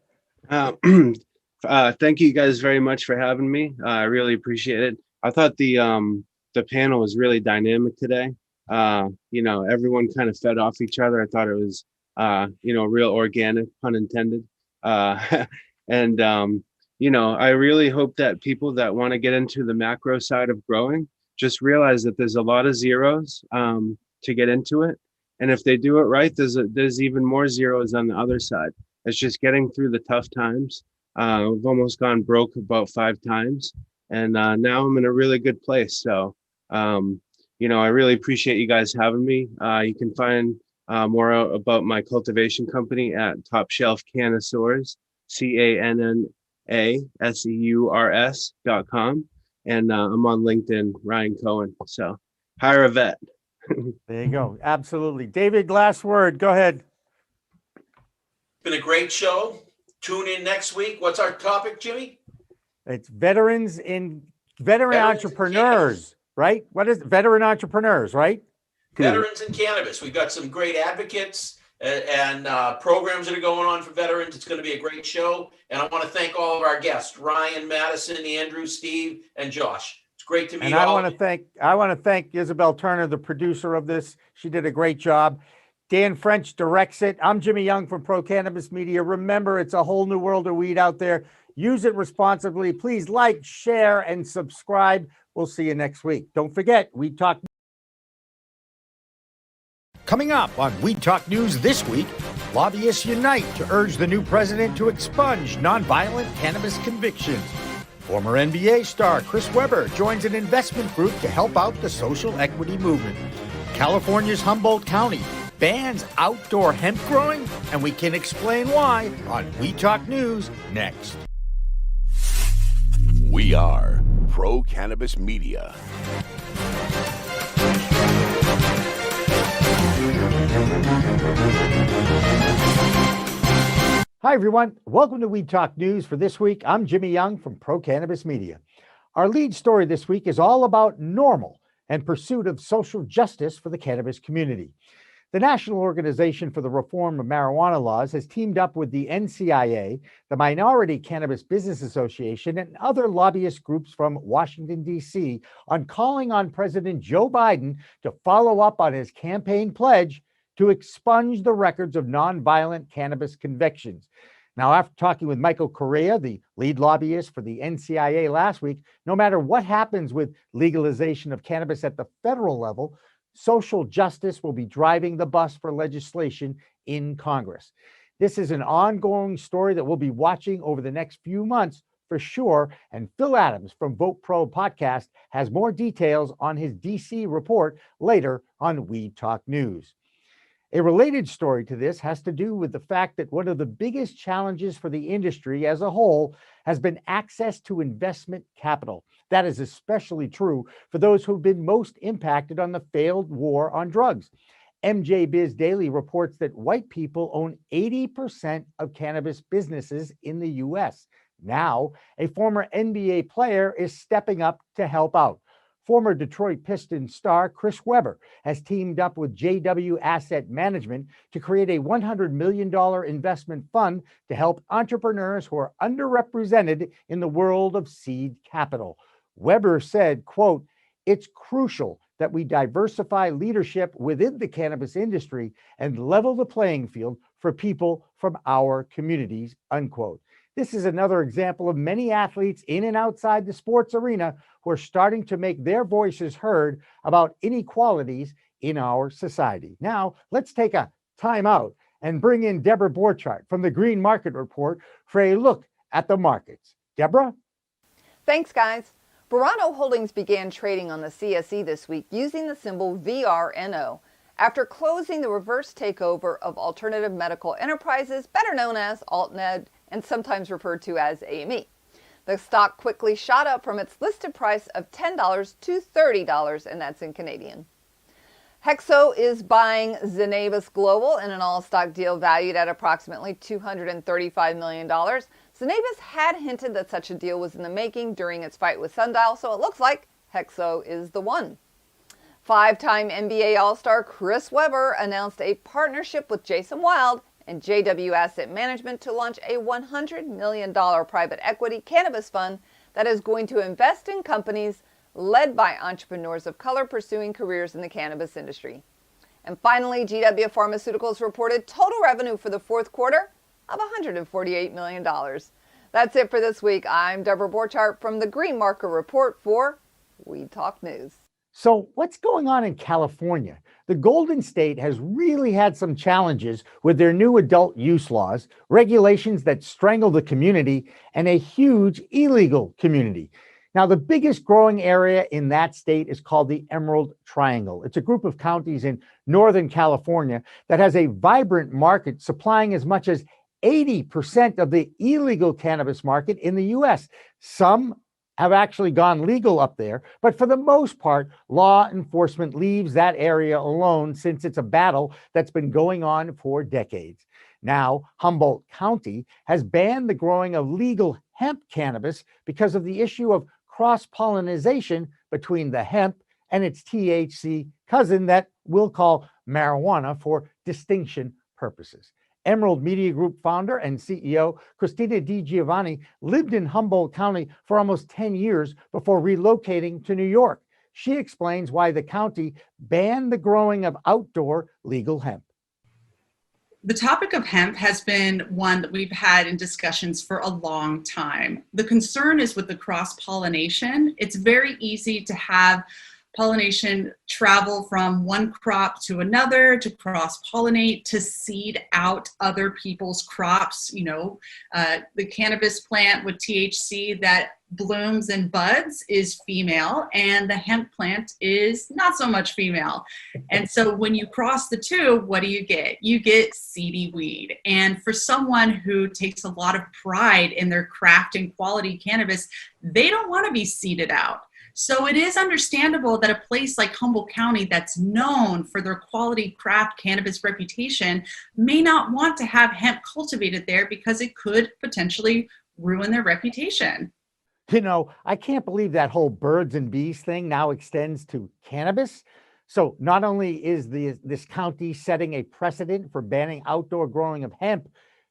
Thank you guys very much for having me. I really appreciate it. I thought the panel was really dynamic today. Everyone kind of fed off each other. I thought it was real organic, pun intended. I really hope that people that want to get into the macro side of growing just realize that there's a lot of zeros to get into it. And if they do it right, there's even more zeros on the other side. It's just getting through the tough times. We've almost gone broke about 5 times, and now I'm in a really good place. So, I really appreciate you guys having me. You can find more about my cultivation company at Top Shelf Cannasaurs, CANNASEURS.com. And I'm on LinkedIn, Ryan Cohen. So hire a vet. There you go. Absolutely. David, last word. Go ahead. Been a great show. Tune in next week. What's our topic, Jimmy? It's veteran Veterans in entrepreneurs, right? What is veteran entrepreneurs, right? Veterans in cannabis. We've got some great advocates and programs that are going on for veterans. It's going to be a great show. And I want to thank all of our guests, Ryan, Madison, Andrew, Steve, and Josh. It's great to meet And all. I want to thank Isabel Turner, the producer of this. She did a great job. Dan French directs it. I'm Jimmy Young from Pro Cannabis Media. Remember, it's a whole new world of weed out there. Use it responsibly. Please like, share, and subscribe. We'll see you next week. Don't forget, we talk. Coming up on We Talk News this week, lobbyists unite to urge the new president to expunge nonviolent cannabis convictions. Former NBA star Chris Webber joins an investment group to help out the social equity movement. California's Humboldt County bans outdoor hemp growing, and we can explain why on We Talk News next. We are Pro Cannabis Media. Hi, everyone. Welcome to We Talk News for this week. I'm Jimmy Young from Pro Cannabis Media. Our lead story this week is all about NORML and pursuit of social justice for the cannabis community. The National Organization for the Reform of Marijuana Laws has teamed up with the NCIA, the Minority Cannabis Business Association, and other lobbyist groups from Washington, D.C. on calling on President Joe Biden to follow up on his campaign pledge to expunge the records of nonviolent cannabis convictions. Now, after talking with Michael Correa, the lead lobbyist for the NCIA last week, no matter what happens with legalization of cannabis at the federal level, social justice will be driving the bus for legislation in Congress. This is an ongoing story that we'll be watching over the next few months for sure. And Phil Adams from Vote Pro Podcast has more details on his DC report later on We Talk News. A related story to this has to do with the fact that one of the biggest challenges for the industry as a whole has been access to investment capital. That is especially true for those who've been most impacted on the failed war on drugs. MJ Biz Daily reports that white people own 80% of cannabis businesses in the US. Now, a former NBA player is stepping up to help out. Former Detroit Pistons star Chris Webber has teamed up with JW Asset Management to create a $100 million investment fund to help entrepreneurs who are underrepresented in the world of seed capital. Webber said, quote, "It's crucial that we diversify leadership within the cannabis industry and level the playing field for people from our communities," unquote. This is another example of many athletes in and outside the sports arena who are starting to make their voices heard about inequalities in our society. Now, let's take a time out and bring in Deborah Borchardt from the Green Market Report for a look at the markets. Deborah? Thanks, guys. Verano Holdings began trading on the CSE this week using the symbol VRNO after closing the reverse takeover of Alternative Medical Enterprises, better known as AltMed, and sometimes referred to as AME. The stock quickly shot up from its listed price of $10 to $30, and that's in Canadian. Hexo is buying Zenabis Global in an all-stock deal valued at approximately $235 million. Zenabis had hinted that such a deal was in the making during its fight with Sundial, so it looks like Hexo is the one. Five-time NBA All-Star Chris Webber announced a partnership with Jason Wild and JW Asset Management to launch a $100 million private equity cannabis fund that is going to invest in companies led by entrepreneurs of color pursuing careers in the cannabis industry. And finally, GW Pharmaceuticals reported total revenue for the fourth quarter of $148 million. That's it for this week. I'm Deborah Borchardt from the Green Market Report for We Talk News. So what's going on in California? The Golden State has really had some challenges with their new adult use laws, regulations that strangle the community, and a huge illegal community. Now, the biggest growing area in that state is called the Emerald Triangle. It's a group of counties in Northern California that has a vibrant market supplying as much as 80% of the illegal cannabis market in the U.S. Some have actually gone legal up there, but for the most part, law enforcement leaves that area alone since it's a battle that's been going on for decades. Now, Humboldt County has banned the growing of legal hemp cannabis because of the issue of cross-pollination between the hemp and its THC cousin that we'll call marijuana for distinction purposes. Emerald Media Group founder and CEO Christina DiGiovanni lived in Humboldt County for almost 10 years before relocating to New York. She explains why the county banned the growing of outdoor legal hemp. The topic of hemp has been one that we've had in discussions for a long time. The concern is with the cross-pollination. It's very easy to have pollination travel from one crop to another, to cross-pollinate, to seed out other people's crops. The cannabis plant with THC that blooms and buds is female, and the hemp plant is not so much female. And so when you cross the two, what do? You get seedy weed. And for someone who takes a lot of pride in their craft and quality cannabis, they don't want to be seeded out. So it is understandable that a place like Humboldt County that's known for their quality craft cannabis reputation may not want to have hemp cultivated there because it could potentially ruin their reputation. I can't believe that whole birds and bees thing now extends to cannabis. So not only is this county setting a precedent for banning outdoor growing of hemp,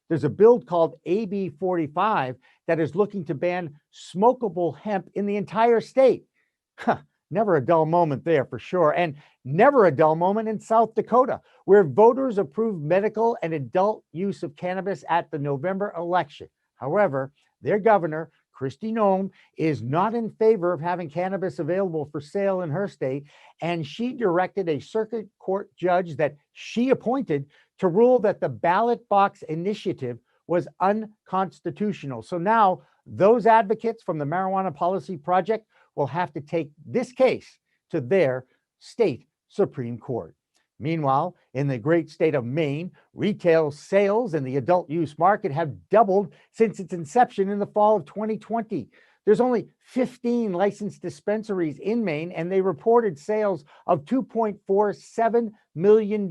there's a bill called AB 45 that is looking to ban smokable hemp in the entire state. Never a dull moment there for sure. And never a dull moment in South Dakota, where voters approved medical and adult use of cannabis at the November election. However, their governor, Kristi Noem, is not in favor of having cannabis available for sale in her state, and she directed a circuit court judge that she appointed to rule that the ballot box initiative was unconstitutional. So now those advocates from the Marijuana Policy Project will have to take this case to their state Supreme Court. Meanwhile, in the great state of Maine, retail sales in the adult use market have doubled since its inception in the fall of 2020. There's only 15 licensed dispensaries in Maine, and they reported sales of $2.47 million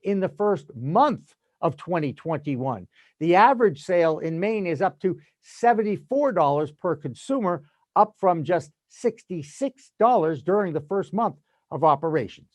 in the first month of 2021. The average sale in Maine is up to $74 per consumer, up from just $66 during the first month of operations.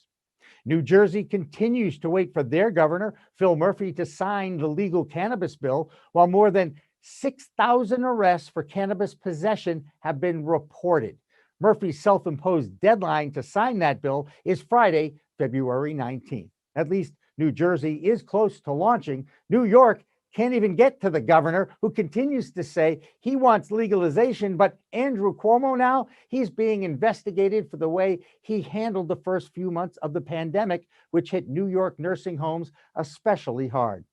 New Jersey continues to wait for their governor, Phil Murphy, to sign the legal cannabis bill, while more than 6,000 arrests for cannabis possession have been reported. Murphy's self-imposed deadline to sign that bill is Friday, February 19th. At least New Jersey is close to launching. New York can't even get to the governor, who continues to say he wants legalization. But Andrew Cuomo now, he's being investigated for the way he handled the first few months of the pandemic, which hit New York nursing homes especially hard.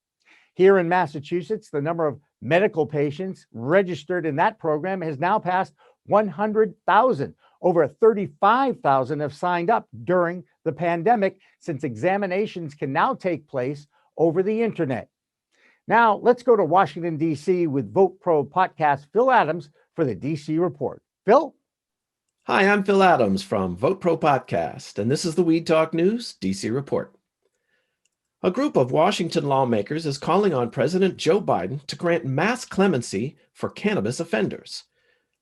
Here in Massachusetts, the number of medical patients registered in that program has now passed 100,000. Over 35,000 have signed up during the pandemic, since examinations can now take place over the internet. Now, let's go to Washington, D.C. with Vote Pro podcast Phil Adams for the D.C. Report. Phil? Hi, I'm Phil Adams from Vote Pro Podcast, and this is the Weed Talk News D.C. Report. A group of Washington lawmakers is calling on President Joe Biden to grant mass clemency for cannabis offenders.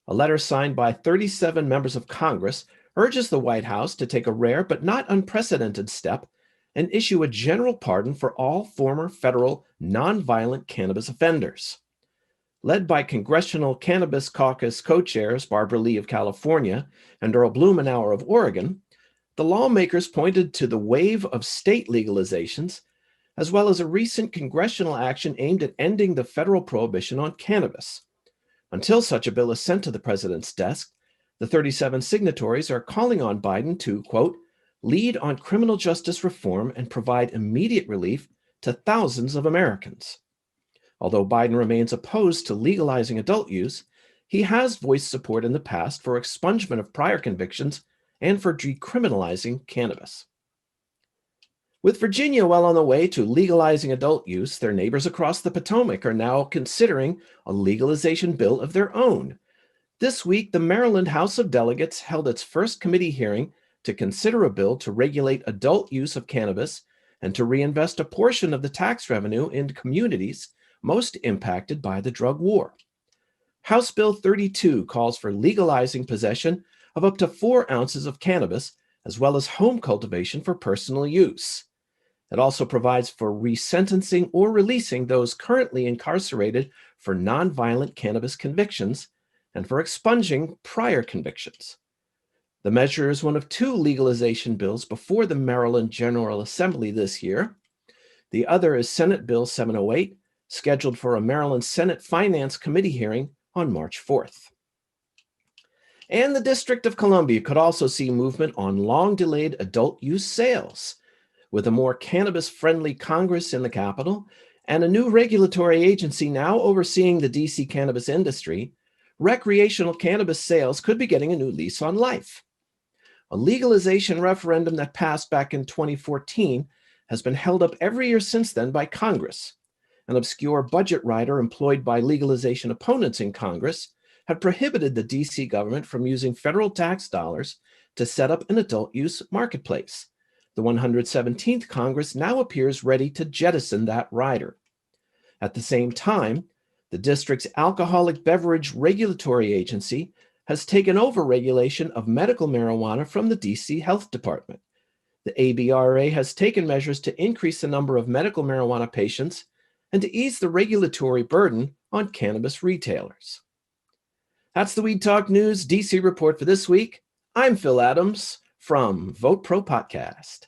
A letter signed by 37 members of Congress urges the White House to take a rare but not unprecedented step and issue a general pardon for all former federal nonviolent cannabis offenders. Led by Congressional Cannabis Caucus co-chairs Barbara Lee of California and Earl Blumenauer of Oregon, the lawmakers pointed to the wave of state legalizations, as well as a recent congressional action aimed at ending the federal prohibition on cannabis. Until such a bill is sent to the president's desk, the 37 signatories are calling on Biden to, quote, lead on criminal justice reform and provide immediate relief to thousands of Americans. Although Biden remains opposed to legalizing adult use, he has voiced support in the past for expungement of prior convictions and for decriminalizing cannabis. With Virginia well on the way to legalizing adult use, their neighbors across the Potomac are now considering a legalization bill of their own. This week, the Maryland House of Delegates held its first committee hearing to consider a bill to regulate adult use of cannabis and to reinvest a portion of the tax revenue in communities most impacted by the drug war. House Bill 32 calls for legalizing possession of up to 4 ounces of cannabis, as well as home cultivation for personal use. It also provides for resentencing or releasing those currently incarcerated for nonviolent cannabis convictions and for expunging prior convictions. The measure is one of 2 legalization bills before the Maryland General Assembly this year. The other is Senate Bill 708, scheduled for a Maryland Senate Finance Committee hearing on March 4th. And the District of Columbia could also see movement on long-delayed adult use sales. With a more cannabis-friendly Congress in the Capitol and a new regulatory agency now overseeing the DC cannabis industry, recreational cannabis sales could be getting a new lease on life. A legalization referendum that passed back in 2014 has been held up every year since then by Congress. An obscure budget rider employed by legalization opponents in Congress had prohibited the DC government from using federal tax dollars to set up an adult use marketplace. The 117th Congress now appears ready to jettison that rider. At the same time, the district's Alcoholic Beverage Regulatory Agency has taken over regulation of medical marijuana from the DC Health Department. The ABRA has taken measures to increase the number of medical marijuana patients and to ease the regulatory burden on cannabis retailers. That's the Weed Talk News DC report for this week. I'm Phil Adams from Vote Pro Podcast.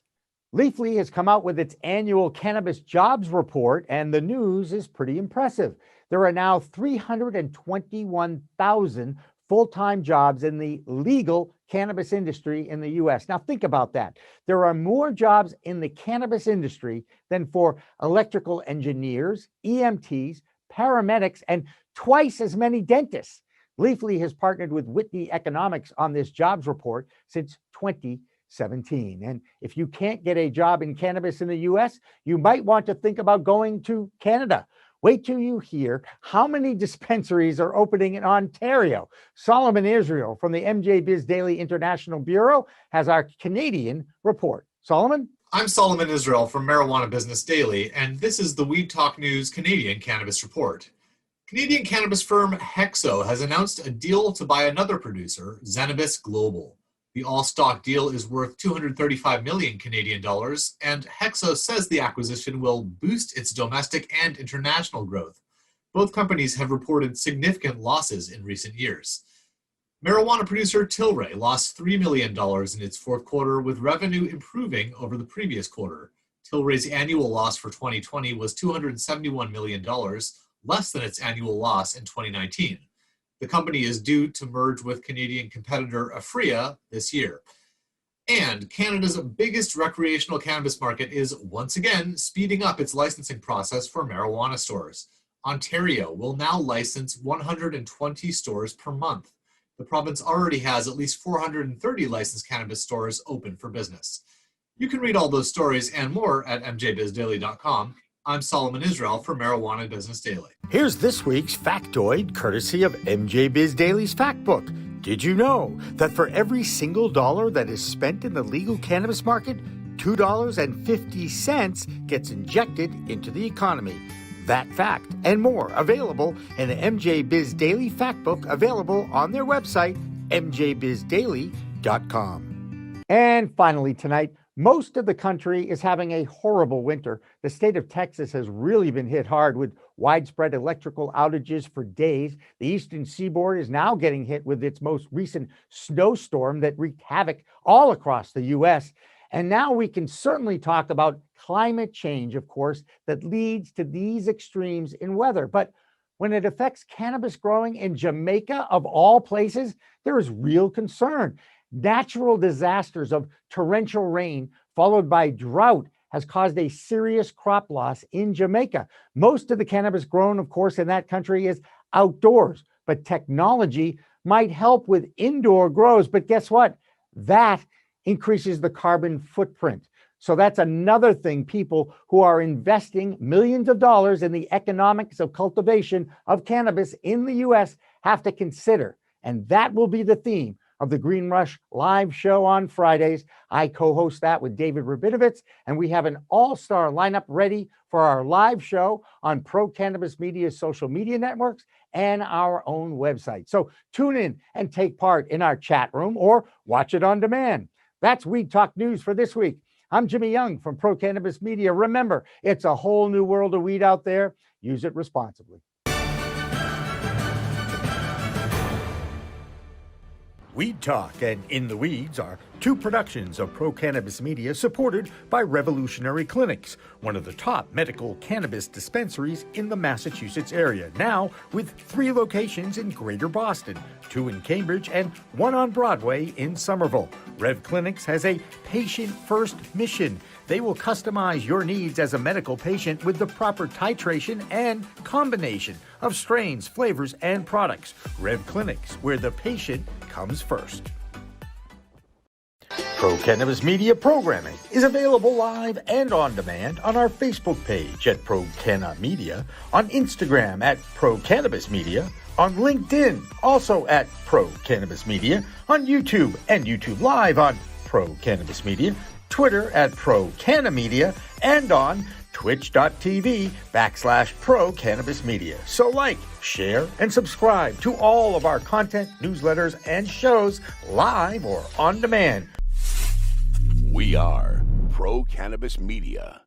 Leafly has come out with its annual cannabis jobs report, and the news is pretty impressive. There are now 321,000 full-time jobs in the legal cannabis industry in the U.S. Now, think about that. There are more jobs in the cannabis industry than for electrical engineers, EMTs, paramedics, and twice as many dentists. Leafly has partnered with Whitney Economics on this jobs report since 2017. And if you can't get a job in cannabis in the U.S., you might want to think about going to Canada. Wait till you hear how many dispensaries are opening in Ontario. Solomon Israel from the MJ Biz Daily International Bureau has our Canadian report. Solomon? I'm Solomon Israel from Marijuana Business Daily, and this is the Weed Talk News Canadian Cannabis Report. Canadian cannabis firm Hexo has announced a deal to buy another producer, Zenabis Global. The all-stock deal is worth 235 million Canadian dollars, and Hexo says the acquisition will boost its domestic and international growth. Both companies have reported significant losses in recent years. Marijuana producer Tilray lost $3 million in its fourth quarter, with revenue improving over the previous quarter. Tilray's annual loss for 2020 was $271 million, less than its annual loss in 2019. The company is due to merge with Canadian competitor Aphria this year. And Canada's biggest recreational cannabis market is once again speeding up its licensing process for marijuana stores. Ontario will now license 120 stores per month. The province already has at least 430 licensed cannabis stores open for business. You can read all those stories and more at mjbizdaily.com. I'm Solomon Israel for Marijuana Business Daily. Here's this week's factoid, courtesy of MJ Biz Daily's Fact Book. Did you know that for every single dollar that is spent in the legal cannabis market, $2.50 gets injected into the economy? That fact and more available in the MJ Biz Daily Fact Book, available on their website, mjbizdaily.com. And finally tonight, most of the country is having a horrible winter. The state of Texas has really been hit hard with widespread electrical outages for days. The eastern seaboard is now getting hit with its most recent snowstorm that wreaked havoc all across the U.S. And now we can certainly talk about climate change, of course, that leads to these extremes in weather. But when it affects cannabis growing in Jamaica, of all places, there is real concern. Natural disasters of torrential rain followed by drought has caused a serious crop loss in Jamaica. Most of the cannabis grown, of course, in that country is outdoors, but technology might help with indoor grows. But guess what? That increases the carbon footprint. So that's another thing people who are investing millions of dollars in the economics of cultivation of cannabis in the U.S. have to consider. And that will be the theme of the Green Rush live show on Fridays. I co-host that with David Rabinovitz, and we have an all-star lineup ready for our live show on Pro Cannabis Media's social media networks and our own website. So tune in and take part in our chat room or watch it on demand. That's Weed Talk News for this week. I'm Jimmy Young from Pro Cannabis Media. Remember, it's a whole new world of weed out there. Use it responsibly. Weed Talk and In the Weeds are two productions of Pro Cannabis Media supported by Revolutionary Clinics, one of the top medical cannabis dispensaries in the Massachusetts area, now with 3 locations in Greater Boston, 2 in Cambridge and 1 on Broadway in Somerville. Rev Clinics has a patient-first mission. They will customize your needs as a medical patient with the proper titration and combination of strains, flavors, and products. Rev Clinics, where the patient comes first. Pro Cannabis Media programming is available live and on demand on our Facebook page at Pro Canna Media, on Instagram at Pro Cannabis Media, on LinkedIn also at Pro Cannabis Media, on YouTube and YouTube Live on Pro Cannabis Media, Twitter at Pro Canna Media, and on twitch.tv/Pro Cannabis Media. So like, share, and subscribe to all of our content, newsletters, and shows live or on demand. We are Pro Cannabis Media.